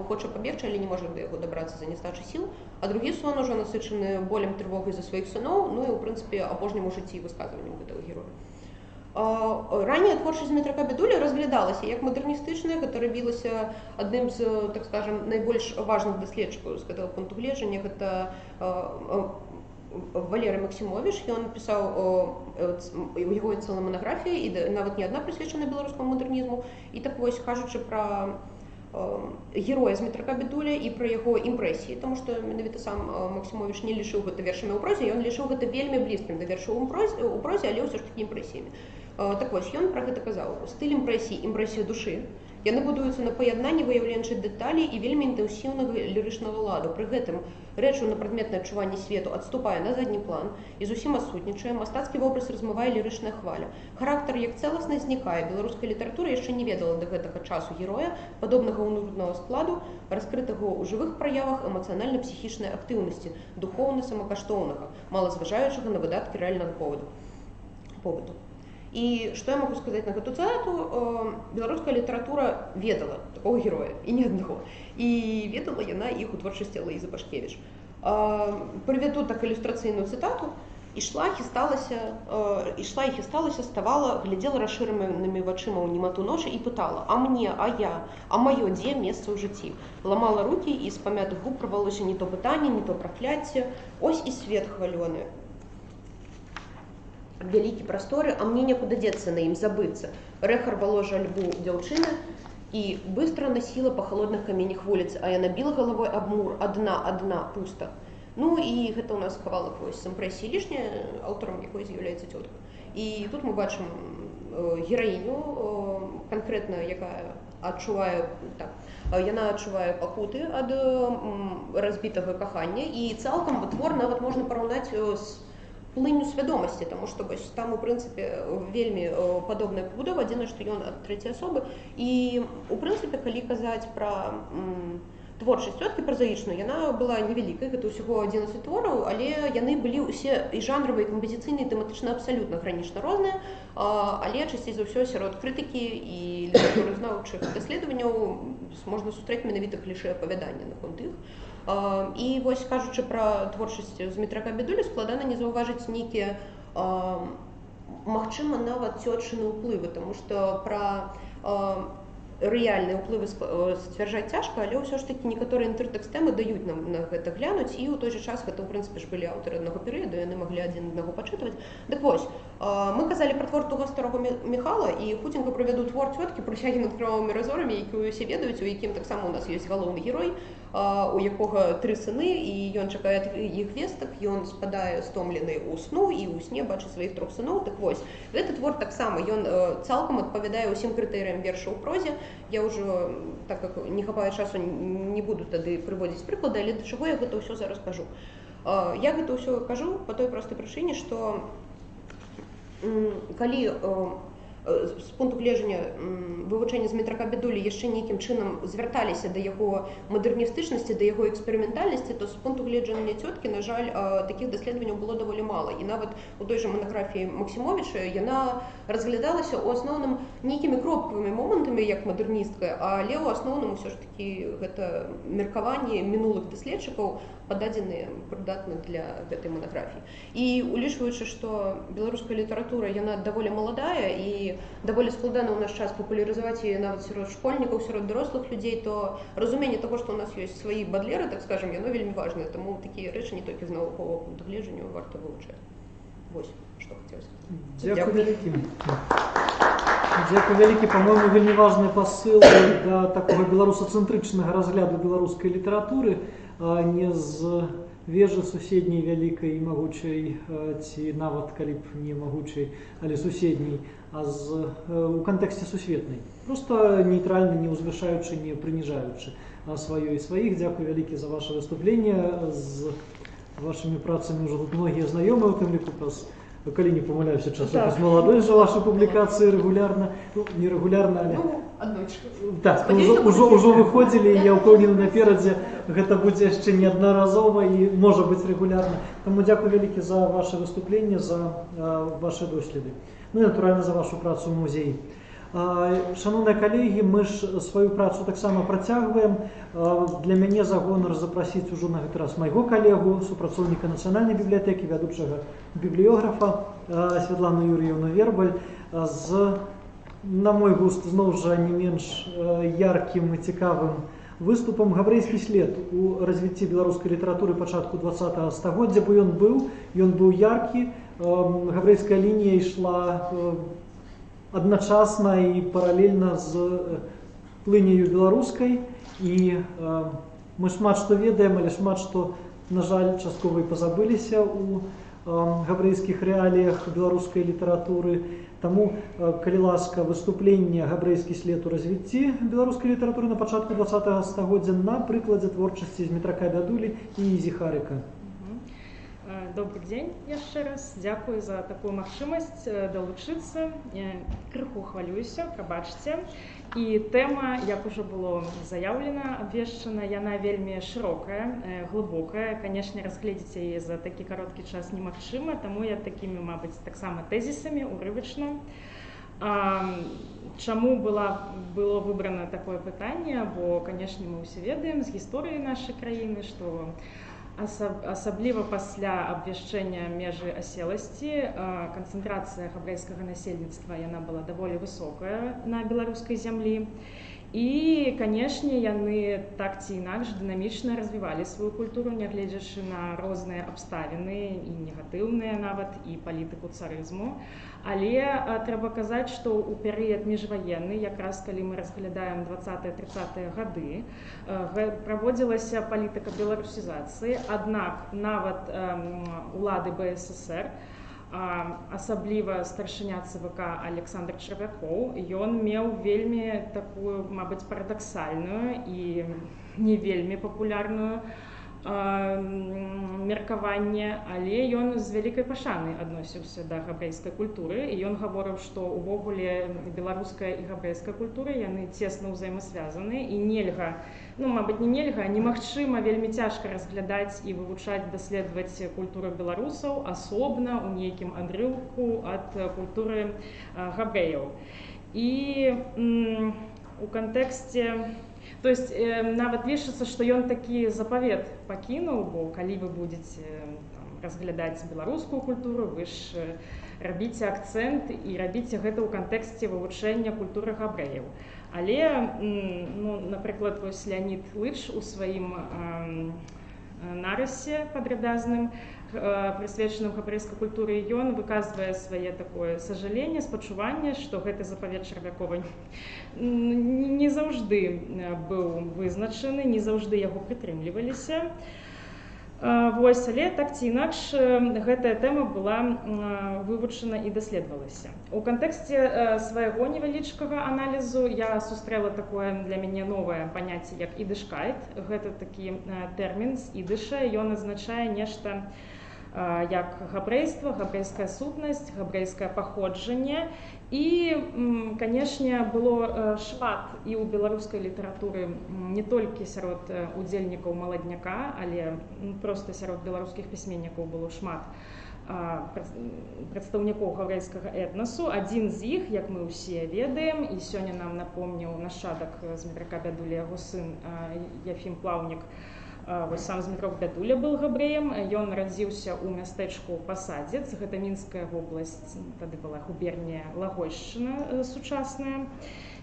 хоча пабегчы, але не можа да яго дабрацца за нестачы сіл. А другі сон ужо насычаны болем, трывогай за сваіх сыноў, ну і, ў прынцыпе, апошнім у жыцці высказваннем гэтага героя. Ранняя творчасць Дмітра Бядулі разглядалася як мадэрністычная, гэта рабілася адным з, так скажем, найбольш важных даследчыкаў з гэтага пункту гледжання. Гэта Валерый Максімовіч, ён пісаў у яго цэлая манаграфія, і нават не адна прысвечана беларускаму мадэрнізму. І так вось, кажучы пра героя з Дмітра Бядуля і пра яго імпрэсіі, тому што менавіта сам Максімовіч не лічыў гэта вершамі ў прозе, ён лічыў гэта вельмі блізкім да вершаў у прозе, але ўсё ж такі імпрэсіямі. Так вось, ён пра гэта казаў. Стыль імпрэсій, імпрэсія душы. Яны будуюцца на паяднанні выяўленчай дэталі і вельмі інтэнсіўнага лірычнага ладу. Пры гэтым рэчыў на прадметнае адчуванне свету адступае на задні план і зусім адсутнічае. Мастацкі вобраз размывае лірычная хваля. Характар як цэласнасць знікае. Беларуская літаратура яшчэ не ведала да гэтага часу героя, падобнага ўнутранага складу, раскрытага ў жывых праявах эмацыянальна-псіхічнай актыўнасці, духоўна-самакаштоўнага, мала зважаючага на выдаткі рэальнага побыту. І што я магу сказаць на гэту цытату? Беларуская літаратура ведала такога героя, і не аднаго. І ведала яна іх у творчасці Алаізы Пашкевіч. Прывяду так ілюстрацыйную цытату. Ішла і хісталася, ставала, глядзела расшыранымі вачыма ў немату ночы і пытала: а мне, а я, а маё дзе месца ў жыцці? Ламала рукі, і з памятых губ рвалося не то пытанне, не то пракляцце. Ось і свет хвалёны. Вялікі прасторы, а мне некуды дзецца на ім, забыцца. Рэха рвало жальбу дзяўчыны і быстра насіла па халодных каменях вуліцы, а яна біла галавой аб мур, адна, пуста. Ну і гэта ў нас кавалак вось з імпрэсіі лішняя, аўтарам якой з'яўляецца цётка. І тут мы бачым гераіню, канкрэтна, якая адчувае, так, яна адчувае пакуты ад разбітага кахання, і цалкам твор нават можна параўнаць з плынню свядомасці, таму што там, у прынцыпе, вельмі падобная пабудова, адзінае, што ён ад трэцяй асобы. І, у прынцыпе, калі казаць пра творчасць цёткі празаічную, яна была невялікай, гэта ўсяго 11 твораў, але яны былі ўсе і жанравыя, і кампазіцыйныя, і тэматычна абсалютна гранічна розныя, але часцей за ўсё сярод крытыкі і літаратуразнаўчых даследаванняў можна сустрэць менавіта клішэ апавядання наконт іх. І вось, кажучы пра творчасць Дмітра Бядулі, складана не заўважыць нейкія, магчыма, нават цётчыны ўплывы, таму што пра рэальныя ўплывы сцвярджаць цяжка, але ўсё ж такі некаторыя інтэртэкстэмы даюць нам на гэта глянуць, і ў той жа час гэта, ў прынцыпе, ж былі аўтары аднаго перыяду, яны маглі адзін аднаго пачытваць. Дык вось, мы казалі пра твор туга старога Михайла, і хутенька правяду твор цёткі «Прысягі над кровавымі разорамі», якую ўсе ведаюць, у якім таксама у нас ёсць галоўны герой, у якога 3 сыны, і ён чакае іх вестак, ён спадае стомлены ў сну, і ў сне бачыць сваіх 3 сыноў. Так вось, гэты твор таксама, ён цалкам адпавядае ўсім крытэрыям верша ў прозе. Я ўжо, так як не хапае часу, не буду тады прыводзіць прыклады, але да чаго я гэта ўсё зараз кажу? Я гэта ўсё кажу па той простай прычыне, што калі з пункту гледжання вывучэння Дмітра Бядулі яшчэ нейкім чынам звярталіся да яго мадэрністычнасці, да яго эксперыментальнасці, то з пункту гледжання цёткі, на жаль, такіх даследаванняў было даволі мала. І нават у той жа манаграфіі Максімовіча яна разглядалася ў асноўным нейкімі кропкавымі момантамі, як мадэрністка, але ў асноўным усё ж такі гэта меркаванні мінулых даследчыкаў пададзеныя прыдатна для гэтай манаграфіі. І улічваючы, што беларуская літаратура, яна даволі маладая і даволі складана ў наш час папулярызаваць яе нават сярод школьнікаў, сярод дарослых людзей, то разуменне таго, што ў нас ёсць свае бадлеры, так скажам, яно вельмі важнае, таму такія рэчы не толькі з навуковага пункту гледжання варта вывучаць. Вось, што хацелася. Дзякуй вялікі. Дзякуй вялікі, па-мойму, вельмі важны пасыл да такога беларусацэнтрычнага разгляду беларускай літаратуры, не з вежы суседняй вялікай і магучай, ці нават, калі б не магучай, але суседняй, а у кантэксце сусветнай. Проста нейтральна, не ўзвышаючы, не прыніжаючы сваё і сваіх. Дзякуй вялікі за ваше выступленне. З вашымі працамі ўжо тут многія знаёмыя, у тым ліку праз калі не памыляюся, часопіс Так. «Маладой» жа вашы публікацыі рэгулярна, ну, не рэгулярна, але... Ну, аднойчы. Так, Спадзяюся, ўжо выходзілі, і я ўпэўнены наперадзе, гэта будзе яшчэ неаднаразова і можа быць рэгулярна. Таму дзякуй вялікі за ваше выступленне, за ваши доследы. Ну і, натуральна, за вашу працу ў музеі. Шановныя калегі, мы ж сваю працу таксама працягваем. Для мяне за гонар запрасіць ужо на гэты раз майго калегу, супрацоўніка Нацыянальнай бібліятэкі, вядучага бібліёграфа Святлану Юр'евну Вербаль з, на мой густ, зноў жа не менш яркім і цікавым выступам «Габрэйскі след» у развіцці беларускай літаратуры пачатку 20-го стагоддзя, бо ён быў яркі, габрэйская лінія ішла адначасна і паралельна з плыняю беларускай, і мы шмат што ведаем, але шмат што, на жаль, часткова і пазабыліся ў габрэйскіх рэаліях беларускай літаратуры. Таму, калі ласка, выступленне «Габрэйскі след» у развіцці беларускай літаратуры на пачатку 20-го стагоддзя на прыкладзе творчасці Змітрака Бядулі і Зіхарыка. Добрый день яшчэ раз. Дзякую за такую магчымасць далучыцца. Крыху хвалююся, прабачце. І тэма, як ужо было заяўлена, абвешчана, яна вельмі шырокая, глыбокая. Канешне, разгледзець яе за такі кароткі час немагчыма, таму я такімі, мабыць, таксама тэзісамі, урывачна. Чаму было выбрана такое пытанне? Бо, канешне, мы ўсе ведаем з гісторыі нашай краіны, што асабліва пасля абвяшчэння межы аселасці канцэнтрацыя габрэйскага насельніцтва яна была даволі высокая на беларускай зямлі. І, канешне, яны так ці інакш дынамічна развівалі сваю культуру, нягледзячы на розныя абставіны, і негатыўныя нават, і палітыку царызму. Але трэба казаць, што ў перыяд міжваенны, якраз калі мы разглядаем 20-30-е гады, праводзілася палітыка беларусізацыі, аднак нават улады БССР, асабліва старшыня ЦВК Александр Чарвякоў, ён меў вельмі такую, мабыць, парадаксальную і не вельмі папулярную меркаванне, але ён з вялікай пашанай адносіўся да габрэйскай культуры, і ён гаворыў, што увогуле беларуская і габрэйская культура яны цесна ўзаемасвязаны, і нельга, ну, мабыць, не нельга, немагчыма, вельмі цяжка разглядаць і вывучаць, даследаваць культуру беларусаў асобна ў нейкім адрыўку ад культуры габрэяў. І у кантэксце, то есть нават лічыцца, што ён такі запавет пакінуў, бо калі вы будзеце разглядаць беларускую культуру, вы ж рабіце акцэнт і рабіце гэта ў кантэксце вывучэння культуры габрэяў. Але, ну, напрыклад, вось Леонід Лыч у сваім нарасе падрабязным, прысвечаным габрэйскай культуры, ён выказвае свае такое сажаленне, спачуванне, што гэты запавет Чарвякова не заўжды быў вызначаны, не заўжды яго прытрымліваліся. Вось, але так ці інакш гэтая тэма была вывучана і даследавалася. У кантэксце свайго невялічкага аналізу я сустрэла такое для мяне новае паняцце, як ідышкайт. Гэта такі тэрмін з ідыша, ён азначае нешта як габрэйства, габрэйская сутнасць, габрэйскае паходжанне. І, канешне, было шмат і ў беларускай літаратуры не толькі сярод удзельнікаў маладняка, але проста сярод беларускіх пісьменнікаў было шмат прадстаўнікоў габрэйскага этнасу. Адзін з іх, як мы ўсе ведаем, і сёння нам напомніў нашчадак Змітрака Бядулі, яго сын Яфім Плаўнік, вось сам Змітрок Бядуля быў габрэем, ён радзіўся ў мястэчку Пасадзец, гэта Мінская вобласць, тады была губернія Лагойшчына сучасная.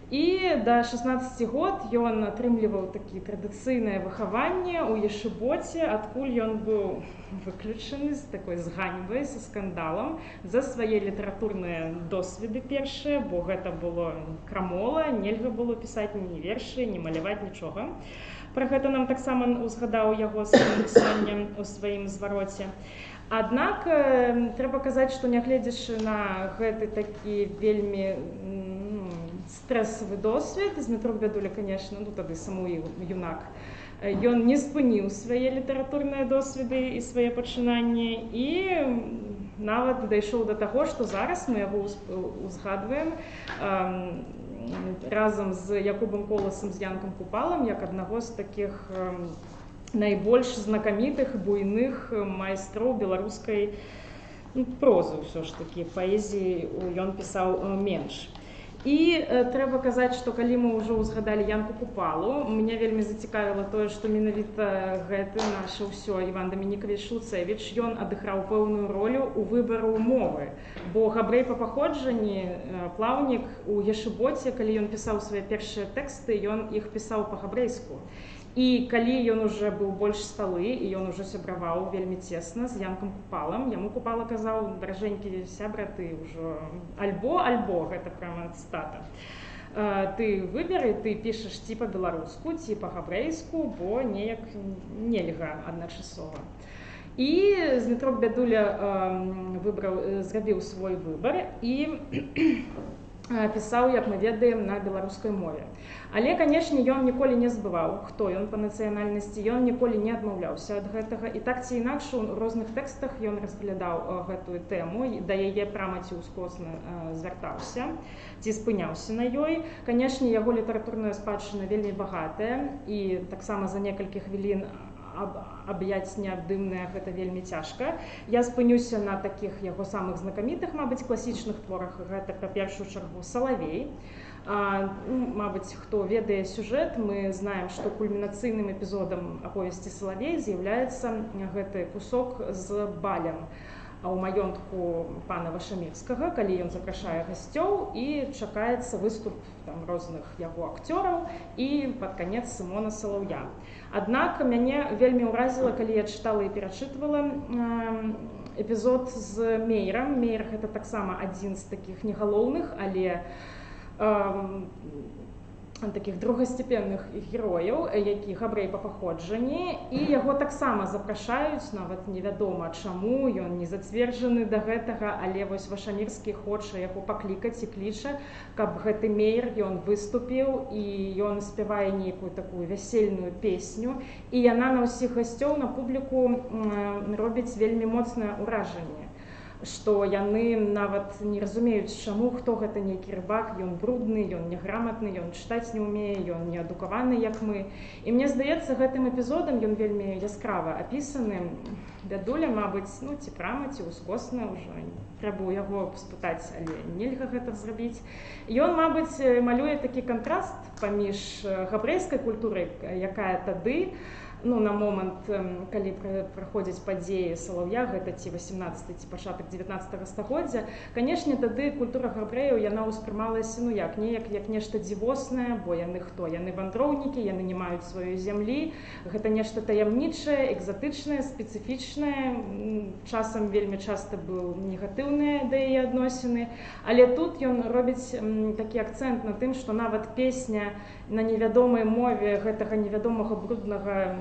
І да 16 год ён атрымліваў такі традыцыйнае выхаванне ў ешыбоце, адкуль ён быў выключаны з такой зганьбай, са скандалам за свае літаратурныя досведы першыя, бо гэта было крамола, нельга было пісаць ні вершы, ні маляваць нічога. Пра гэта нам таксама узгадаў яго сёння ў сваім звароце. Аднак трэба казаць, што нягледзячы на гэты такі вельмі стрэсавы досвед, Змітрок Бядуля, канешне, ну тады самуіл, юнак, ён не спыніў свае літаратурныя досведы і свае пачынанні і нават дайшоў да таго, што зараз мы яго узгадваем разам з Якубам Коласам, з Янкам Купалам, як аднаго з такіх найбольш знакамітых, буйных майстроў беларускай прозы, ўсё ж такі, паэзіі ён пісаў менш. І трэба казаць, што калі мы ўжо ўзгадалі Янку Купалу, мяне вельмі зацікавіла тое, што менавіта гэты наше ўсё Іван Дамінікавіч Луцэвіч, ён адыграў пэўную ролю ў выбару мовы. Бо габрэй па паходжанні, плаўнік у Ешыботе, калі ён пісаў свае першыя тэксты, ён іх пісаў па-габрэйску. І калі ён уже быў больш сталы, і ён уже сябраваў вельмі цесна з Янкам Купалам, яму Купала казаў: даражэнькі сябра, ты ўжо альбо, гэта прямо цытата. Ты выберы, ты пішаш ці па-беларуску, ці па-габрэйску, бо неяк нельга адначасова. І Змітрок Бядуля зрабіў свой выбар і пісаў, як мы ведаем, на беларускай мове. Але, канешне, ён ніколі не збываў, хто ён па нацыянальнасці, ён ніколі не адмаўляўся ад гэтага. І так ці інакш у розных тэкстах ён разглядаў гэтую тэму, да яе прама ці ўскосна звяртаўся, ці спыняўся на ёй. Канешне, яго літаратурная спадчына вельмі багатая, і таксама за некалькі хвілін аб'яць неабдымнае гэта вельмі цяжка. Я спынюся на такіх яго самых знакамітых, мабыць, класічных творах. Гэта, па першую чаргу, Салавей. Мабыць, хто ведае сюжэт, мы знаем, што кульмінацыйным эпізодам аповесці Салавей з'яўляецца гэты кусок з балем у маёнтку пана Вашамірскага, калі ён запрашае гасцёў і чакаецца выступ розных яго акцёраў і пад канец Сымона Салаўя. Аднак мяне вельмі ўразіла, калі я чытала і перачытвала эпізод з Мейрам. Мейр — гэта таксама адзін з такіх негалоўных, але такіх другасцепенных герояў, які габрэй па паходжанні, і яго таксама запрашаюць, нават невядома чаму, ён не зацверджаны да гэтага, але вось Вашамірскі хоча яго паклікаць і кліча, каб гэты Мейр, ён выступіў, і ён спявае нейкую такую вясельную песню, і яна на ўсіх гасцёў, на публіку робіць вельмі моцнае ўражанне, што яны нават не разумеюць, чаму, хто гэта нейкі рыбак, ён брудны, ён неграмотны, ён чытаць не ўмее, ён не адукаваны, як мы. І мне здаецца, гэтым эпізодам ён вельмі яскрава апісаны. Бядуля, мабыць, ці прама, ці ўскосна, ўжо трэба ў яго паспытаць, але нельга гэта зрабіць. Ён, мабыць, малюе такі кантраст паміж габрэйскай культурай, якая тады, на момант, калі праходзяць падзеі Салаўя, гэта ці 18 ці пачатак 19 стагоддзя, канешне, тады культура габрэяў, яна ўспрымалася, як нешта дзівоснае, бо яны хто? Яны вандроўнікі, яны не маюць сваёй зямлі, гэта нешта таямнічае, экзатычнае, спецыфічнае, часам вельмі часта быў негатыўныя да яе адносіны, але тут ён робіць такі акцэнт на тым, што нават песня на невядомай мове гэтага невядомага бруднага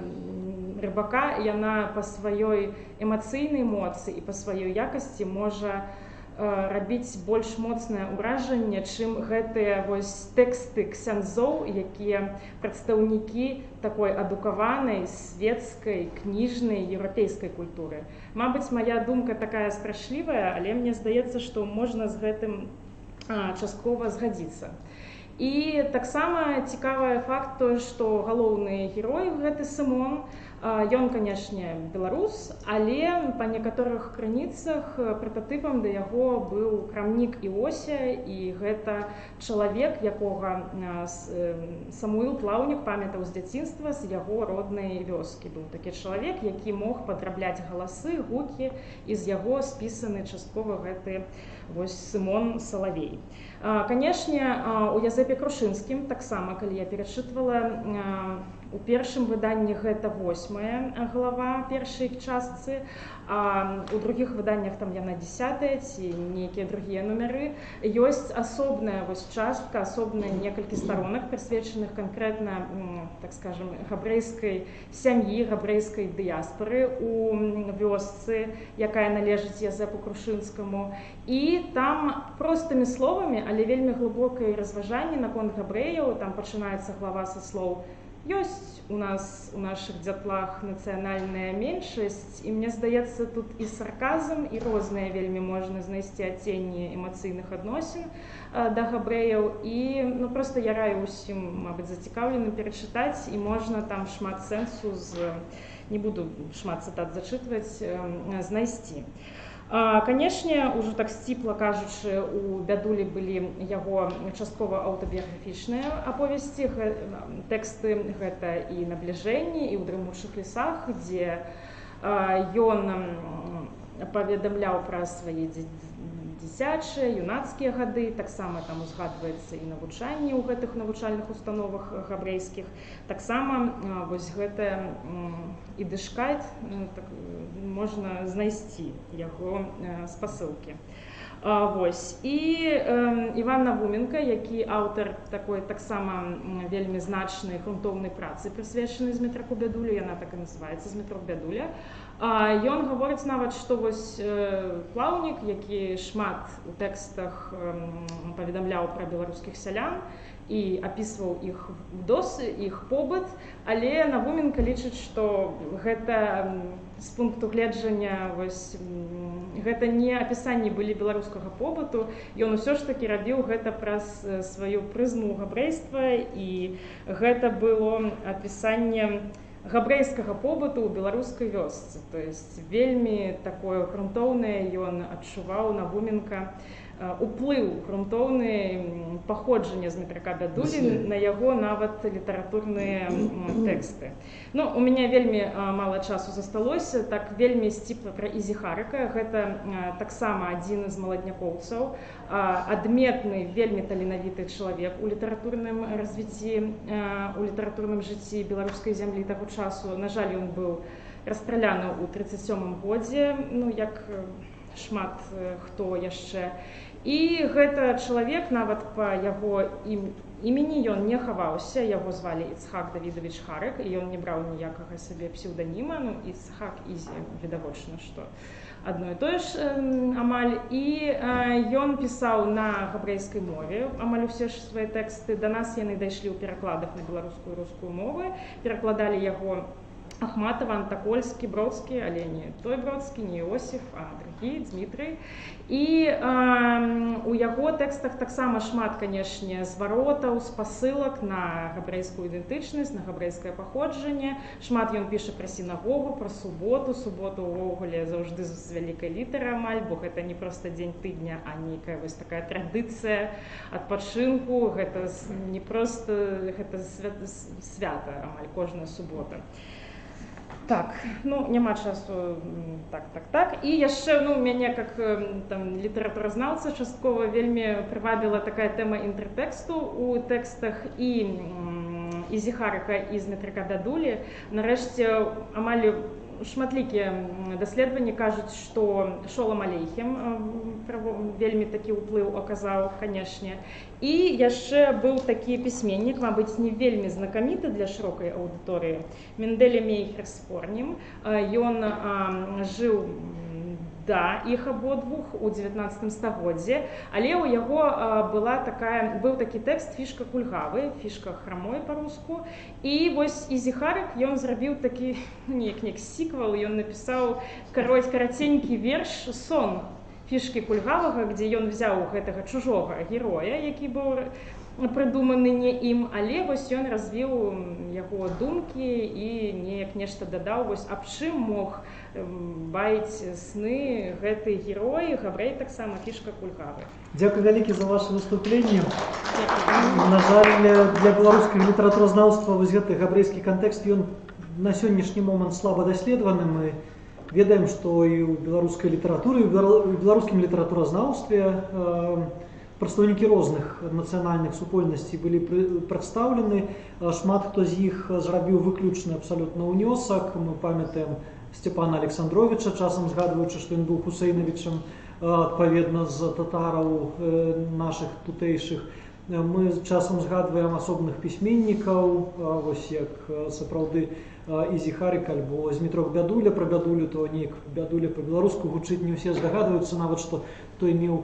рыбака, яна па сваёй эмацыйнай моцы і па сваёй якасці можа рабіць больш моцнае ўражанне, чым гэтыя тэксты ксяндзоў, якія прадстаўнікі такой адукаванай, светскай, кніжнай, еўрапейскай культуры. Мабыць, мая думка такая страшлівая, але мне здаецца, што можна з гэтым часткова згадзіцца. І таксама цікавы факт той, што галоўны герой гэты Сымон, ён, канешне, беларус, але па некаторых крыніцах прататыпам да яго быў крамнік Іося, і гэта чалавек, якога Самуіл Плаўнік памятаў з дзяцінства, з яго роднай вёскі. Быў такі чалавек, які мог падрабляць галасы, гукі, і з яго спісаны часткова гэты Сымон Салавей. Канешне, у Язэпе Крушынскім таксама, калі я перачытвала, у першым выданні гэта 8-я глава першай частцы, а у другіх выданнях там яна 10-я ці нейкія другія нумары. Ёсць асобная частка, асобныя некалькі старонак, прысвечаных канкрэтна, так скажем, габрэйскай сям'і, габрэйскай дыяспары у вёсцы, якая належыць Язэпу Крушынскаму. І там простымі словамі, але вельмі глыбокае разважанне наконт габрэяў. Там пачынаецца глава са слоў ёсць у нас у нашых дзятлах нацыянальная меншасць, і мне здаецца, тут і сарказм, і розныя вельмі можна знайсці адценні эмацыйных адносін да габрэяў, і ну, просто я раю усім, мабыць, зацікаўленым перачытаць, і можна там шмат сэнсу не буду шмат цытат зачытваць, знайсці. Канешне, ужо так сціпла кажучы, у Бядулі былі яго часткова аўтабіяграфічныя аповесці, тэксты гэта і «Набліжэнні», і ў «Дрымучых лесах», дзе ён паведамляў пра свае дзіцячыя, юнацкія гады, таксама там узгадваецца і навучанне ў гэтых навучальных установах габрэйскіх. Таксама вось гэта ідышкайт, так, можна знайсці яго спасылкі. Вось. І Іван Навуменка, які аўтар такой таксама вельмі значнай грунтоўнай працы, прысвечанай Змітраку Бядулю, яна так і называецца «Змітрок Бядуля». Ён гаворыць нават, што вось плаўнік, які шмат у тэкстах паведамляў пра беларускіх сялян і апісваў іх досы, іх побыт, але Навуменка лічыць, што гэта з пункту гледжання вось, гэта не апісанні былі беларускага побыту, ён усё ж такі рабіў гэта праз сваю прызму габрэйства, і гэта было апісанне габрэйскага побыту ў беларускай вёсцы. То есть вельмі такое грунтоўнае ён адчуваў, Навуменка, уплыў грунтоўны паходжання Змітрака Бядулі на яго нават літаратурныя тэксты. Ну, у мяне вельмі мала часу засталося, так вельмі сціпла пра Ізіхарыка. Гэта таксама адзін з маладнякоўцаў, адметны, вельмі таленавіты чалавек у літаратурным развіцці, у літаратурным жыцці беларускай зямлі таго часу. На жаль, ён быў расстраляны ў 1937 годзе, ну, як шмат хто яшчэ. І гэта чалавек, нават па яго імені ён не хаваўся, яго звалі Іцхак Давідавіч Харык, і ён не браў ніякага сабе псеўданіма, ну, Іцхак Ізі, відавочна, што адно і тое ж амаль. І ён пісаў на габрэйскай мове амаль усе ж свае тэксты. Да нас яны дайшлі ў перакладах на беларускую і рускую мовы, перакладалі яго Ахматова, Антакольскі, Бродскі, але не той Бродскі, не Іосіф, а другі, Дзмітрый. І у яго тэкстах таксама шмат, канешне, зваротаў, спасылак на габрэйскую ідэнтычнасць, на габрэйскае паходжанне. Шмат ён піша пра сінагогу, пра суботу. Суботу ўвогуле заўжды з вялікай літары амаль, бо гэта не проста дзень тыдня, а нейкая вось такая традыцыя адпачынку. Гэта не проста, гэта свята амаль кожная субота. Так, ну, няма часу, так. І яшчэ, ну, мяне, как там літаратуразнаўца, часткова вельмі прывабіла такая тэма інтэртэксту у тэкстах і Ізіхарыка, і Змітрака Бядулі. Нарэшце, амаль шматлікія даследаванні кажуць, што Шолам Алейхем вельмі такі ўплыў аказаў, канешне. І яшчэ быў такі пісьменнік, мабыць, не вельмі знакаміты для шырокай аўдыторыі, Менделе Мейхер Спорнім. Ён жыў да іх абодвух у 19 стагоддзі, але ў яго быў такі тэкст «Фішка кульгавы», «Фішка храмой» па-руску. І вось Ізіхарык, ён зрабіў такі, неяк сіквел, ён напісаў караценькі верш «Сон фішкі кульгавага», дзе ён взяў гэтага чужога героя, які быў прыдуманы не ім, але вось ён развіў яго думкі і неяк нешта дадаў, вось аб чым мог баіць сны гэты герой, габрэй таксама, фішка кульгавы. Дзякуй вялікі за ваше выступленне. На жаль, для беларускага літаратуразнаўства вось гэты габрэйскі кантэкст, ён на сённяшні момант слаба даследаваны. Мы ведаем, што і ў беларускай літаратуры, і ў беларускім літаратуразнаўстве прадстаўнікі розных нацыянальных супольнасцей былі прадстаўлены. Шмат хто з іх зрабіў выключны абсалютна ўнёсак. Мы памятаем Сцепана Александровича, часам згадваючы, што ён быў хусейнавічам, адпаведна з татараў нашых тутэйшых. Мы часам згадваем асобных пісьменнікаў, вось як сапраўды Ізіхарык альбо Змітрок Бядуля. Пра Бядулю то неяк Бядуля па-беларуску гучыць не ўсе здагадваюцца, нават што той меў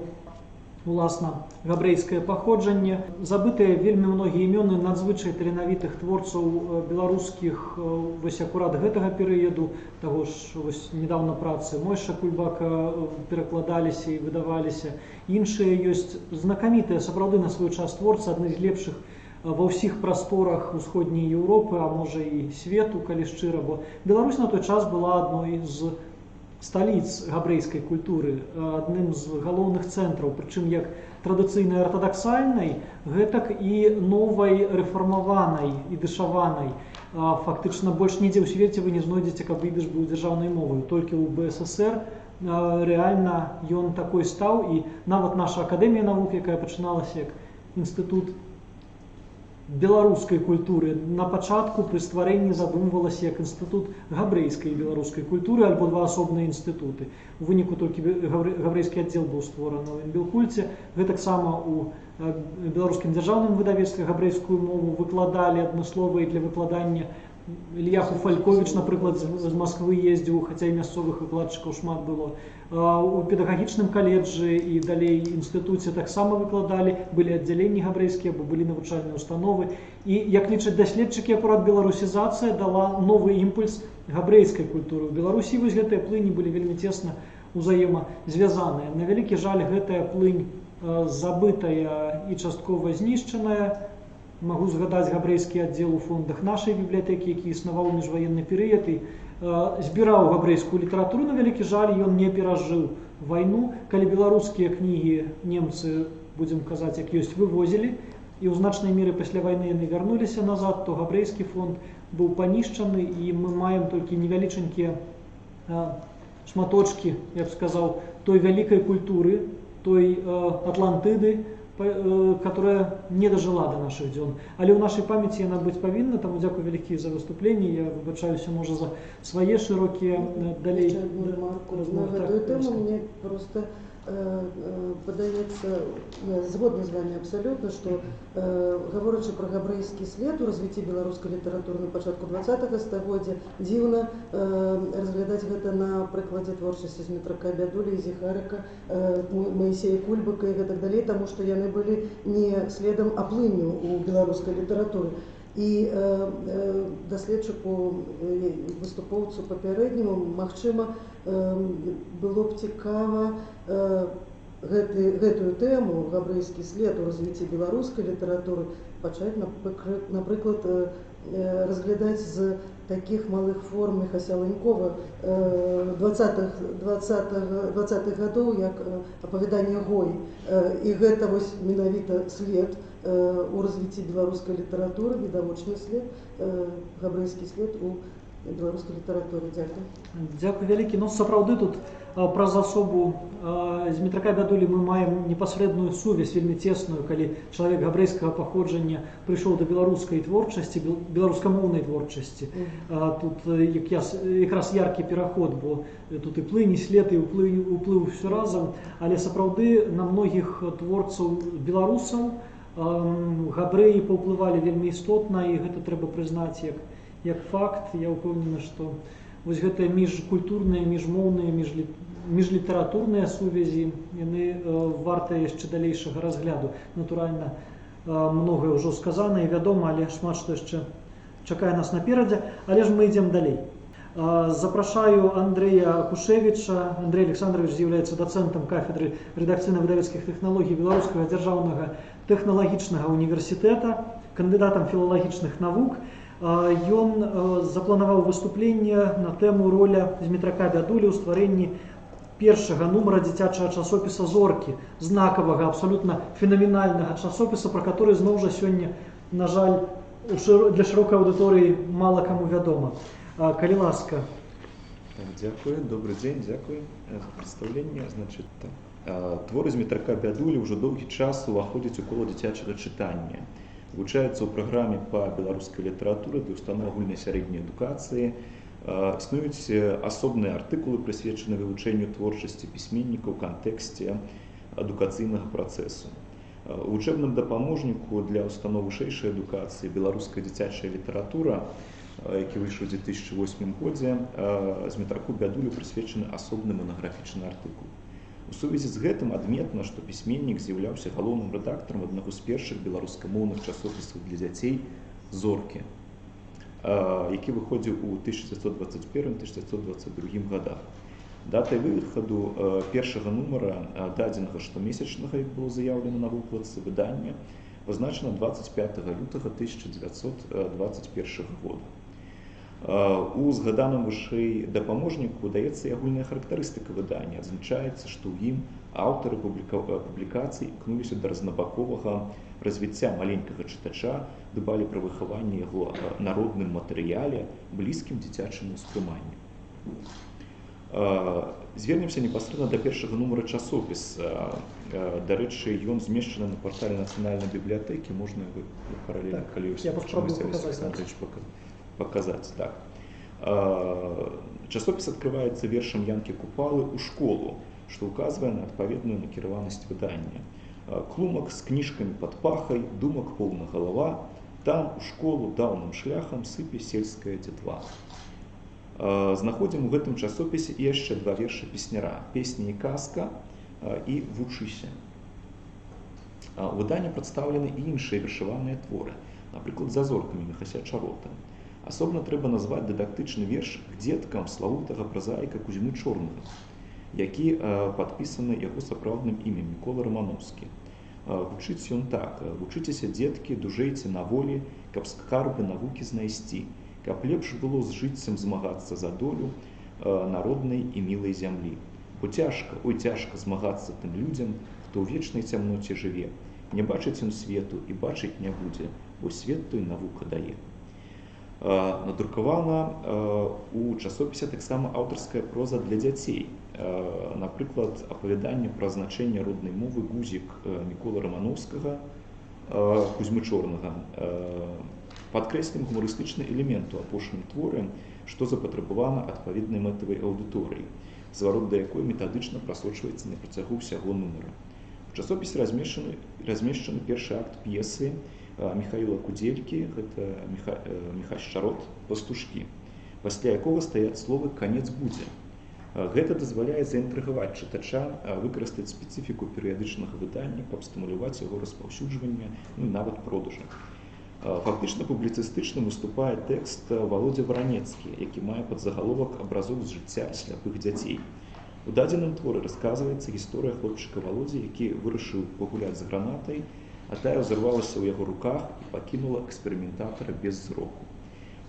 уласна габрэйскае паходжанне. Забытыя вельмі многія імёны надзвычай таленавітых творцаў беларускіх вось акурат гэтага перыяду, таго ж вось недавно працы Мойша Кульбака перакладаліся і выдаваліся. Іншыя ёсць знакамітыя сапраўды на свой час творцы, адны з лепшых ва ўсіх прасторах усходняй Еўропы, а можа і свету, калі шчыра, бо Беларусь на той час была адной з сталіц габрэйскай культуры, адным з галоўных цэнтраў, прычым як традыцыйнай артадаксальнай, гэтак і новай рэфармаванай і дышаванай. Фактычна больш нідзе ў свеце вы не знойдзеце, каб ідыш быў дзяржаўнай мовай. Толькі ў БССР рэальна ён такой стаў, і нават наша акадэмія навук, якая пачыналася як інстытут беларускай культуры, на пачатку пры стварэнні задумвалася як інстытут габрэйскай і беларускай культуры, альбо два асобныя інстытуты. У выніку толькі габрэйскі аддзел быў створаны ў Інбелкульце. Гэтаксама у беларускім дзяржаўным выдавецтве габрэйскую мову выкладалі адмыслова і для выкладання. Ілья Хуфальковіч, напрыклад, з Масквы ездзіў, хаця і мясцовых выкладчыкаў шмат было. У педагагічным каледжы і далей інстытуце таксама выкладалі, былі аддзяленні габрэйскія, бо былі навучальныя установы. І, як лічаць даследчыкі, акурат беларусізацыя дала новы імпульс габрэйскай культуры. У Беларусі вось гэтыя плыні былі вельмі цесна узаемазвязаныя. На вялікі жаль, гэтая плынь забытая і часткова знішчаная. Магу згадаць габрэйскі аддзел у фондах нашай бібліятэкі, які існаваў у міжваенны перыяд і збіраў габрэйскую літаратуру. На вялікі жаль, ён не перажыў вайну. Калі беларускія кнігі немцы, будзем казаць, як ёсць, вывозілі, і ў значнай меры пасля вайны яны вярнуліся назад, то габрэйскі фонд быў панішчаны, і мы маем толькі невялічанькія шматочкі, я б сказаў, той вялікай культуры, той Атлантыды, которая не дожила до наших дзён. Але ў нашай памяці яна быць павінна, таму дзякую вялікі за выступленне. Я выбачаюся, можа, за свае шырокія далей. Еще одну ремарку на гэтую тему. Мне просто падаецца, я згодна з вами абсолютно, што гаворачы пра габрэйскі след у развіцці беларускай літаратуры на пачатку 20-го стагоддзя, дзіўна разглядаць гэта на прыкладзе творчасці Змітрака Бядулі і Зіхарыка, Маісея Кульбака і гэтак далей, таму што яны былі не следам, а плынню у беларускай літаратуры. І даследчыку, выступоўцу папярэдняму, магчыма, было б цікава гэтую тэму, габрэйскі след у развіцці беларускай літаратуры, пачаць, напрыклад, разглядаць з такіх малых форм Міхася Ланькова 20-х гадоў, як апавяданне Гой. І гэта вось менавіта след у развіцці беларускай літаратуры, відавочны след, габрэйскі след у беларускай літаратуры. Дзякую. Дзякую вялікі. Ну, сапраўды тут праз асобу Змітрака Бядулі мы маем непасрэдную сувязь вельмі цесную, калі чалавек габрэйскага паходжання прыйшоў да беларускай творчасці, беларускамоўнай творчасці. Тут якраз яркі пераход, бо тут і плынь, і след, і ўплыў усё разам. Але сапраўды на многіх творцаў беларусаў габрэі паўплывалі вельмі істотна, і гэта трэба прызнаць як факт. Я ўпэўнены, што вось гэтыя міжкультурныя, міжмоўныя, міжлітаратурныя сувязі, яны вартыя яшчэ далейшага разгляду. Натуральна, многае ўжо сказана і вядома, але шмат што яшчэ чакае нас наперадзе. Але ж мы ідзем далей. Запрашаю Андрэя Кушевіча. Андрей Александрович з'яўляецца дацэнтам кафедры рэдакцыйна-выдавецкіх тэхналогій Беларускага дзяржаўнага тэхналагічнага універсітэта, кандыдатам філалагічных навук. Ён запланаваў выступленне на тэму роля Змітрака Бядулі ў стварэнні першага нумара дзіцячага часопіса «Зоркі», знакавага, абсалютна фенаменальнага часопіса, пра который зноў жа сёння, на жаль, для шырокай аўдыторыі мала каму вядома. Калі ласка. Дзякую, добры дзень, дзякую за прадстаўленне. Значыць, творы Змітрака Бядулі ўжо доўгі час уваходзяць у кола дзіцячага чытання. Вывучаецца ў праграме па беларускай літаратуры для устаноў агульнай сярэдняй адукацыі. Існуюць асобныя артыкулы, прысвечаныя вывучэнню творчасці пісьменніка ў кантэксце адукацыйнага працэсу. У вучэбным дапаможніку для устаноў вышэйшай адукацыі «Беларуская дзіцячая літаратура», які выйшаў у 2008 годзе, Змітраку Бядулі прысвечаны асобны манаграфічны артыкул. У сувязі з гэтым адметна, што пісьменнік з'яўляўся галоўным рэдактарам аднаго з першых беларускамоўных часопісаў для дзяцей «Зоркі», які выходзіў у 1921-1922 годах. Датай выхаду першага нумара дадзенага штомесячнага, як было заяўлена на выкладцы выдання, пазначана 25 лютага 1921 года. У згаданым вышэй дапаможніку даецца і агульная характарыстыка выдання. Адзначаецца, што ў ім аўтары публікацый імкнуліся да разнабаковага развіцця маленькага чытача, дбалі пра выхаванне яго народным матэрыяле, блізкім дзіцячаму ўспрыманню. Звернемся непасрэдна да першага нумара часопіса. Дарэчы, ён змешчаны на партале нацыянальнай бібліятэкі, можна яго паралельна, калі показать. Так. Часопіс открывается вершем Янки Купалы «У школу», что указывает на адпаведную накіраванасць выдання. Клумак с книжками под пахой, думак полна голова, там у школу даўным шляхам сыпе сельская дзетва. Знаходзім у гэтым часопісе і яшчэ два верша песняра «Песня і казка» і «Вучыся». У выданні прадстаўлены і іншыя вершаваныя творы, напрыклад, «За зоркамі» Міхася Чарота. Асобна трэба назваць дыдактычны верш к дзеткам славутага празаіка Кузьмы Чорнага, які падпісаны яго сапраўдным імем Мікола Рамановскі. Гучыць ён так: «Вучыцеся, дзеткі, дужэйце на волі, каб скарбы навукі знайсці, каб лепш было з жыццем змагацца за долю народнай і мілай зямлі. Бо цяжка, ой, цяжка змагацца тым людзям, хто ў вечнай цямноце жыве. Не бачыць ён свету і бачыць не будзе, бо свет той навука дае». Надрукавана у часопісе таксама аўтарская проза для дзяцей. Напрыклад, апавяданне пра значэнне роднай мовы «Гузік» Міколы Рамановскага, Кузьмы Чорнага. Падкрэслім гумарыстычны элемент у апошнім творы, што запатрабавана адпаведнай мэтавай аўдыторыі, зварот да якой метадычна прасочваецца на працягу ўсяго нумара. У часопісе размешчаны першы акт п'есы Михаила Кудзелькі, гэта Міхась Чарот, «Пастушкі», пасля якога стаяць словы «канец будзе». Гэта дазваляе заінтрыгаваць чытача, выкарыстаць спецыфіку перыядычнага выдання, каб стымуляваць яго распаўсюджванне, ну і нават продажа. Фактычна публіцыстычным выступае тэкст Володя Варанецкі, які мае падзагаловак «Абразок з жыцця сляпых дзяцей». У дадзеным творы расказваецца гісторыя хлопчыка Володзі, які вырашыў пагуляць з гранатай, а тая ўзарвалася ў яго руках і пакінула эксперыментатара без зроку.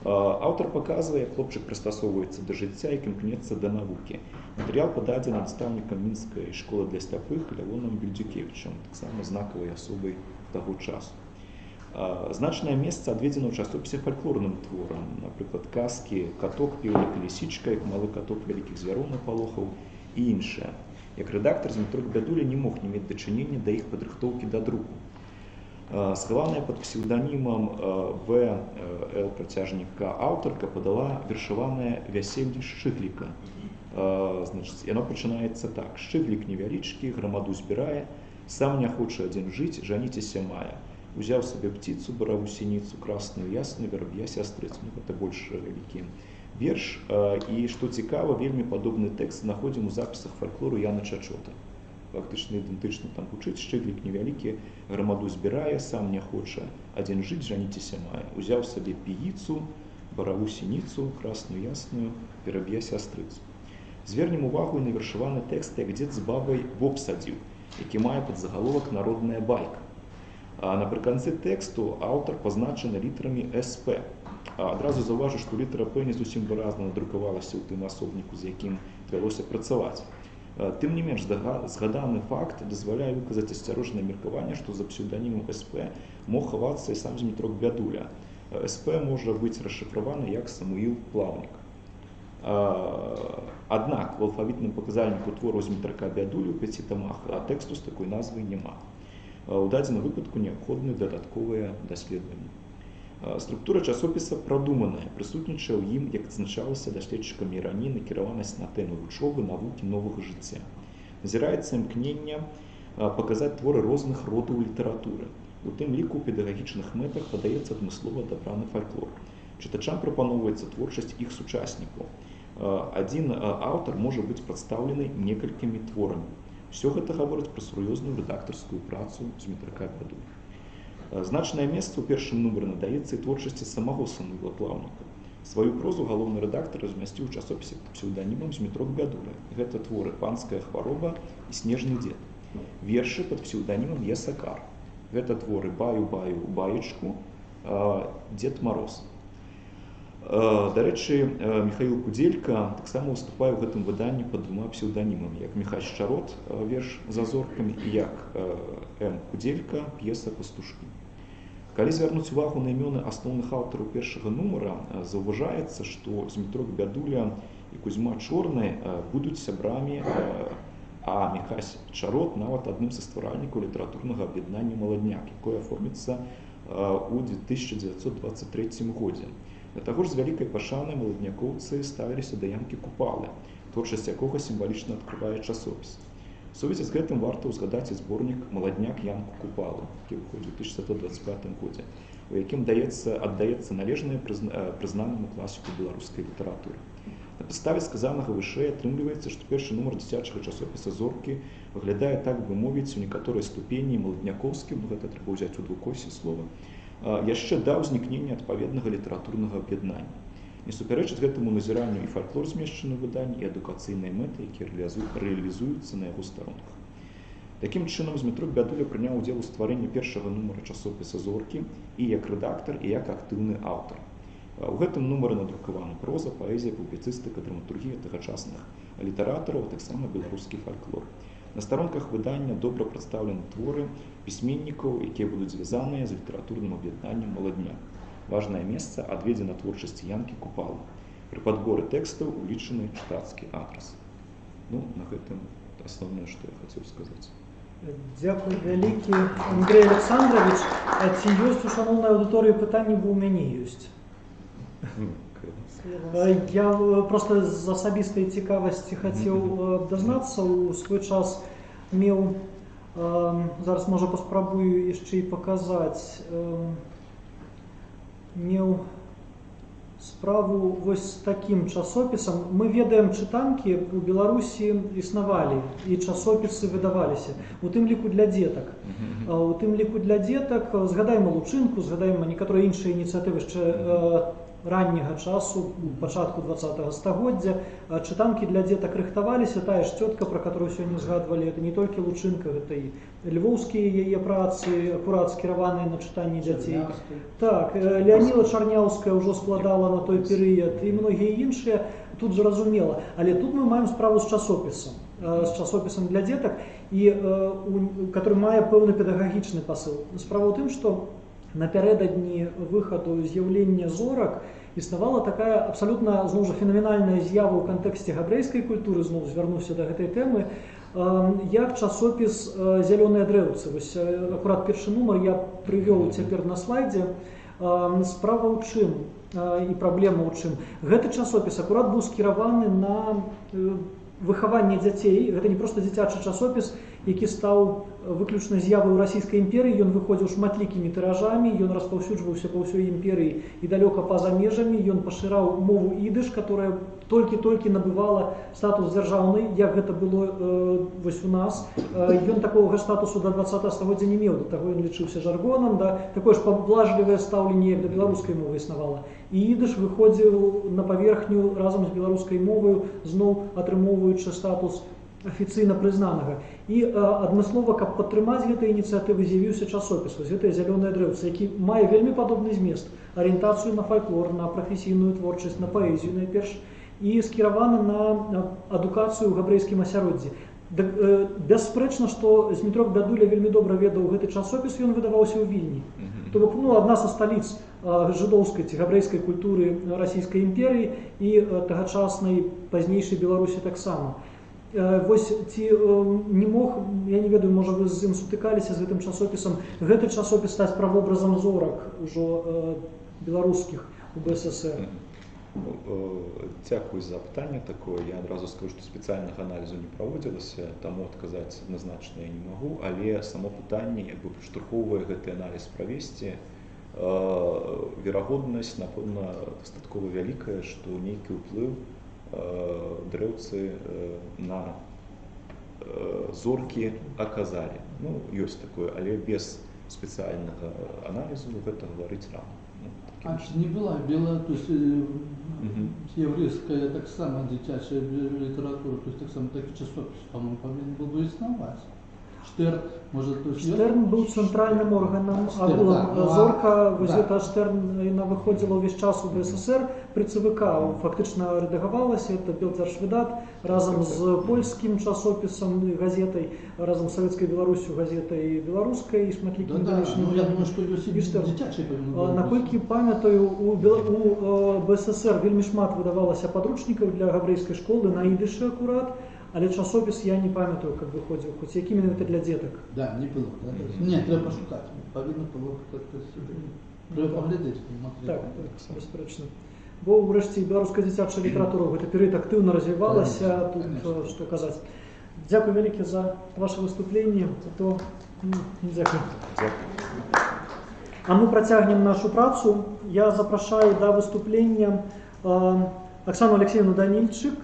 Аўтар паказвае, як хлопчык прыстасоўваецца да жыцця і імкнецца да навукі. Матэрыял пададзены настаўнікам мінскай школы для сляпых Лявонам Бельдзюкевічам, таксама знакавай асобай таго часу. Значнае месца адведзена ў часопісе фальклорным творам, напрыклад, казкі «Каток, піўнік і лісічка», як «Малы каток вялікіх звяроў напалохаў» і іншае. Як рэдактар Змітрок Бядуля не мог не мець дачынення да іх падрыхтоўкі да друку. Схаваная пад псеўданімам В.Л. Працяжніка аўтарка падала вершаванае «Вяселле Шчыгліка». Яно пачынаецца так: «Шчыглік невялічкі, грамаду збірае, сам не хоча адзін жыць, жаніцеся мае. Узяў сабе птицу, бараву сініцу, красную ясную, вераб'я сястрыцу». Ну, гэта больш вялікі верш. І, што цікава, вельмі падобны тэкст знаходзім у запісах фальклору Яна Чачота. Фактычна ідэнтычна там гучыць: «Шчыглік невялікі, грамаду збірае, сам не хоча адзін жыць, жаніцеся мае. Узяў сабе пііцу, бараву сініцу, красную ясную, пераб'е сястрыцу». Звернем увагу і на вершаваны тэкст, як дзед з бабай боб садзіў, які мае падзагаловак «Народная байка». Напрыканцы тэксту аўтар пазначаны літарамі СП. Адразу заўважу, што літара П не зусім выразна надрукавалася ў тым асобніку, з якім давялося працаваць. Тым не менш, згаданы факт дазваляе выказаць асцярожнае меркаванне, што за псеўданімам СП мог хавацца і сам Змітрок Бядуля. СП можа быць расшыфраваны як Самуіл Плаўнік. Аднак у алфавітным паказальніку твору Змітрака Бядулі ў 5 тамах тэксту з такой назвай няма. У дадзеным выпадку неабходны дадатковыя даследаванні. Структура часопіса прадуманая, прысутнічае ў ім, як адзначалася даследчыкамі раней, накіраванасць на тэмы вучобы, навукі, новага жыцця. Назіраецца імкненне паказаць творы розных родаў літаратуры. У тым ліку ў педагагічных мэтах падаецца адмыслова дабраны фальклор. Чытачам прапаноўваецца творчасць іх сучаснікаў. Адзін аўтар можа быць прадстаўлены некалькімі творамі. Все гэта гаворыць пра сур'ёзную рэдактарскую працу Змітрака Бядулі. Значнае месца ў першым нумары надаецца і творчасці самого Самуіла Плаўніка. Сваю прозу галоўны рэдактар размясціў у часопісе пад псеўданімам Змітрок Бядуля. Гэта творы «Панская хвароба» і «Снежны дзед». Вершы пад псеўданімам Есакар. Гэта творы «Баю-баю баечку», «Дед Мороз». Дарэчы, Михаил Кудзелька таксама выступае ў гэтым выданні пад двума псеўданімамі, як Міхась Чарот, верш «За зоркамі», і як М. Кудзелька, п'еса «Пастушкі». Калі звярнуць увагу на імёны асноўных аўтараў першага нумара, заўважаецца, што Змітрок Бядуля і Кузьма Чорны будуць сябрамі, а Міхась Чарот нават адным са стваральнікаў літаратурнага аб'яднання «Маладняк», якое аформіцца ў 1923 годзе. Да таго ж з вялікай пашанай маладнякоўцы ставіліся да Янкі Купалы, творчасць якога сімвалічна адкрывае часопіс. У сувязі з гэтым варта ўзгадаць і зборнік «Маладняк Янку Купалу», які выходзіў у 1925 годзе, у якім аддаецца належнае прызнанаму класіку беларускай літаратуры. На падставе сказанага вышэй атрымліваецца, што першы нумар дзіцячага часопіса «Зоркі» выглядае, так бы мовіць, у некаторай ступені маладнякоўскім, гэта трэба ўзяць у двукосе слова, яшчэ да ўзнікнення адпаведнага літаратурнага аб'яднання. Не супярэчыць гэтаму назіранню і фальклор змешчаны ў выданні, і адукацыйныя мэты, якія рэалізуюцца на яго старонках. Такім чынам, Змітрок Бядуля прыняў удзел у стварэнні першага нумара часопіса «Зоркі» і як рэдактар, і як актыўны аўтар. У гэтым нумары надрукавана проза, паэзія, публіцыстыка, драматургія тагачасных літаратараў, а таксама беларускі фальклор. На старонках выдання добра прадстаўлены творы пісьменнікаў, якія будуць звязаныя з літаратурным аб'яднаннем «Маладняк». Важнае месца адведзена творчасці Янкі Купалы. Пры падборы тэкстаў улічаны чытацкі адрас. На гэтым асноўнае, што я хацеў сказаць. Дзякуй вялікі, Андрей Александрович. А ці ёсць у шаноўнай аўдыторыі пытанні, бо ў мяне ёсць? Я просто з асабістай цікавасці хацеў дазнацца. У свой час меў, зараз можа паспрабую яшчэ і паказаць, меў справу вось з такім часопісам. Мы ведаем, чытанкі у Беларусі існавалі і часопісы выдаваліся, у тым ліку для дзетак. У тым ліку для дзетак згадаем Лучынку, згадаем некаторыя іншыя ініцыятывы яшчэ ранняга часу, пачатку 20-го стагоддзя. Чытанкі для дзетак рыхтаваліся. Тая ж цётка, пра которую сёння згадвалі, это не толькі Лучынка, гэта і львоўскія яе працы, акурат скіраваныя на чытанне дзяцей. Так, Леаніла Чарняўская ўжо складала на той перыяд, і многія іншыя, тут зразумела. Але тут мы маем справу з часопісам для дзетак, который мае пэўны педагагічны пасыл. Справа ў тым, што напярэдадні выхаду з'яўлення зорак існавала такая абсалютна, зноў жа, фенаменальная з'ява ў кантэксце габрэйскай культуры, зноў звярнуўся да гэтай тэмы, як часопіс «Зялёныя дрэўцы». Вось акурат першы нумар я прывёў цяпер на слайдзе. Справа ў чым і праблема ў чым? Гэты часопіс акурат быў скіраваны на выхаванне дзяцей. Гэта не проста дзіцячы часопіс, які стаў выключна з'явай у расійскай імперыі. Ён выходзіў шматлікімі тыражамі, ён распаўсюджваўся па ўсёй імперыі і далёка па-за межамі. Ён пашыраў мову ідыш, которая толькі-толькі набывала статус дзяржаўнай, як гэта было вось у нас. Ён такога статусу да 20-го стагоддзя не меў, да таго ён лічыўся жаргонам, такое ж паблажлівае стаўленне, як да беларускай мовы існавала. І ідыш выходзіў на паверхню разам з беларускай моваю, зноў атрымоўваючы статус афіцыйна прызнанага. І адмыслова, каб падтрымаць гэтай ініцыятывы, з'явіўся часопіс, вось гэтыя «Зялёныя дрэўцы», які мае вельмі падобны змест, арыентацыю на фальклор, на прафесійную творчасць, на паэзію найперш, і скіраваны на адукацыю ў габрэйскім асяроддзі. Бясспрэчна, што Змітрок Бядуля вельмі добра ведаў гэты часопіс, ён выдаваўся ў Вільні. То бок, адна са сталіц жыдоўскай ці габрэйскай культуры расійскай імперыі і тагачаснай пазнейшай Беларусі таксама. Вось ці не мог, я не ведаю, можа вы з ім сутыкаліся, з гэтым часопісам, гэты часопіс стаць правобразам зорак ужо беларускіх у БССР? Дзякуй за пытанне такое. Я адразу скажу, што спецыяльнага аналізу не праводзілася, таму адказаць адназначна я не магу, але само пытанне падштурхоўвае гэты аналіз правесці. Верагоднасць, напэўна, дастаткова вялікая, што нейкі ўплыў дрэўцы на зоркі аказалі. Ну, ёсць такое, але без спецыяльнага аналізу гэта гаварыць рана. А чи не была то есть еврейская так само дитячая литература, то есть так само такий часопис, по-моему, повинен был бы існувати. Штерн, может, то есть Штерн був центральним органом, а Штерн, так. Зорка, Да. Візита Штерн, вона виходила весь час у БССР при ЦВК, фактично редагувалася, це Білдзержвидат, разом з польським часописом, газетой, разом з Советською Білоруссю, газетой білоруською і шматлікими ну, я думаю, що Йосип І Штерн. дитячий повинен був. Наколькі пам'ятаю, у БССР вельми шмат видавалося подручників для гаврейської школи на ідиші акурат, але часопис я не пам'ятаю, як виходив, хоч яким він це для діток. Да, не було. Да? Ні, треба пошукати. Повинно було треба поглядати. Так, безперечно. Бо врешті білоруська дитяча література в цей період активно розвивалася, тут що казати. Дякую велике за ваше виступлення. Дякую. А ми протягнемо нашу працю. Я запрошую до виступлення Оксану Алексеевну Данильчик,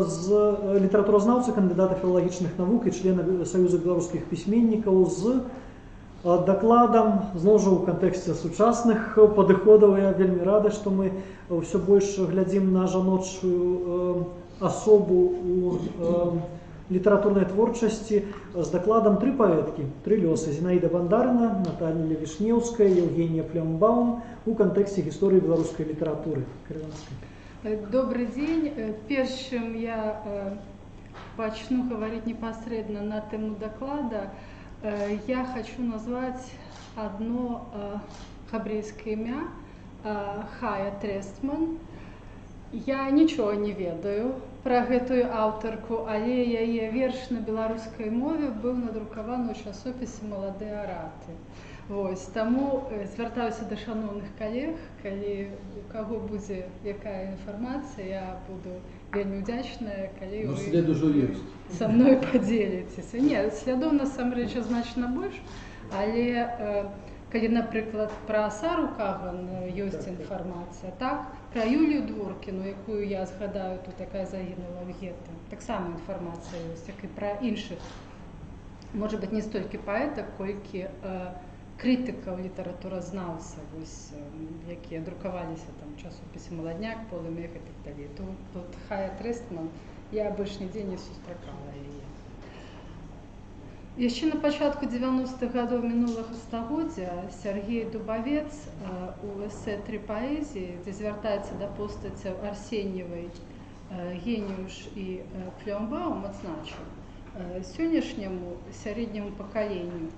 з літературознавця, кандидата філологічних наук і члена Союзу білоруських письменників, з докладом, знову ж у контексті сучасних підходів. Я вельми рада, що ми все більше глядимо на жіночу особу у літературної творчості з докладом три поетки, три льоси: Зінаїда Бандарина, Наталія Вішнєвська, Євгенія Флембаум у контексті історії білоруської літератури. Добрый день. Перш чым я начну говорить непосредственно на тему доклада, я хочу назвать одно хабрейское имя Хая Трестман. Я нічого не ведаю про гэтую аўтарку, але яе верш на беларускай мове быў надрукаваны ў часопісе «Маладыя араты». Вось, таму звяртаюся да шаноўных калег, калі у каго будзе якая інфармацыя, я буду вельмі ўдзячная, калі вы са мной падзеліцеся. Не, слядоў насамрэч значна больш, але калі, напрыклад, пра Сару Каган ёсць інфармацыя, так, пра Юлію Дворкіну, якую я згадаю тут, якая загінула ў гета, таксама інфармацыя ёсць, як і пра іншых, можа быць, не столькі паэтак, колькі крытыкаў літаратуразнаўцаў, якія друкаваліся там у часопісе «Маладняк», «Полы мех» і так далей. Тут Хая Трестман, я больш нідзе не сустракала яе. Яшчэ на пачатку 90-х гадоў мінулага стагоддзя Сергей Дубавец у эсэ «Тры паэзіі», дзе звяртаецца да постацяў Арсеньевай, Геніуш і Флембаум, адзначыў: сённяшняму сярэдняму пакаленню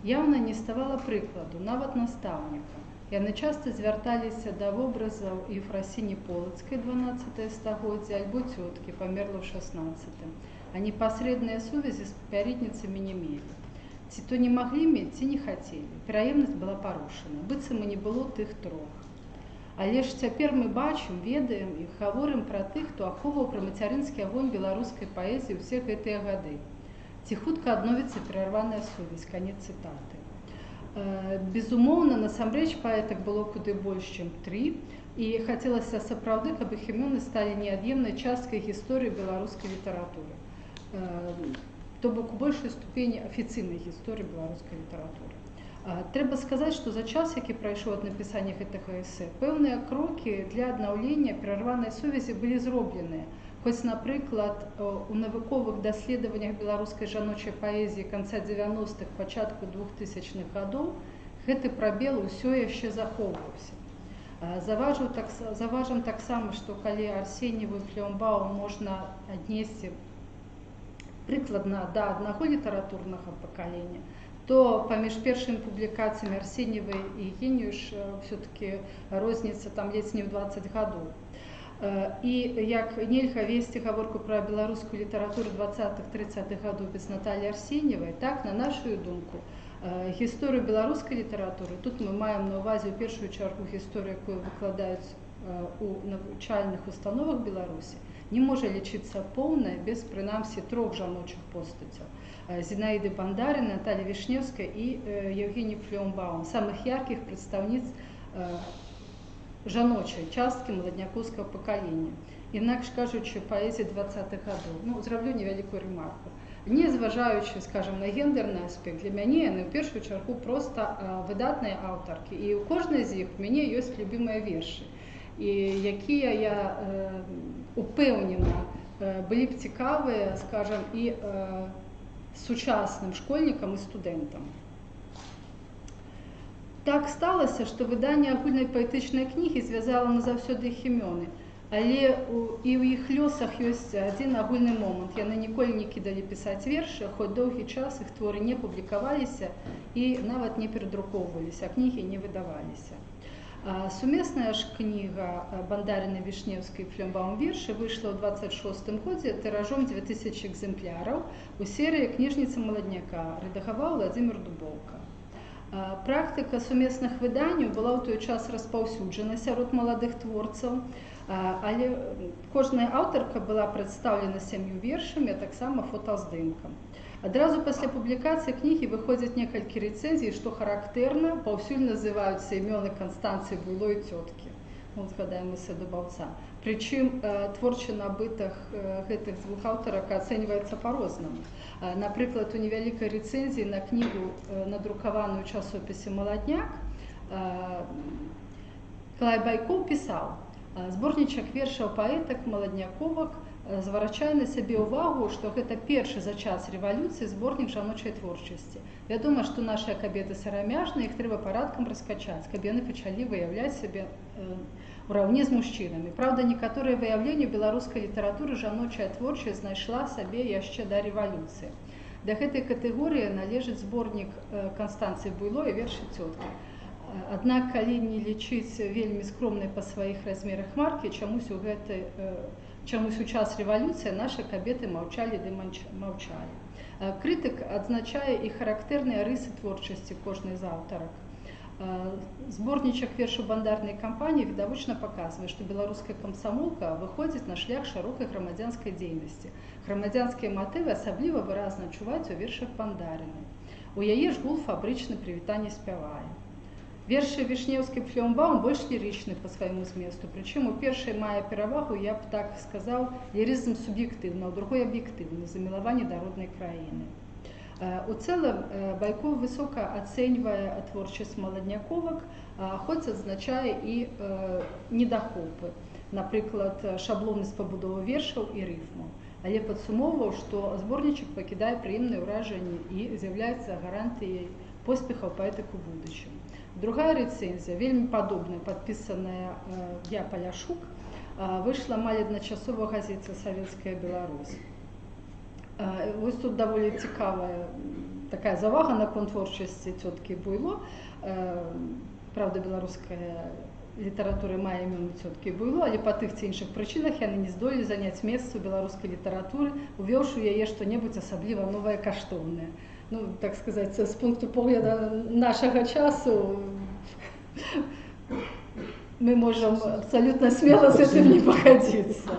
яўна не ставала прыкладу, нават настаўніка. Яны часта звярталіся да вобразаў Ефрасіні Полацкай, 12 стагоддзя, альбо цёткі, памерла ў 16-м, а непасрэдныя сувязі з папярэдніцамі не мелі. Ці то не маглі мець, ці не хацелі. Пераемнасць была парушана, быццам і не было тых трох. Але ж цяпер мы бачым, ведаем і гаворым пра тых, хто ахоўваў прамацярынскі агонь беларускай паэзіі ўсе гэтыя гады. Ці хутка адновіцца перарваная сувязь, канец цытаты. Безумоўна, насамрэч паэтак было куды больш, чым 3, і хацелася сапраўды, каб іх імёны сталі неад'емнай часткай гісторыі беларускай літаратуры. То бок у большай ступені афіцыйнай гісторыі беларускай літаратуры. Трэба сказаць, што за час, які прайшоў ад напісання гэтага эсэ, пэўныя крокі для аднаўлення перарванай сувязі былі зробленыя. Хоць, напрыклад, у навуковых даследаваннях беларускай жаночай паэзіі канца 90-х, пачатку 2000-х гадоў гэты прабел усё яшчэ захоўваўся. Заважам таксама, што калі Арсеньеву і Флембаум можна аднесці прыкладна да аднаго літаратурнага пакалення, то паміж першымі публікацыямі Арсеньевай і Геніуш все-таки розніца там ледзь не ў 20 гадоў. І як нельга весці гаворку пра беларускую літаратуру 20-30-х гадоў без Наталіі Арсеньевай, так, на нашу думку, гісторыю беларускай літаратуры, тут мы маем на ўвазе ў першую чаргу гісторыю, якую выкладаюць у навучальных установах Беларусі, не можа лічыцца поўнай без, прынамсі, 3 жаночых постацяў: Зінаіды Бандарина, Наталіі Вішнєвскай і Євгенії Флембаум, самых яркіх прадстаўніц жаночай часткі маладнякоўскага пакалення. Інакш кажучы, паэзія 20-х гадоў. Зраблю невялікую рэмарку. Не зважаючи, скажімо, на гендерний аспект, для мяне яны ў першую чаргу проста выдатныя аўтаркі. І ў кожнай з іх у мяне ёсць любімыя вершы, і якія я упэўнена былі б цікавыя, скажем, і сучасным школьнікам і студэнтам. Так сталася, што выданне агульнай паэтычнай кнігі звязала назаўсёды іх імёны. Але і ў іх лёсах ёсць адзін агульны момант. Яны ніколі не кідалі пісаць вершы, хоць доўгі час іх творы не публікаваліся і нават не перадрукоўваліся, а кнігі не выдаваліся. Сумесная ж кніга Бандарыны, Вішнеўскай і Флёмбаум вершы выйшла ў 26 годзе тыражом 2000 экземпляраў у серыі «Кніжніца маладняка», рэдагаваў Владзімір Дубоўка. Практыка сумесных выданняў была ў той час распаўсюджана сярод маладых творцаў, але кожная аўтарка была прадстаўлена 7 вершамі, а таксама фотаздымкам. Адразу пасля публікацыі кнігі выходзяць некалькі рэцэнзій, што характэрна, паўсюль называюцца імёны Канстанцыі Буйло і цёткі. Згадаем мы Садубаўца. Прычым творчы набытак гэтых двух аўтарак ацэньваецца па-рознаму. Напрыклад, у невялікай рэцэнзіі на кнігу, надрукаваную ў часопісе «Маладняк», Клай Байкоў пісаў: «Зборнічак вершаў паэтак маладняковак зварачае на сябе ўвагу, што гэта першы за час рэвалюцыі зборнік жаночай творчасці. Вядома, што нашыя кабеты сарамяжныя, іх трэба парадкам раскачаць, каб яны пачалі выяўляць сябе ўраўне з мужчынамі. Праўда, некаторыя выяўленні беларускай літаратуры жаночая творчасць знайшла сабе яшчэ да рэвалюцыі. Да гэтай катэгорыі належыць зборнік Канстанцыі Буйло і вершы цёткі. Аднак, калі не лічыць вельмі скромнай па сваіх размерах маркі, чамусь у час рэвалюцыі нашы кабеты маўчалі ды маўчалі. Крытык адзначае і характэрныя рысы творчасці кожнай з аўтарак. Зборнічак вершаў бандарнай кампаніі відавочна паказвае, што беларуская камсамолка выходзіць на шлях шырокай грамадзянскай дзейнасці. Грамадзянскія матывы асабліва выразна чуваць у вершах Бандарыны. У яе ж гул фабрычны прывітанне спявае. Вершы Вішнеўскай і Флёмбаум больш лірычны па свайму зместу, прычым у першай мае перавагу, я б так сказаў, лірызм суб'ектыўны, а ў другой аб'ектыўны, замілаванне да роднай краіны. У цэлым Байкоў высока ацэньвае творчасць маладняковак, хоць адзначае і недахопы, напрыклад, шаблоннасць пабудовы вершаў і рыфмаў. Але падсумоўваў, што зборнічак пакідае прыемныя ўражанні і з'яўляецца гарантыяй поспехаў паэтак у будучым. Другая рэцэнзія, вельмі падобная, падпісаная Я Паляшук, выйшла амаль адначасова ў газеце «Савецкая Беларусь». Вось тут даволі цікавая такая завага наконт творчасці цёткі Буйло. Правда, беларуская літаратура мае імёны цёткі Буйло, але па тых ці іншых прычынах яны не здолелі заняць месца ў беларускай літаратуры, увёўшы ў яе што-небудзь асабліва новае, каштоўнае. Ну, так сказаць, з пункту погляда нашага часу мы можам абсалютна смела з гэтым не пагадзіцца.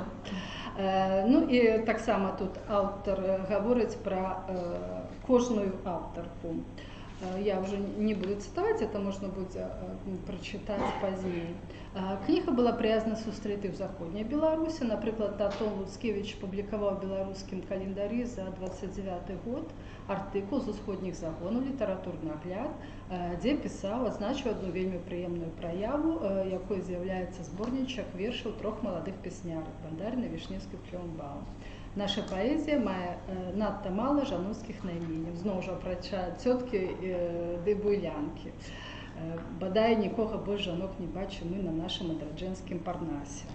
Ну і таксама тут аўтар гаворыць пра кожную аўтарку. Я ўжо не буду цытаваць, это можна будзе прачытаць пазней. Кніга была прыязна сустрэта ў заходняй Беларусі. Напрыклад, Атон Луцкевіч публікаваў у беларускім календарі за 29 год артыкул з усходніх загонаў, літаратурны агляд, дзе пісаў, адзначыў адну вельмі прыемную праяву, якой з'яўляецца зборнічак вершаў трох маладых пяснярак Бандарыны, Вішнеўскай, Флёмбаум. Наша паэзія мае надта мала жаноцкіх найменняў, зноў жа апрача цёткі ды буйлянкі. Бадай нікога больш жанок не бачым мы на нашым адраджэнскім Парнасе.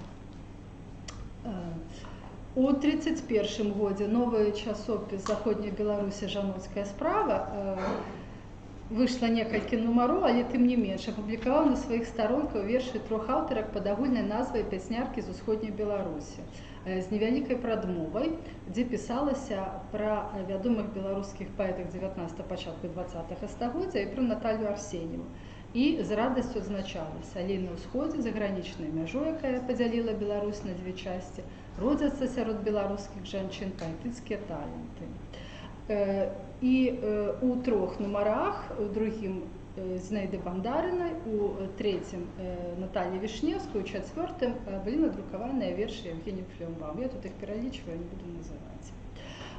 У 1931 годзе новы часопіс заходняй Беларусі «Жаноцкая справа» выйшла некалькі нумароў, але тым не менш апублікаваў на сваіх старонках вершы трох аўтарак пад агульнай назвай «Пясняркі з усходняй Беларусі» з невялікай прадмовай, дзе пісалася пра вядомых беларускіх паэтак 19 пачатку 20 стагоддзя і пра Наталью Арсеньеву. І з радасцю адзначалася, але на ўсходзе, загранічнай мяжой, якая падзяліла Беларусь на дзве часці, родзяцца сярод беларускіх жанчын паэтыцкія таленты. І у трох нумарах, у другім Зінаіды Бандарынай, у трэцім Натальі Вішнеўскай, у чацвёртым былі надрукаваныя вершы Евгеніі Флёмбаум. Я тут іх пералічваю, не буду называць.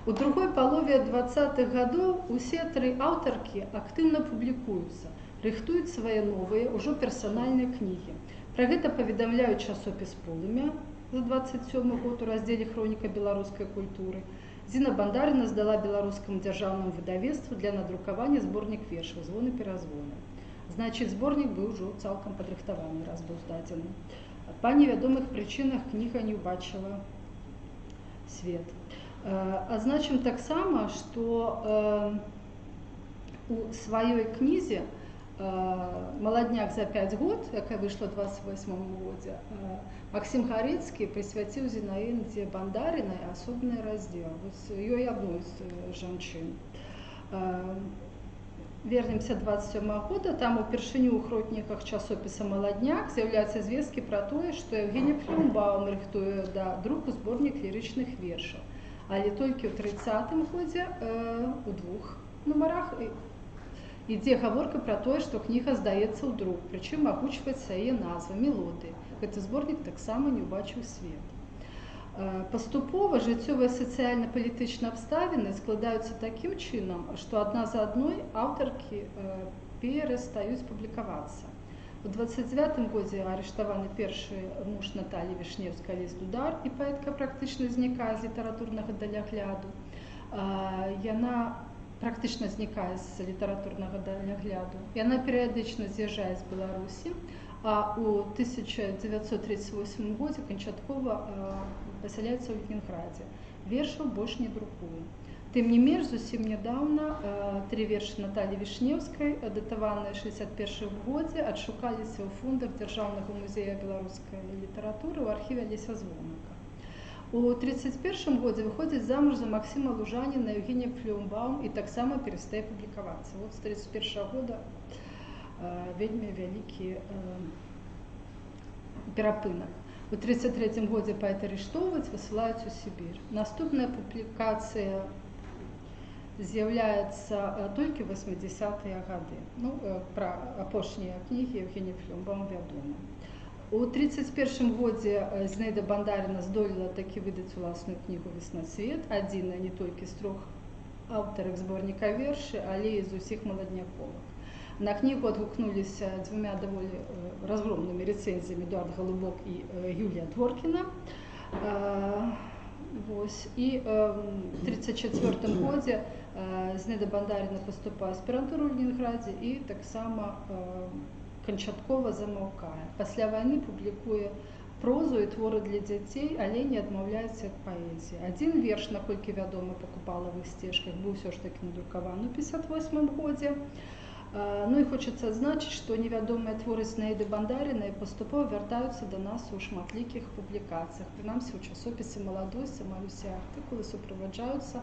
У другой палове 20-х гадоў усе тры аўтаркі актыўна публікуюцца, рыхтуюць свае новыя, ужо персанальныя кнігі. Пра гэта паведамляюць часопіс «Полымя» за 27 год у раздзеле «Хроніка беларускай культуры». Зіна Бандарына здала беларускаму дзяржаўнаму выдавецтву для надрукавання зборнік вершаў «Звоны-перазвоны». Значыць, зборнік быў ужо цалкам падрыхтаваны, раз быў здадзены. Па невядомых прычынах кніга не ўбачыла свет. Адзначым таксама, што у сваёй кнізе «Маладняк за 5 год», якая выйшла ў 28 годзе, Максім Гарэцкі прысвяціў Зінаідзе Бандарынай асобны раздзел. Ёй адной з жанчын. Вернемся 27 года, там упершыню ў хроніках часопіса «Маладняк» з'яўляюцца звесткі пра тое, што Евгений Флюмбаум рыхтуе да друку зборнік лірычных вершаў. Але толькі ў 30-м годзе у 2 нумарах ідзе гаворка пра тое, што кніга здаецца ў друк, прычым агучваецца яе назва «Мелодыі». Гэты зборнік таксама не ўбачыў свет. Паступова жыццёвыя сацыяльна-палітычныя абставіны складаюцца такім чынам, што адна за адной аўтаркі перастаюць публікавацца. У 29-м годзе арыштаваны першы муж Наталі Вішнеўскай Алесь Дудар, і паэтка практычна знікае з літаратурнага далягляду. Яна практычна знікае з літаратурнага далягляду. Яна перыядычна з'язджае з Беларусі, а ў 1938 годзе канчаткова пасяляецца ў Ленінградзе. Вершаў больш не друкуе. Тым не менш, зусім нядаўна 3 вершы Наталі Вішнеўскай, датаваныя 61 годзе, адшукаліся ў фондах Дзяржаўнага музея беларускай літаратуры ў архіве Алеся Звонака. У 1931 годзе выходзіць замуж за Максіма Лужаніна Евгения Флюмбаум і таксама перастае публікавацца. Вот з 1931 года вельмі вялікі перапынак. У 1933 годзе паэта арыштоўваюць, высылаюць у Сібір. Наступная публікацыя з'яўляецца толькі 80-е гады. Пра апошнія кнігі Евгения Флюмбаум вядома. У 1931 годзе Зінаіда Бандарына здолела такі выдаць уласную кнігу «Веснацвет», адзіная не толькі з 3 аўтарак зборніка вершы, але і з усіх маладняковак. На кнігу адгукнуліся 2 даволі разгромнымі рэцэнзіямі Эдуард Голубок і Юлія Дворкіна. І ў 1934 годзе Зінаіда Бандарына паступае ў аспірантуру ў Ленінградзе і таксама канчаткова замаўкае. Пасля вайны публікуе прозу і творы для дзяцей, але не адмаўляецца ад паэзіі. Адзін верш, наколькі вядома, па купалавых сцежках быў усё ж такі надрукаваны ў 1958 годзе. Ну і хочацца адзначыць, што невядомыя творы Зінаіды Бандарынай паступова вяртаюцца да нас у шматлікіх публікацыях. Прынамсі, у часопісе «Маладосць» амаль усе артыкулы суправаджаюцца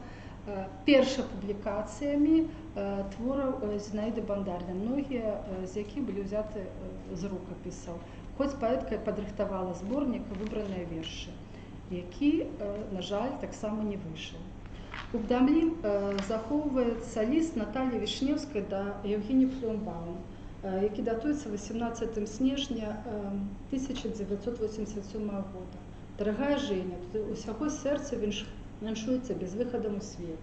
першапублікацыямі твораў Зінаіды Бандарынай, многія з якіх былі ўзяты з рукапісаў. Хоць паэтка падрыхтавала зборнік «Выбраныя вершы», які, на жаль, таксама не выйшаў. У Бдамлі захоўваецца ліст Наталі Вішнеўскай да Евгенія Флюмбаум, які датуецца 18 снежня 1987 года. Дарагая Женя, усяго сэрца віншуецца безвыхадам у свет.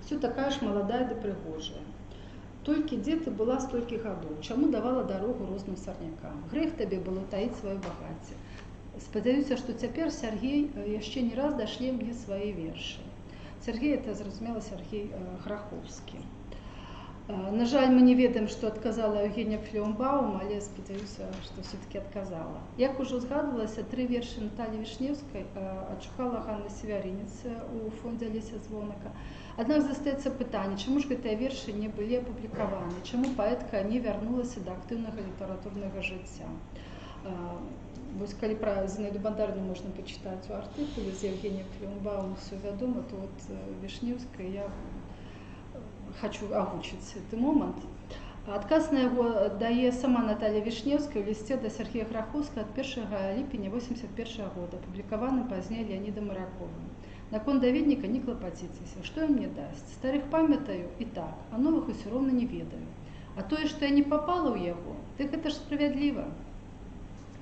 Всё такая ж маладая ды прыгожая. Толькі дзе ты была столькі гадоў, чаму давала дарогу розным сарнякам? Грэх табе было таіць сваё багацце. Спадзяюся, што цяпер Сяргей яшчэ не раз дашле мне свае вершы. Сергей, это, зразумела, Сергей Граховскі. На жаль, мы не ведаем, што адказала Евгения Флюмбаум, але спадзяюся, што все-таки адказала. Як ужо згадвалася, 3 вершы Наталі Вішнеўскай адшукала Ганна Севярынец у фондзе Алеся Звонака. Аднак застаецца пытанне, чаму ж гэтыя вершы не былі апублікаваны, чаму паэтка не вярнулася да актыўнага літаратурнага жыцця. Вось калі пра Зінаіду Бандарыну можна пачытаць у артыкуле з Евгением Флюмбаум, усё вядома, то от Вішнеўская я хочу агучыць гэты момант. Адказ на яго дае сама Наталья Вішнеўская ў лісце да Сергея Граховскага ад 1 ліпеня 1981 года, апублікаваным пазней Леанідам Мараковым. Наконт даведніка не клапаціцеся, што ён мне дасць. Старых памятаю і так, а новых усё роўна не ведаю. А тое, што я не папала ў яго, дык гэта ж справядліва.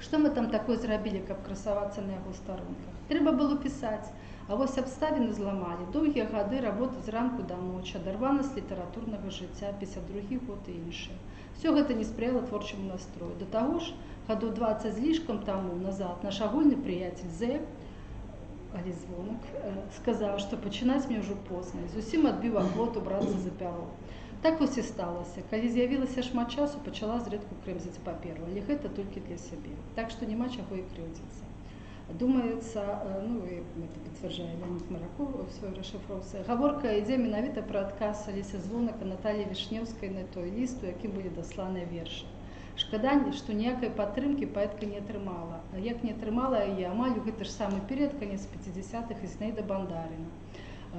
Што мы там такое зрабілі, каб красавацца на яго старонках? Трэба было пісаць, А вось абставіны зламалі доўгія гады работы зранку да ночы, адарванасць літаратурнага жыцця, 52 год і іншае. Все гэта не спрыяла творчаму настрою. Да таго ж, гадоў 20 з лішкам таму назад наш агульны прыяцель Зе, Алі Звонак, сказаў, што пачынаць мне ўжо позна, і зусім адбіў ахвоту брацца за пяро. Так вось і сталася. Калі з'явілася шмат часу, пачала зрэдку крэмзіць паперу, але гэта толькі для сябе. Так што няма чаго і крыўдзіцца. Думаецца, ну і гэта пацвярджае Леонід Мараков у сваёй расшыфроўцы, гаворка ідзе менавіта пра адказ Алеся Звонака Наталіі Вішнеўскай на той ліст, у якім былі дасланыя вершы. Шкада, што ніякай падтрымкі паэтка не атрымала. А як не атрымала яе амаль у гэты ж самы перыяд, канец 50-х, Зінаіда Бандарына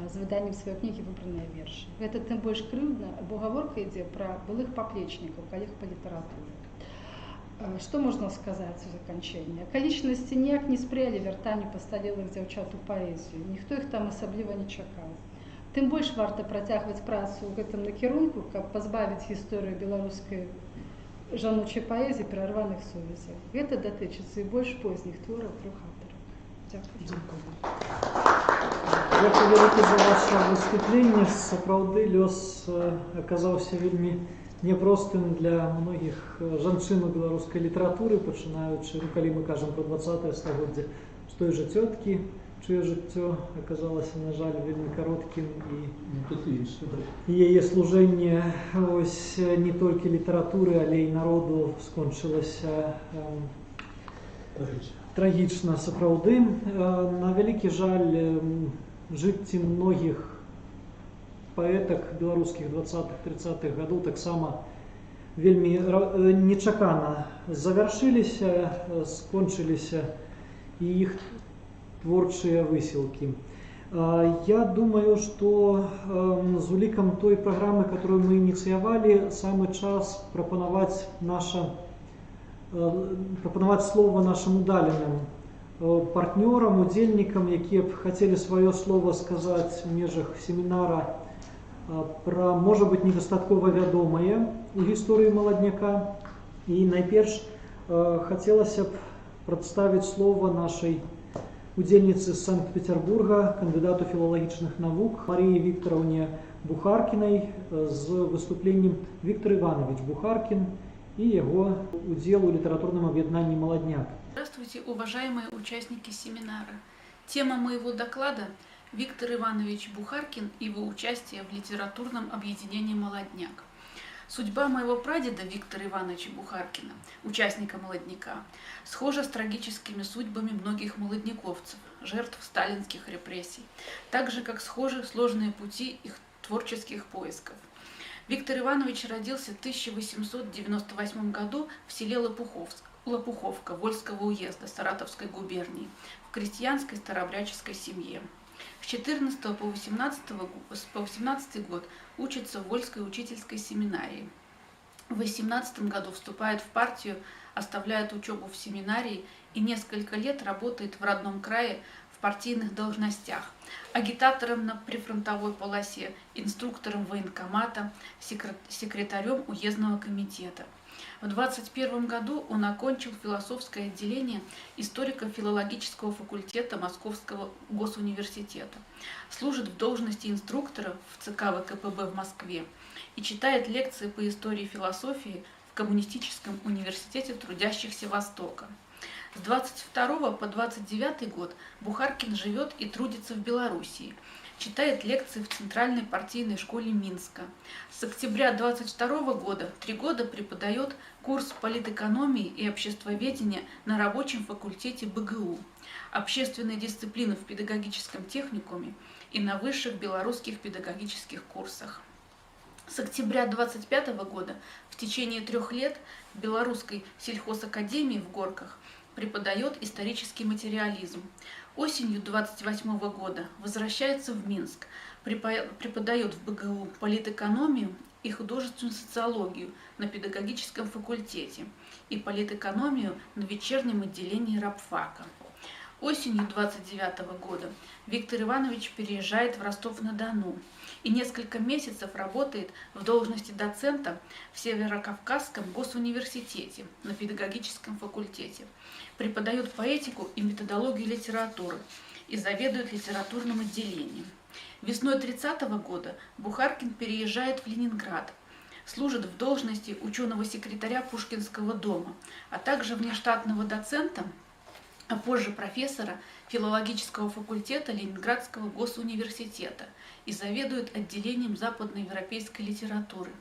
з выданнем сваёй кнігі «Выбраныя вершы». Гэта тым больш крыўдна, бо гаворка ідзе пра былых паплечнікаў, калег па літаратуры. Што можна сказаць у заканчэнні? Акалічнасці ніяк не спрыялі вяртанню пасталелых дзяўчат у паэзію. Ніхто іх там асабліва не чакаў. Тым больш варта працягваць працу ў гэтым накірунку, каб пазбавіць гісторыю беларускай жаночай паэзіі перарваных сувязяў. Гэта датычыцца і больш позніх твораў трох аўтараў. Дзякую. Дзякую вялікі за ваше выступленне. Сапраўды лёс аказаўся вельмі няпростым для многіх жанчын у беларускай літаратуры, пачынаючы, калі мы кажам пра 20-е стагоддзе, з той жа цёткі, чыё жыццё аказалася, на жаль, вельмі кароткім, і яе служэнне ось не толькі літаратуры, але і народу скончылася трагічна, сапраўды. На вялікі жаль, жыцці многіх паэтак беларускіх 20-30-х гадоў таксама вельмі нечакана завяршыліся, скончыліся і іх творчыя высілкі. Я думаю, што з улікам той праграмы, которую мы ініцыявалі, самы час прапанаваць слова нашым удаленым партнёрам, удзельнікам, якія б хацелі сваё слово сказаць у межах семінара пра, можа быць, недастаткова вядомае у гісторыі маладняка. І найперш хацелася б прадставіць слова нашай удзельніцы з Санкт-Петербурга, кандыдату філалагічных навук Марыі Віктораўне Бухаркінай з выступленнем Виктор Иванович Бухаркин и его удел у литературном объединении «Молодняк». Здравствуйте, уважаемые участники семинара. Тема моего доклада – Виктор Иванович Бухаркин и его участие в литературном объединении «Молодняк». Судьба моего прадеда Виктора Ивановича Бухаркина, участника «Молодняка», схожа с трагическими судьбами многих молодняковцев, жертв сталинских репрессий, так же, как схожи сложные пути их творческих поисков. Виктор Иванович родился в 1898 году в селе Лопуховка Вольского уезда Саратовской губернии в крестьянской старообрядческой семье. С 14 по 18 год учится в Вольской учительской семинарии. В 18 году вступает в партию, оставляет учебу в семинарии и несколько лет работает в родном крае в партийных должностях: агитатором на прифронтовой полосе, инструктором военкомата, секретарем уездного комитета. В 21 году он окончил философское отделение историко-филологического факультета Московского госуниверситета, служит в должности инструктора в ЦК ВКПБ в Москве и читает лекции по истории и философии в Коммунистическом университете трудящихся Востока. С 22 по 29 год Бухаркин живет и трудится в Белоруссии, читает лекции в Центральной партийной школе Минска. С октября 22 года 3 года преподает курс политэкономии и обществоведения на рабочем факультете БГУ, общественные дисциплины в педагогическом техникуме и на высших белорусских педагогических курсах. С октября 25 года в течение 3 лет в Белорусской сельхозакадемии в Горках преподает исторический материализм. Осенью 28 года возвращается в Минск, преподает в БГУ политэкономию и художественную социологию на педагогическом факультете и политэкономию на вечернем отделении рабфака. Осенью 29 года Виктор Иванович переезжает в Ростов-на-Дону и несколько месяцев работает в должности доцента в Северокавказском госуниверситете на педагогическом факультете. Преподает поэтику и методологию литературы и заведует литературным отделением. Весной 30 года Бухаркин переезжает в Ленинград, служит в должности ученого секретаря Пушкинского дома, а также внештатного доцента, а позже профессора филологического факультета Ленинградского госуниверситета и заведует отделением западноевропейской литературы.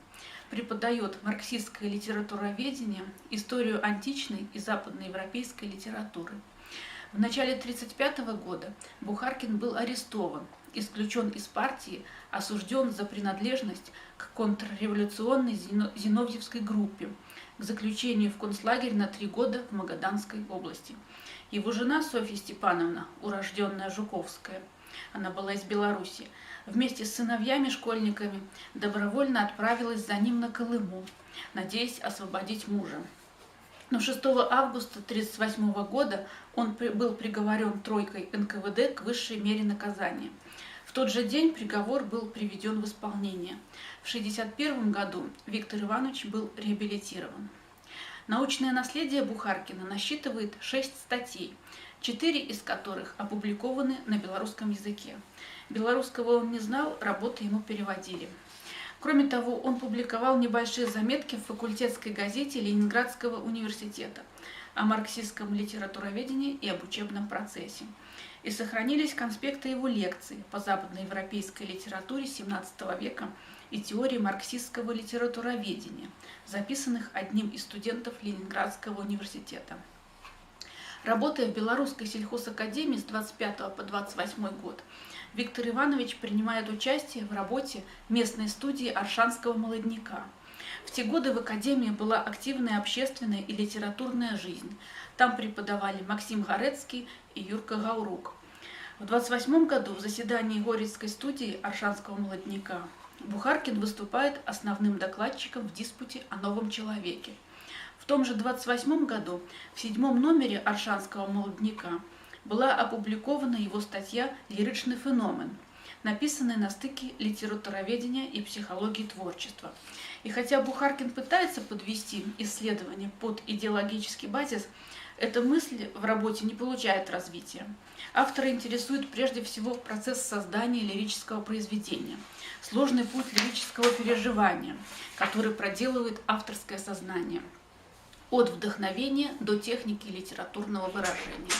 Преподает марксистское литературоведение, историю античной и западноевропейской литературы. В начале 1935 года Бухаркин был арестован, исключен из партии, осужден за принадлежность к контрреволюционной зиновьевской группе, к заключению в концлагерь на 3 года в Магаданской области. Его жена Софья Степановна, урожденная Жуковская, она была из Беларуси, вместе с сыновьями-школьниками добровольно отправилась за ним на Колыму, надеясь освободить мужа. Но 6 августа 1938 года он был приговорен тройкой НКВД к высшей мере наказания. В тот же день приговор был приведен в исполнение. В 1961 году Виктор Иванович был реабилитирован. Научное наследие Бухаркина насчитывает 6 статей, 4 из которых опубликованы на белорусском языке. Белорусского он не знал, работы ему переводили. Кроме того, он публиковал небольшие заметки в факультетской газете Ленинградского университета о марксистском литературоведении и об учебном процессе. И сохранились конспекты его лекций по западноевропейской литературе XVII века и теории марксистского литературоведения, записанных одним из студентов Ленинградского университета. Работая в Белорусской сельхозакадемии с 25 по 28 год, Виктор Иванович принимает участие в работе местной студии Оршанского молодняка. В те годы в академии была активная общественная и литературная жизнь. Там преподавали Максим Горецкий и Юрка Гаурук. В 28 году в заседании Горецкой студии Оршанского молодняка Бухаркин выступает основным докладчиком в диспуте о новом человеке. В том же 28 году в 7 номере Оршанского молодняка была опубликована его статья «Лиричный феномен», написанная на стыке литературоведения и психологии творчества. И хотя Бухаркин пытается подвести исследование под идеологический базис, эта мысль в работе не получает развития. Автора интересует прежде всего процесс создания лирического произведения, сложный путь лирического переживания, который проделывает авторское сознание, от вдохновения до техники литературного выражения.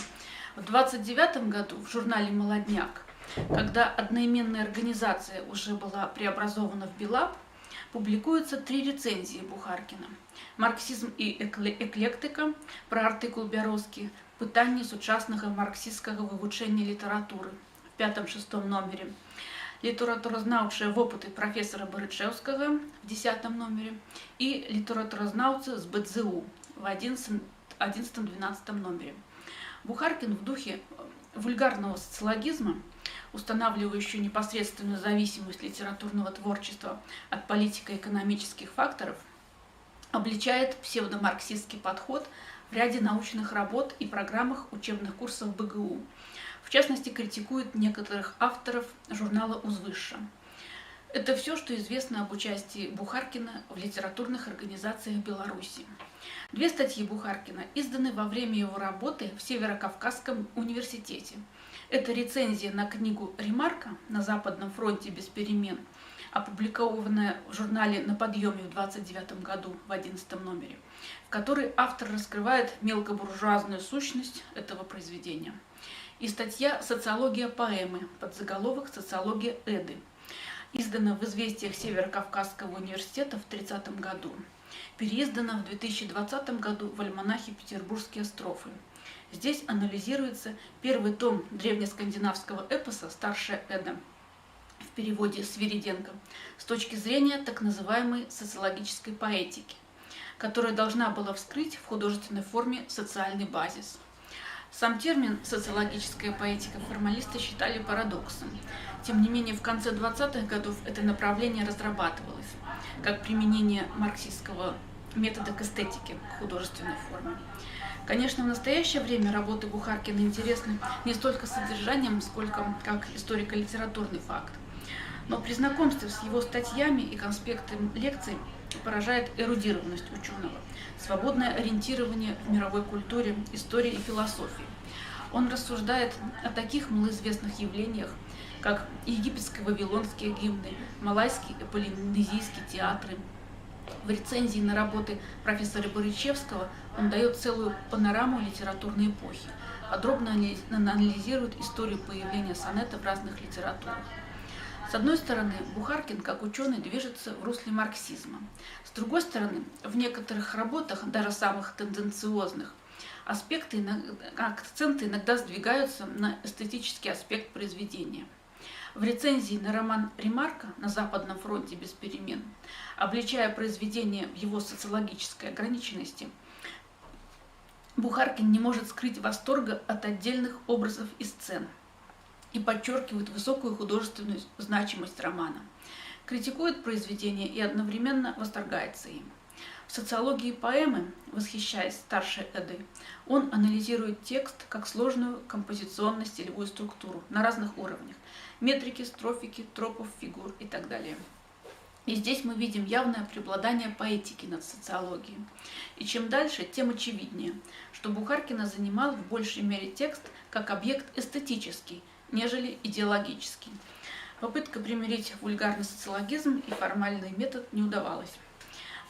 В 1929 году в журнале «Молодняк», когда одноименная организация уже была преобразована в БелАП, публикуются 3 рецензии Бухаркина: «Марксизм и эклектика», про артикул Бяроскі, «Пытанні сучасного марксистского вывучения литературы» в 5-6 номере, «Литературознаўчыя вопыты профессора Барычевского» в 10 номере и «Литературознаўцы с БДЗУ» в 11-12 номере. Бухаркин в духе вульгарного социологизма, устанавливающего непосредственную зависимость литературного творчества от политико-экономических факторов, обличает псевдомарксистский подход в ряде научных работ и программах учебных курсов БГУ. В частности, критикует некоторых авторов журнала «Узвышша». Это все, что известно об участии Бухаркина в литературных организациях Беларуси. 2 статьи Бухаркина изданы во время его работы в Северокавказском университете. Это рецензия на книгу «Ремарка. На Западном фронте без перемен», опубликованная в журнале «На подъеме» в 1929 году в 11 номере, в которой автор раскрывает мелкобуржуазную сущность этого произведения. И статья «Социология поэмы», подзаголовок «Социология Эды», издана в «Известиях Северокавказского университета» в 1930 году, переиздана в 2020 году в альманахе «Петербургские строфы». Здесь анализируется первый том древнескандинавского эпоса «Старшая Эда» в переводе Свириденко с точки зрения так называемой социологической поэтики, которая должна была вскрыть в художественной форме социальный базис. Сам термин «социологическая поэтика» формалисты считали парадоксом. Тем не менее, в конце 20-х годов это направление разрабатывалось как применение марксистского метода к эстетике, к художественной форме. Конечно, в настоящее время работы Бухаркина интересны не столько содержанием, сколько как историко-литературный факт. Но при знакомстве с его статьями и конспектами лекций поражает эрудированность ученого, свободное ориентирование в мировой культуре, истории и философии. Он рассуждает о таких малоизвестных явлениях, как египетско-вавилонские гимны, малайские и полинезийские театры. В рецензии на работы профессора Боричевского он дает целую панораму литературной эпохи, подробно анализирует историю появления сонета в разных литературах. С одной стороны, Бухаркин, как ученый, движется в русле марксизма. С другой стороны, в некоторых работах, даже самых тенденциозных, акценты иногда сдвигаются на эстетический аспект произведения. В рецензии на роман Ремарка «На Западном фронте без перемен», обличая произведение в его социологической ограниченности, Бухаркин не может скрыть восторга от отдельных образов и сцен и подчеркивает высокую художественную значимость романа. Критикует произведение и одновременно восторгается им. В социологии поэмы, восхищаясь старшей Эдой, он анализирует текст как сложную композиционно-стилевую структуру на разных уровнях – метрики, строфики, тропов, фигур и так далее. И здесь мы видим явное преобладание поэтики над социологией. И чем дальше, тем очевиднее, что Бухаркина занимал в большей мере текст как объект эстетический, нежели идеологический. Попытка примирить вульгарный социологизм и формальный метод не удавалась.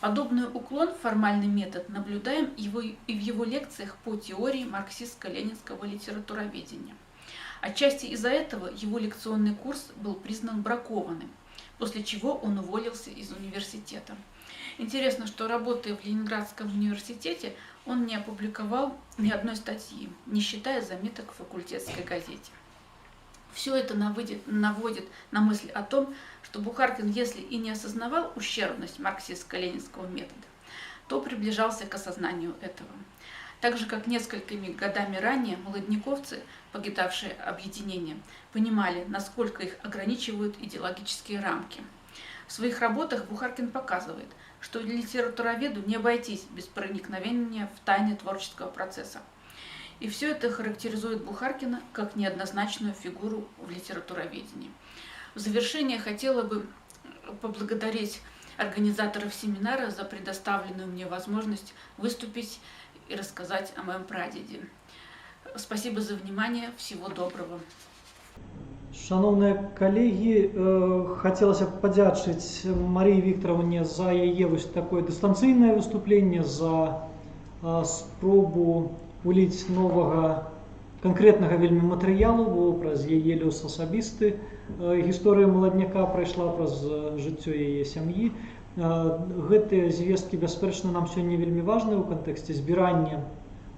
Подобный уклон в формальный метод наблюдаем и в его лекциях по теории марксистско-ленинского литературоведения. Отчасти из-за этого его лекционный курс был признан бракованным, после чего он уволился из университета. Интересно, что работая в Ленинградском университете, он не опубликовал ни одной статьи, не считая заметок в факультетской газете. Все это наводит на мысль о том, что Бухаркин, если и не осознавал ущербность марксистско-ленинского метода, то приближался к осознанию этого. Так же, как несколькими годами ранее молодняковцы, покидавшие объединение, понимали, насколько их ограничивают идеологические рамки. В своих работах Бухаркин показывает, что литературоведу не обойтись без проникновения в тайны творческого процесса. И все это характеризует Бухаркина как неоднозначную фигуру в литературоведении. В завершение хотела бы поблагодарить организаторов семинара за предоставленную мне возможность выступить и рассказать о моем прадеде. Спасибо за внимание. Всего доброго. Шановні колеги, хотілося б подякувати Марії Вікторовні за її ось таке дистанційне виступлення, за спробу уліць новага канкрэтнага вельмі матэрыялу, бо праз яе лёс асабісты гісторыя маладняка прайшла праз жыццё яе сям'і. Гэтыя звесткі, бясспрэчна, нам сёння вельмі важныя ў кантэксце збірання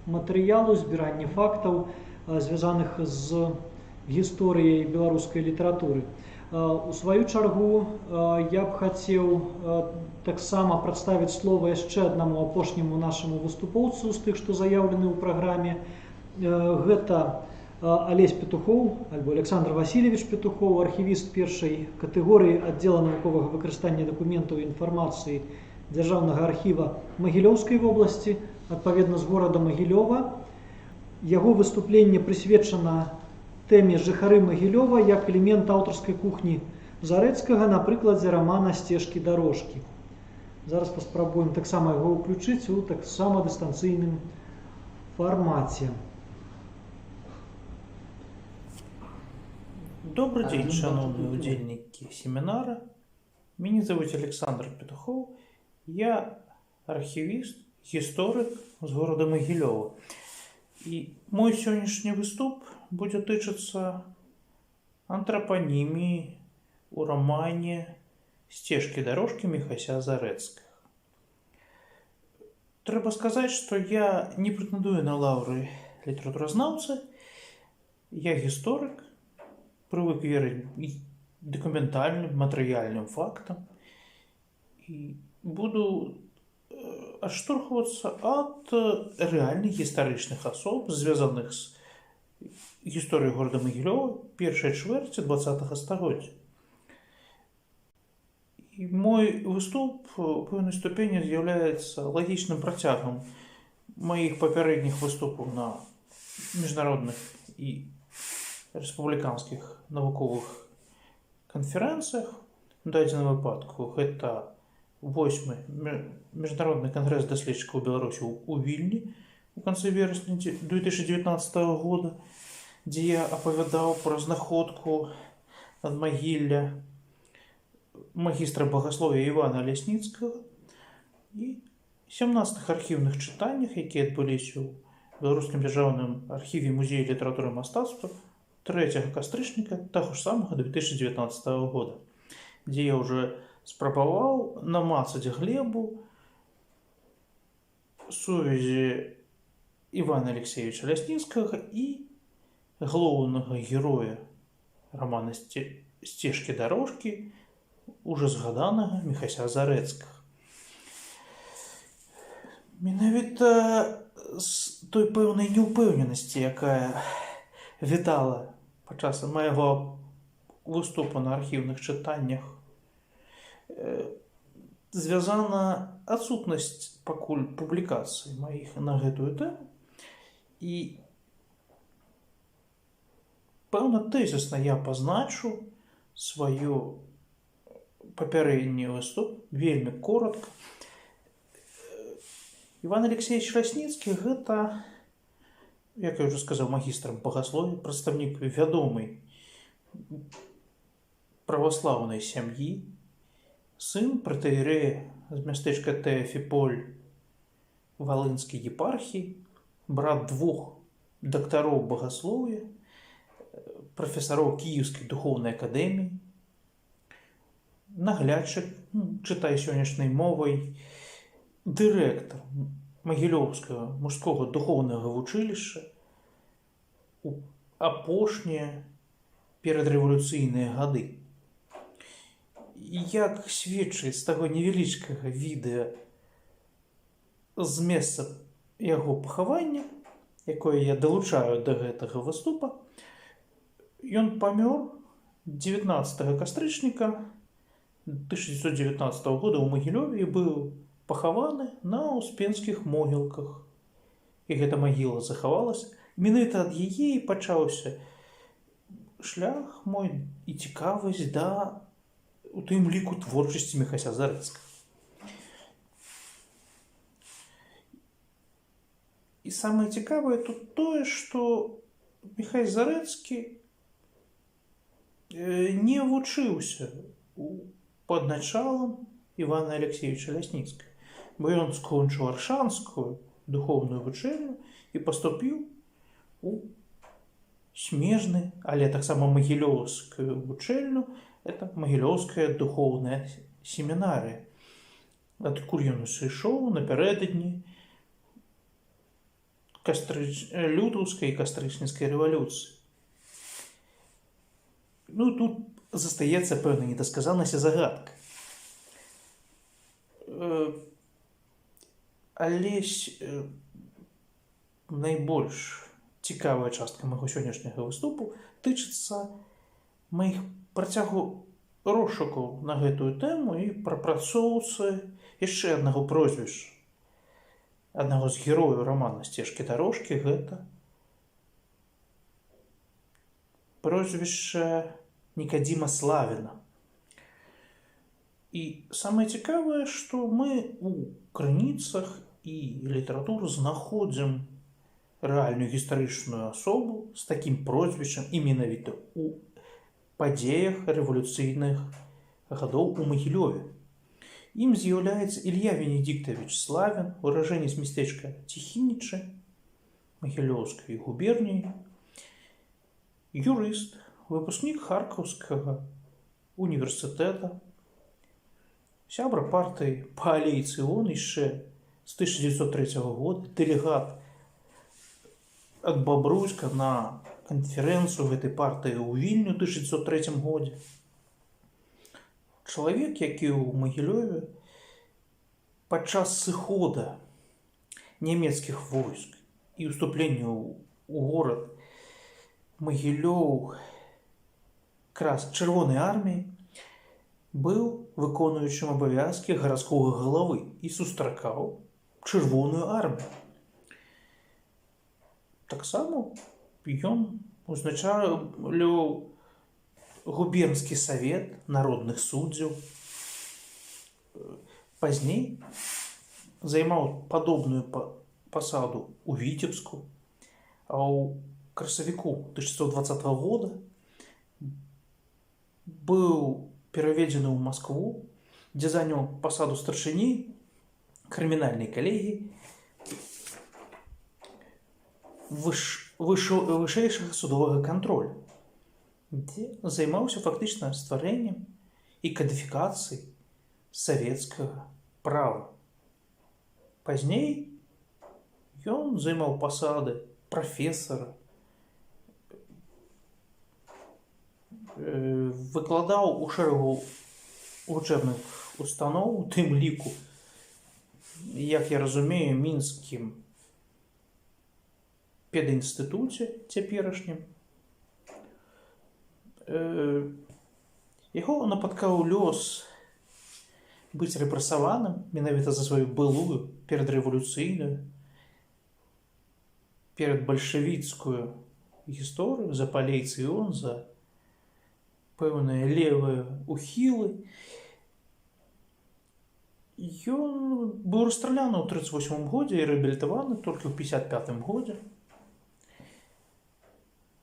матэрыялу, збірання фактаў, звязаных з гісторыяй беларускай літаратуры. У сваю чаргу я б хацеў таксама прадставіць слова яшчэ аднаму апошняму нашаму выступоўцу з тых, што заяўлены ў праграме. Гэта Алесь Петухоў, альбо Александр Васильевич Петухоў, архівіст першай катэгорыі аддзела навуковага выкарыстання дакументаў і інфармацыі Дзяржаўнага архіва Магілёўскай вобласці, адпаведна з горада Магілёва. Яго выступленне прысвечана тэме жыхары Магілёва як элемент аўтарскай кухні Зарэцкага на прыкладзе рамана «Сцежкі-дарожкі». Зараз паспрабуем таксама яго ўключыць у таксама дыстанцыйным формате. Добрый день, шановные удельники семинара. Меня зовут Александр Петухов. Я архивист, историк з города Могилева. И мой сегодняшний выступ будет тычиться антропонимии у романе «Сцежкі-дарожкі» Міхася Зарэцкага. Трэба сказать, что я не претендую на лаўры літаратуразнаўцы. Я историк, привык верить документальным, материальным фактам и буду отштурхиваться от реальных историчных особ, связанных с историей города Могилева первой чверти 20-го стагоддзя. И мой выступ в пэўнай ступені з'яўляецца лагічным працягам моих папярэдніх выступаў на міжнародных і рэспубліканскіх навуковых канферэнцыях. У дадзеным выпадку гэта 8-й міжнародны кангрэс даследчыкаў Беларусі у Вільні, у канцы верасня 2019 года, дзе я апавядаў пра знаходку надмагілля магістра багасловия Івана Лясніцкага і 17 архіўных чытаннях, якія адбыліся ў Беларускім дзяржаўным архіве музея літаратуры і мастацтва 3 кастрычніка таго ж самага 2019 года, дзе я ўжо спрабаваў намацаць глебу сувязі Івана Алексеевича Лясніцкага і галоўнага героя романа «Сцежкі дарожкі» уже згаданага Міхася Зарэцкага. Менавіта з той пэўнай неўпэўненасці, якая вітала падчас майго выступу на архіўных чытаннях, звязана адсутнасць пакуль публікацый маіх на гэтую тэму. І пэўна тэзісна я пазначу сваю папярэдні выступ вельмі коротка. Іван Алексеевич Лясніцкі – гэта, як я ўжо сказаў, магістр багасловия, прадстаўнік вядомай праваслаўнай сям'і, сын пратэерэя з мястэчка Тэафіполь Валынскай епархіі, брат 2 дактароў багасловия, прафесароў Кіеўскай духоўнай акадэміі, наглядчык, чытай сённяшняй мовай, дырэктар Магілёўскага мужскога духоўнага вучылішча у апошнія перадрэвалюцыйныя гады. Як сведчыць з таго невялічкага відэа з месца яго пахавання, якое я далучаю да гэтага выступа, ён памёр 19 кастрычніка 1919 года ў Магілёве і быў пахаваны на Успенскіх могілках. І гэта магіла захавалася. Менавіта ад яе і пачаўся шлях мой і цікавасць да, у тым ліку, творчасці Міхася Зарэцкага. І самае цікавае тут тое, што Міхась Зарэцкі не вучыўся пад началам Івана Алексеевича Лясніцкага, бо ён скончыў Аршанскую духоўную вучэльню і паступіў у смежны, але таксама магілёўскую вучэльню, это Магілёўская духоўная семінарыя, адкуль ён сышоў напярэдадні лютаўскай і кастрычніцкай рэвалюцыі. Ну, тут застаецца пэўна недасказанасць і загадка. Але найбольш цікавая частка майго сённяшняга выступу тычыцца маіх працягу розшукаў на гэтую тэму і прапрацоўцы яшчэ аднаго прозвішча, аднаго з герояў рамана «Сцежкі дарожкі». Гэта прозвішча Нікадзіма Славіна. І самае цікавае, што мы у крыніцах і літаратуры знаходзім рэальную гістарычную асобу з такім прозвішчам і менавіта у падзеях рэвалюцыйных гадоў у Магілёве. Ім з'яўляецца Ілья Венедиктович Славін, уражэнец мястэчка Ціхінічы Магілёўскай губерніі, юрыст, выпускнік Харкаўскага універсітэта, сябра партыі Паалейцыон яшчэ з 1903 года, дэлегат ад Бабруйска на канферэнцыю гэтай партыі ў Вільню ў 1903 годзе. Чалавек, які ў Магілёве падчас сыхода нямецкіх войск і ўступлення ў горад Магілёў якраз Чырвонай арміі быў выконуючым абавязкі гарадскога галавы і сустракаў Чырвоную армію. Таксама ён узначаліў губернскі савет народных суддзяў. Пазней займаў падобную пасаду ў Віцебску, а ў красавіку 1920 года быў пераведзены ў Маскву, дзе заняў пасаду старшыні крымінальнай калегіі вышэйшага судовага кантролю, дзе займаўся фактычна стварэннем і кадыфікацыяй савецкага права. Пазней ён займаў пасады прафесара, выкладаў у шэрагу вучэбных устаноў, у тым ліку, як я разумею, мінскім педінстытуце цяперашнім. Яго напаткаў лёс быць рэпрэсаваным менавіта за сваю былую перадрэвалюцыйную, перадбальшавіцкую гісторыю, за палейцыён, за пэўныя левыя ухілы. Ён быў расстраляны ў 1938 годзе і рэабілітаваны толькі ў 1955 годзе.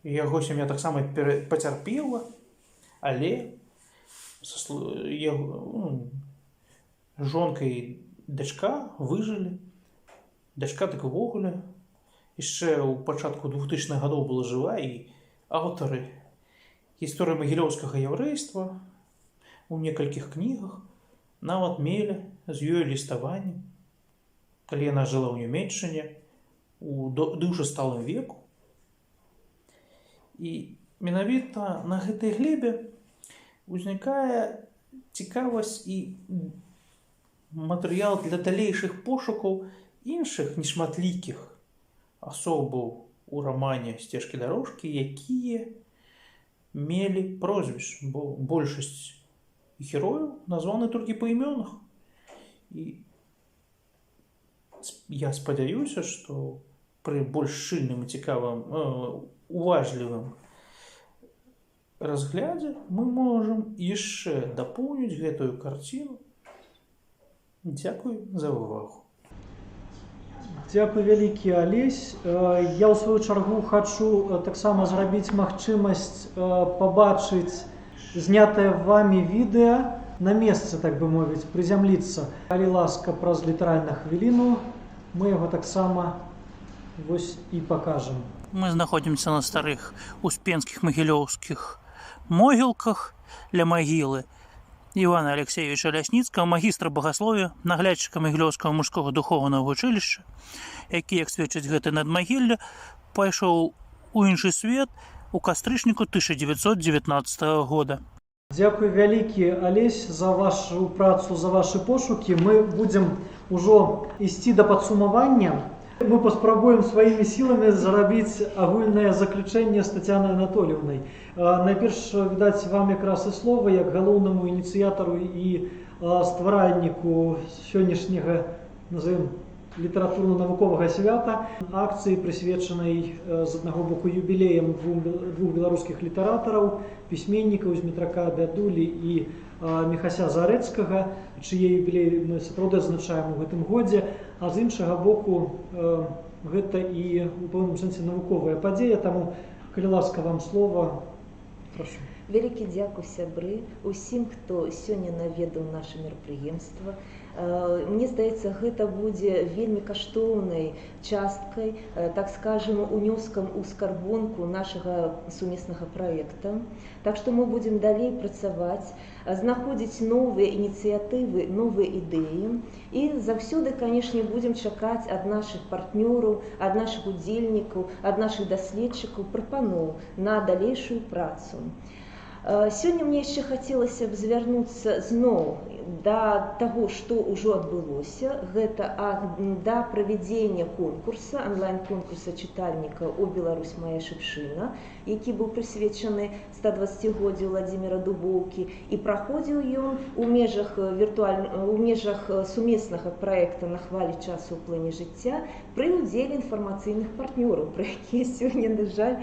Яго сям'я таксама пацярпела, але жонка і дачка выжылі. Дачка так увогуле яшчэ ў пачатку 2000-х гадоў была жыва, і аўтары гісторыі магілёўскага яўрэйства у некалькіх кнігах нават мелі з ёй ліставанні, калі яна жыла ў Нямецчыне у дужа сталым веку. І менавіта на гэтай глебе узнікае цікавасць і матэрыял для далейшых пошукаў іншых нешматлікіх асобаў у рамане «Сцежкі дарожкі», якія мелі прозвішчы, бо большасць герояў названы толькі па імёнах. І я спадзяюся, што пры больш шчыльным і цікавым, уважлівым разглядзе мы можам яшчэ дапоўніць гэтую карціну. Дзякуй за ўвагу. Дзякуй вялікі, Алесь. Я ў сваю чаргу хачу таксама зрабіць магчымасць пабачыць знятае вамі відэа на месцы, так бы мовіць, прызямліцца. Калі ласка, праз літаральна хвіліну мы яго таксама вось і пакажам. Мы знаходзімся на старых успенскіх магілёўскіх могілках ля магілы Івана Алексеевича Лясніцкага, магістра багасловия, наглядчыка Магілёўскага мужскога духоўнага вучылішча, які, як сведчыць гэта надмагілле, пайшоў у іншы свет у кастрычніку 1919 года. Дзякуй вялікі, Алесь, за вашу працу, за вашы пошукі. Мы будзем ужо ісці да падсумавання. Мы паспрабуем сваімі сіламі зрабіць агульнае заключэнне з Тацянай Анатольевнай. Найперш, відаць, вам якраз і слова, як галоўнаму ініцыятару і стваральніку сённяшняга, назовем, літаратурна-навуковага свята, акцыі, прысвечанай з аднаго боку юбілеям двух беларускіх літаратараў, пісьменнікаў Змітрака Бядулі і Міхася Зарэцкага, чые юбілеі мы сапраўды адзначаем у гэтым годзе, а з іншага боку гэта і у пэўным сэнсе навуковая падзея, таму, калі ласка, вам слова, прашу. Вялікі дзякуй, сябры, усім, хто сёння наведаў наша мерапрыемства. Мне здаецца, гэта будзе вельмі каштоўнай часткай, так скажем, унёскам у скарбонку нашага сумеснага праекта. Так што мы будзем далей працаваць, знаходзіць новыя ініцыятывы, новыя ідэі і заўсёды, канешне, будзем чакаць ад нашых партнёраў, ад нашых удзельнікаў, ад нашых даследчыкаў прапаноў на далейшую працу. Сёння мне яшчэ хацелася б звярнуцца зноў да таго, што ўжо адбылося. Гэта да правядзення конкурса, онлайн-конкурса чытальніка «О Беларусь, моя шыпшына», які быў прысвечаны 120-годдзю Владзіміра Дубоўкі, і праходзіў ён у межах сумеснага праекта «На хвалі часу ў плане жыцця» пры ўдзеле інфармацыйных партнёраў, пра якія сёння, на жаль,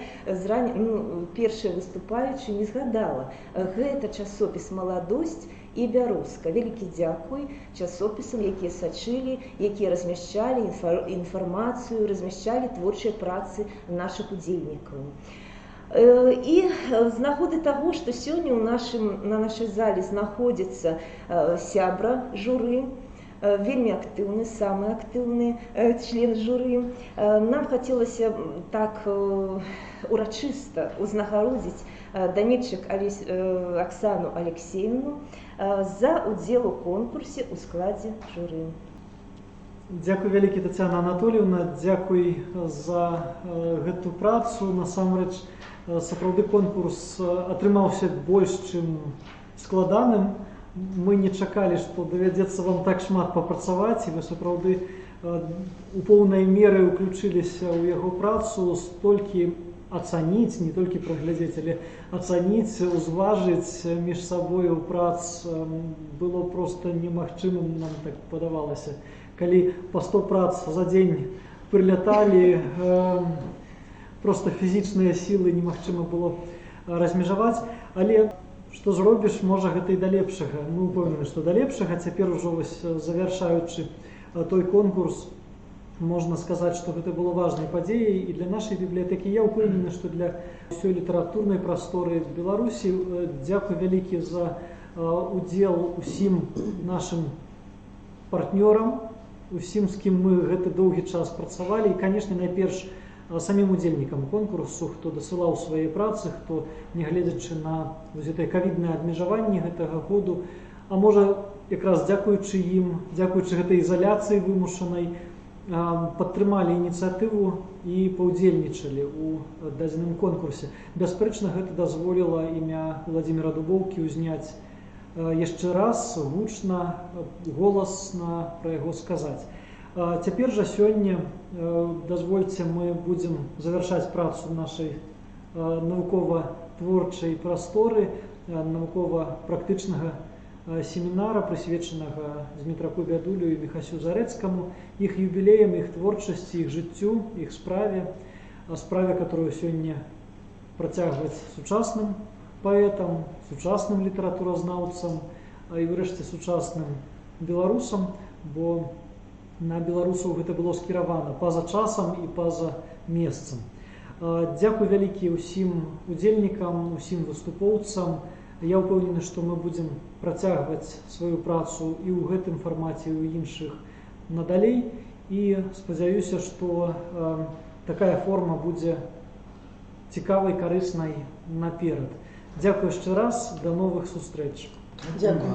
першыя выступаючыя не згадалі. сказала, гэта часопіс «Маладосць» і «Бяруска». Вялікі дзякуй часопісам, якія сачылі, якія размяшчалі інфармацыю, размяшчалі творчыя працы нашых удзельнікаў. І з нагоды таго, што сёння на нашай зале знаходзіцца сябра журы, вельмі актыўны, самы актыўны член журы, нам хацелася так урачыста узнагародзіць Данильчык Оксану Алексеевну за удзел у конкурсе ў складзе журы. Дзякуй вялікі, Тацяна Анатольевна, дзякуй за гэту працу. Насамрэч, сапраўды конкурс атрымаўся больш, чым складаным. Мы не чакалі, што давядзецца вам так шмат папрацаваць, і вы сапраўды у поўнай меры ўключыліся ў яго працу, столькі ацаніць, не толькі праглядзець, але ацаніць, узважыць між сабою прац было проста немагчымым, нам так падавалася. Калі па 100 прац за дзень прыляталі, проста фізічныя сілы немагчыма было размежаваць. Але што зробіш, можа, гэта і да лепшага. Мы ўпэўнены, што да лепшага. Цяпер ужо завяршаючы той конкурс, можна сказаць, што гэта было важнай падзеяй і для нашай бібліятэкі. Я ўпэўнены, што для ўсёй літаратурнай прасторы Беларусі. Дзякуй вялікі за удзел усім нашым партнёрам, усім, з кім мы гэты доўгі час працавалі. І, канешне, найперш самім удзельнікам конкурсу, хто дасылаў свае працы, хто, нягледзячы на гэтыя ковідныя абмежаванні гэтага году, а можа, якраз дзякуючы ім, дзякуючы гэтай ізаляцыі вымушанай, падтрымалі ініцыятыву і паўдзельнічалі ў дадзеным конкурсе. Бясспрэчна, гэта дазволіла імя Владзіміра Дубоўкі ўзняць яшчэ раз, гучна, голасна пра яго сказаць. Цяпер жа сёння, дазвольце, мы будзем завяршаць працу нашай навукова-творчай прасторы, навукова-практычнага семінара, прысвечанага Змітраку Бядулю і Міхасю Зарэцкаму, іх юбілеям, іх творчасці, іх жыццю, іх справе, которую сёння працягваць сучасным паэтам, сучасным літаратуразнаўцам, і врэшце сучасным беларусам, бо на беларусаў гэта было скіравана па-за часам і па-за месцам. Дзякуй вялікі ўсім удзельнікам, усім выступоўцам. Я ўпэўнены, што мы будзем працягваць сваю працу і ў гэтым фармаце, і ў іншых надалей. І спадзяюся, што такая форма будзе цікавай, карыснай наперад. Дзякуй яшчэ раз, да новых сустрэч. Дзякуй.